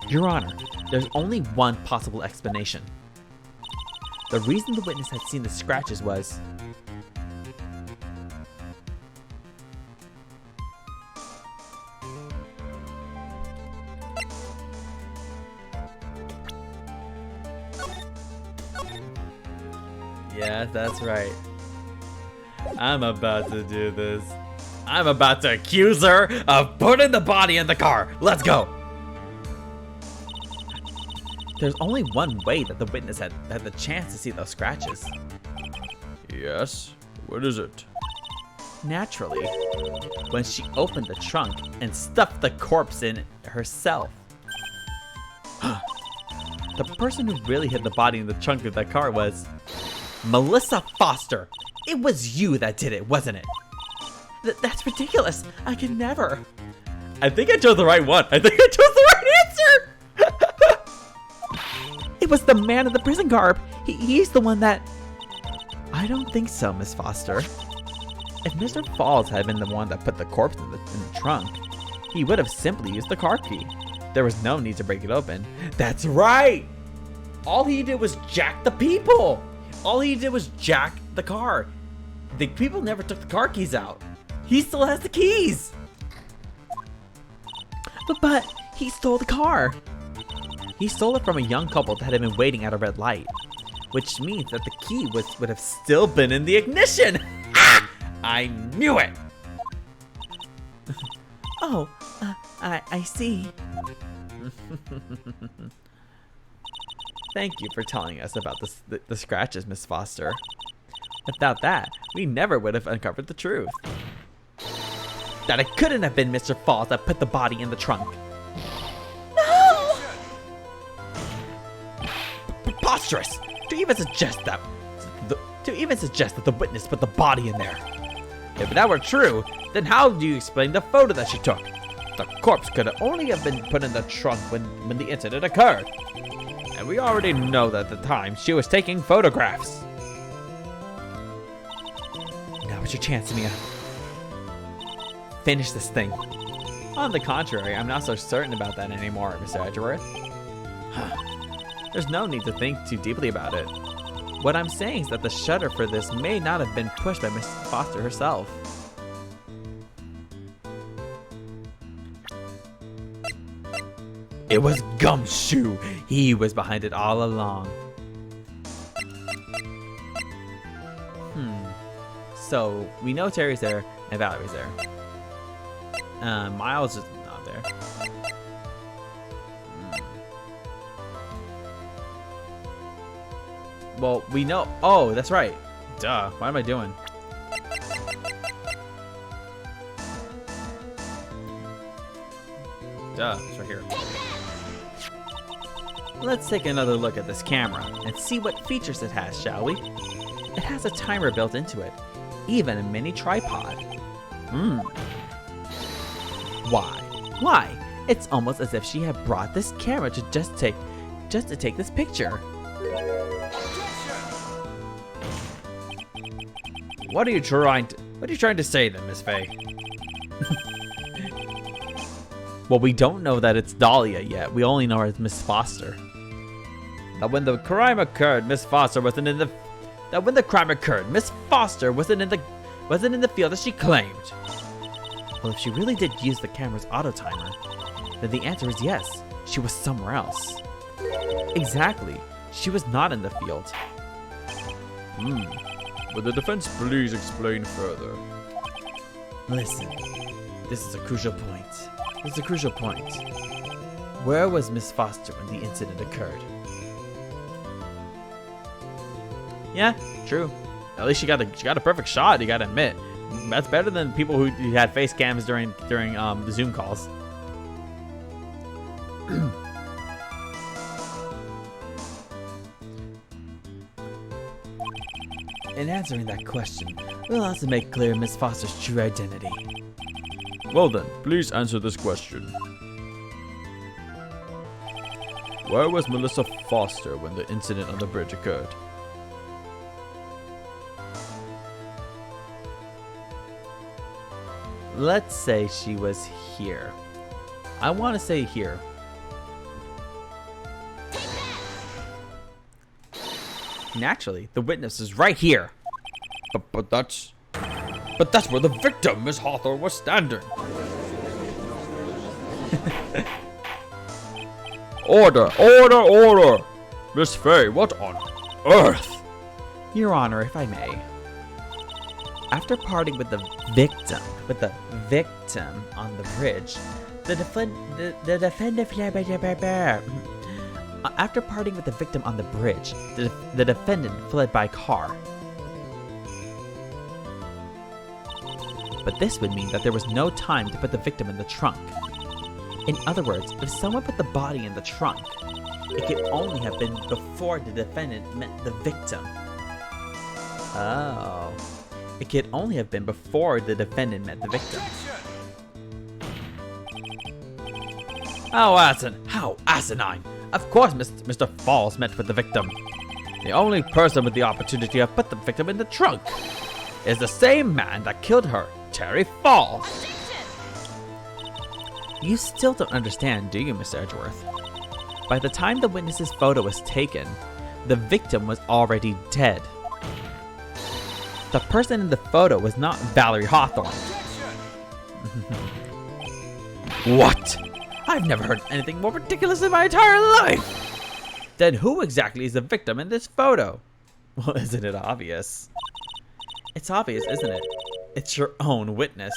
Your Honor, there's only one possible explanation. The reason the witness had seen the scratches was... Yeah, that's right. I'm about to do this. I'm about to accuse her of putting the body in the car. Let's go. There's only one way that the witness had the chance to see those scratches. Yes? What is it? Naturally, when she opened the trunk and stuffed the corpse in herself. The person who really hid the body in the trunk of that car was Melissa Foster. It was you that did it, wasn't it? That's ridiculous. I can never. I think I chose the right one. I think I chose the right answer! It was the man in the prison garb. He's the one that... I don't think so, Miss Foster. If Mr. Falls had been the one that put the corpse in the trunk, he would have simply used the car key. There was no need to break it open. That's right! All he did was jack the people! All he did was jack the car. The people never took the car keys out. He still has the keys! But he stole the car. He stole it from a young couple that had been waiting at a red light, which means that the key would have still been in the ignition! Ah! I knew it! Oh, I see. Thank you for telling us about the scratches, Miss Foster. Without that, we never would have uncovered the truth. That it couldn't have been Mr. Falls that put the body in the trunk. No! Preposterous! To even suggest that the witness put the body in there. If that were true, then how do you explain the photo that she took? The corpse could only have been put in the trunk when the incident occurred. And we already know that at the time she was taking photographs. Now it's your chance, Mia. Finish this thing. On the contrary, I'm not so certain about that anymore, Mr. Edgeworth. There's no need to think too deeply about it. What I'm saying is that the shutter for this may not have been pushed by Miss Foster herself. It was Gumshoe. He was behind it all along. So, we know Terry's there and Valerie's there. Miles is not there. Well, we know. Oh, that's right. Duh. What am I doing? Duh. It's right here. Let's take another look at this camera and see what features it has, shall we? It has a timer built into it, even a mini tripod. Why? It's almost as if she had brought this camera to just to take this picture. What are you trying to say then, Miss Faye? Well, we don't know that it's Dahlia yet. We only know her as Miss Foster. That when the crime occurred, Miss Foster wasn't in the. That when the crime occurred, Miss Foster wasn't in the field as she claimed. Well, if she really did use the camera's auto timer, then the answer is yes. She was somewhere else. Exactly. She was not in the field. Would the defense please explain further? Listen, this is a crucial point. Where was Miss Foster when the incident occurred? Yeah, true. At least she got a perfect shot. You gotta admit, that's better than people who had face cams during the Zoom calls. In answering that question, we'll also make clear Miss Foster's true identity. Well then, please answer this question. Where was Melissa Foster when the incident on the bridge occurred? Let's say she was here. I want to say here. Naturally, the witness is right here. But that's where the victim, Miss Hawthorne, was standing. Order! Miss Faye, what on earth? Your Honor, if I may. After parting with the victim on the bridge, after parting with the victim on the bridge, the defendant fled by car. But this would mean that there was no time to put the victim in the trunk. In other words, if someone put the body in the trunk, it could only have been before the defendant met the victim. Oh. It could only have been before the defendant met the victim. How asinine! Of course Mr. Falls met with the victim. The only person with the opportunity to put the victim in the trunk is the same man that killed her, Terry Falls. You still don't understand, do you, Mr. Edgeworth? By the time the witness's photo was taken, the victim was already dead. The person in the photo was not Valerie Hawthorne. What? I've never heard anything more ridiculous in my entire life! Then who exactly is the victim in this photo? Well, isn't it obvious? It's obvious, isn't it? It's your own witness.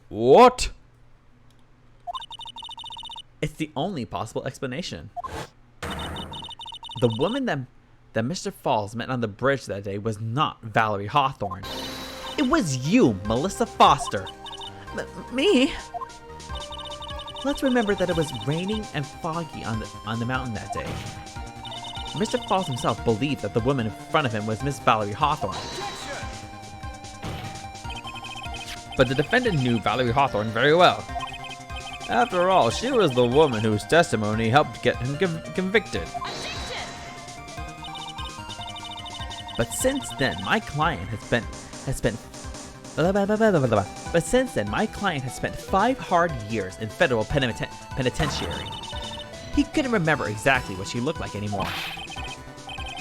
What? It's the only possible explanation. The woman that Mr. Falls met on the bridge that day was not Valerie Hawthorne. It was you, Melissa Foster. Me? Let's remember that it was raining and foggy on the mountain that day. Mr. Falls himself believed that the woman in front of him was Miss Valerie Hawthorne. But the defendant knew Valerie Hawthorne very well. After all, she was the woman whose testimony helped get him convicted. But since then, my client has spent 5 hard years in federal penitentiary. He couldn't remember exactly what she looked like anymore.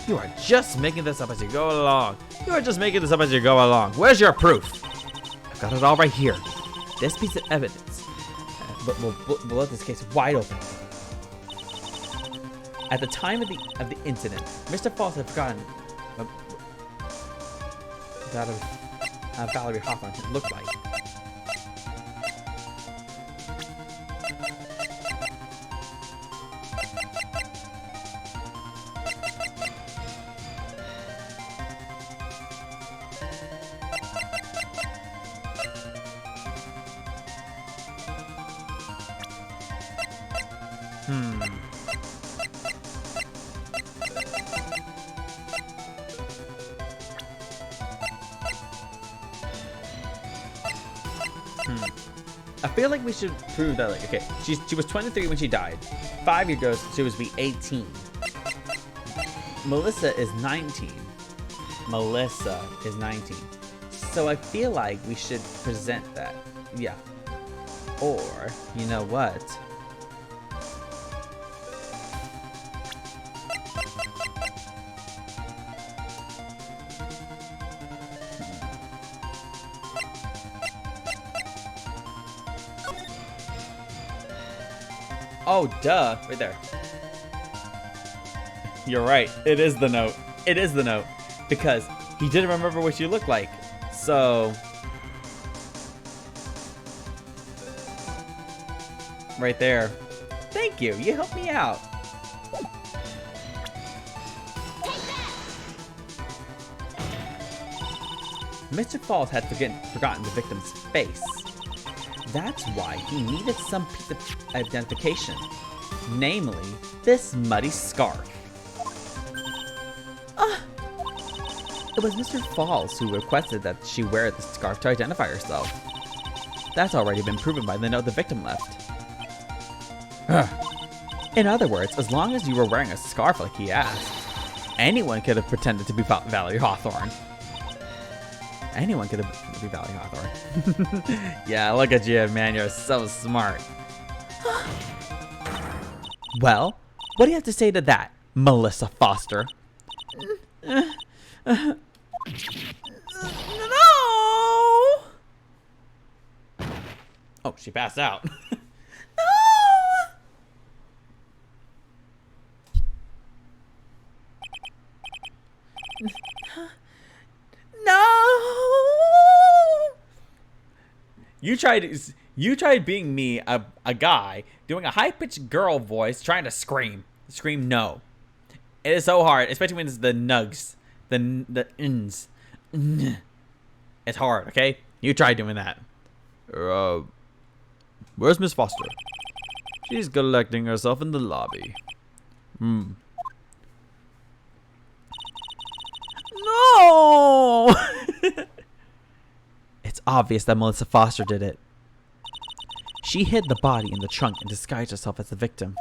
You are just making this up as you go along. Where's your proof? I've got it all right here. This piece of evidence will let this case wide open. At the time of the incident, Mr. Falls had forgotten that of Valerie Hawthorne looked like. I feel like we should prove that, like, okay, she was 23 when she died. 5 years ago, she was 18. Melissa is 19. So I feel like we should present that. Yeah. Or, you know what? Oh, duh. Right there. You're right. It is the note. Because he didn't remember what you looked like. So... right there. Thank you. You helped me out. Mr. Falls had forgotten the victim's face. That's why he needed some piece of identification, namely this muddy scarf. It was Mr. Falls who requested that she wear the scarf to identify herself. That's already been proven by the note the victim left. In other words, as long as you were wearing a scarf like he asked, anyone could have pretended to be Valerie Hawthorne. Anyone could have been Valerie Hawthorne. Yeah, look at you, man. You're so smart. Well, what do you have to say to that, Melissa Foster? No! Oh, she passed out. No! You tried being me, a guy, doing a high-pitched girl voice, trying to scream. Scream no. It is so hard, especially when it's the nugs. The ns. It's hard, okay? You try doing that. Where's Miss Foster? She's collecting herself in the lobby. No! It's obvious that Melissa Foster did it. She hid the body in the trunk and disguised herself as the victim.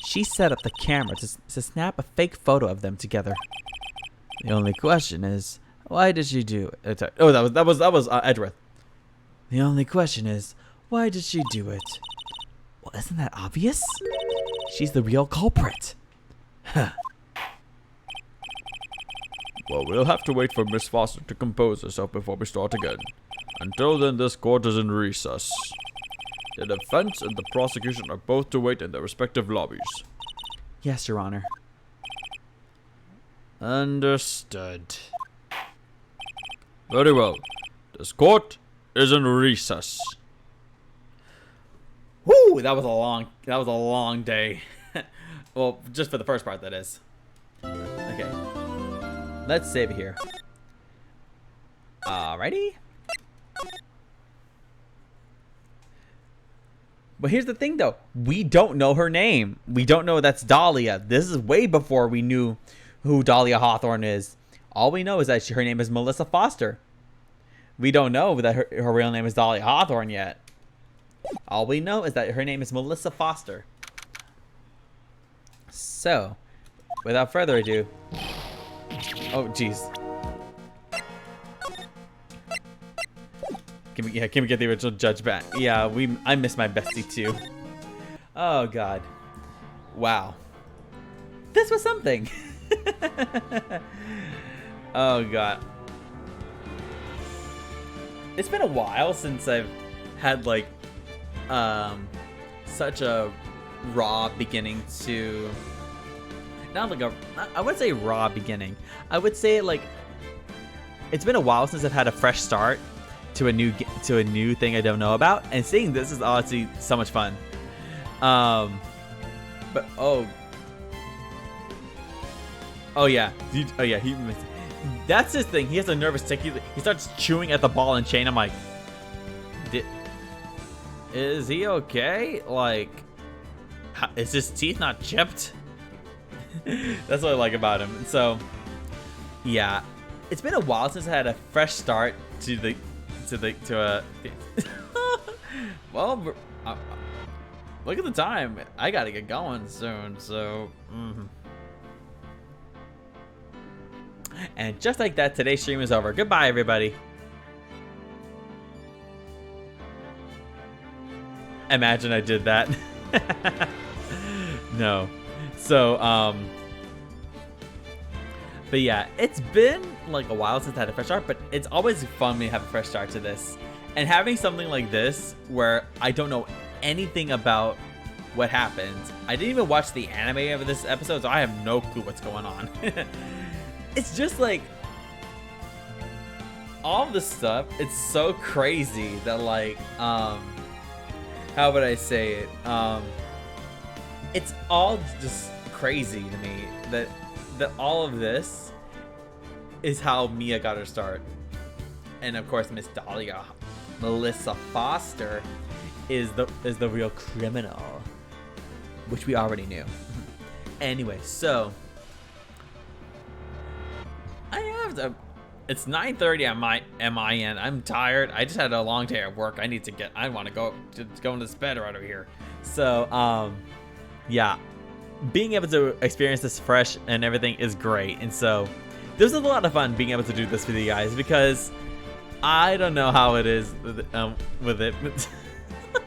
She set up the camera to snap a fake photo of them together. The only question is, why did she do it? Oh, that was Edgeworth. The only question is, why did she do it? Well, isn't that obvious? She's the real culprit. Huh. Well, we'll have to wait for Miss Foster to compose herself before we start again. Until then, this court is in recess. The defense and the prosecution are both to wait in their respective lobbies. Yes, Your Honor. Understood. Very well. This court is in recess. Woo! That was a long day. Well, just for the first part, that is. Okay. Let's save it here. Alrighty. But here's the thing, though. We don't know her name. We don't know that's Dahlia. This is way before we knew who Dahlia Hawthorne is. All we know is that her name is Melissa Foster. We don't know that her real name is Dahlia Hawthorne yet. All we know is that her name is Melissa Foster. So, without further ado... Oh, jeez. Can we get the original judge back? Yeah, I miss my bestie too. Oh god. Wow. This was something. Oh god. It's been a while since I've had like such a raw beginning to not like a I wouldn't say raw beginning. I would say like it's been a while since I've had a fresh start to a new thing I don't know about, and seeing this is honestly so much fun. But oh yeah, that's his thing. He has a nervous tick. He starts chewing at the ball and chain. I'm like, is he okay? Like, is his teeth not chipped? That's what I like about him. So yeah, it's been a while since I had a fresh start to well, look at the time. I gotta get going soon, so And just like that, today's stream is over. Goodbye, everybody. Imagine I did that. No. So, but yeah, it's been like a while since I had a fresh start, but it's always fun when you have a fresh start to this. And having something like this where I don't know anything about what happens. I didn't even watch the anime of this episode, so I have no clue what's going on. It's just like all of this stuff, it's so crazy that like how would I say it? It's all just crazy to me that all of this is how Mia got her start. And of course Miss Dahlia, Melissa Foster, is the real criminal, which we already knew. Anyway, so I have to. It's 9:30 at my MIN. I'm tired. I just had a long day at work. I want to go into this bed right over here. So yeah, being able to experience this fresh and everything is great. And so this is a lot of fun being able to do this with you guys, because I don't know how it is with it.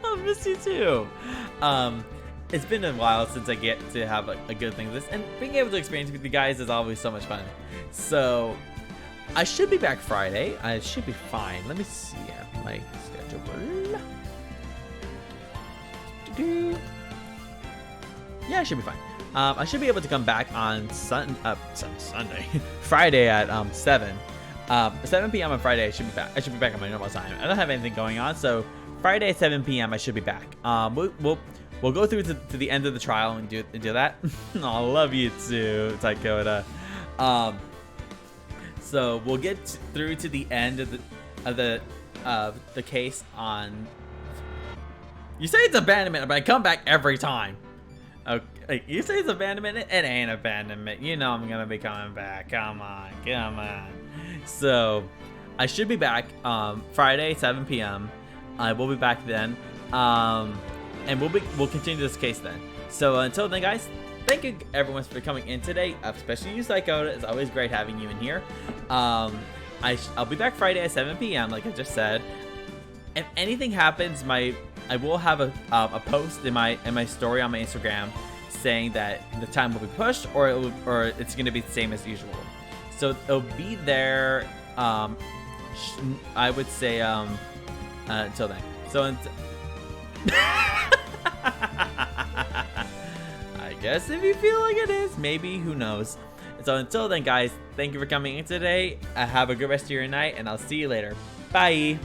I miss you too. It's been a while since I get to have a good thing like this, and being able to experience it with you guys is always so much fun. So I should be back Friday. I should be fine. Let me see my schedule. Yeah, I should be fine. I should be able to come back on Sunday, Friday at 7 p.m. on Friday. I should be back. I should be back at my normal time. I don't have anything going on, so Friday at 7 p.m. I should be back. We'll go through to the end of the trial and do that. I love you too, Taikoda. So we'll get through to the end of the case on. You say it's abandonment, but I come back every time. Okay, Like, you say it's abandonment, it ain't abandonment. You know I'm gonna be coming back. Come on, come on. So, I should be back Friday, 7 p.m. I will be back then, and we'll continue this case then. So until then, guys, thank you everyone for coming in today, especially you, Psycho. It's always great having you in here. I'll be back Friday at 7 p.m. like I just said. If anything happens, I will have a post in my story on my Instagram saying that the time will be pushed, or it's going to be the same as usual. So it'll be there. I would say until then. So I guess if you feel like it is, maybe, who knows. So until then, guys, thank you for coming in today. Have a good rest of your night, and I'll see you later. Bye.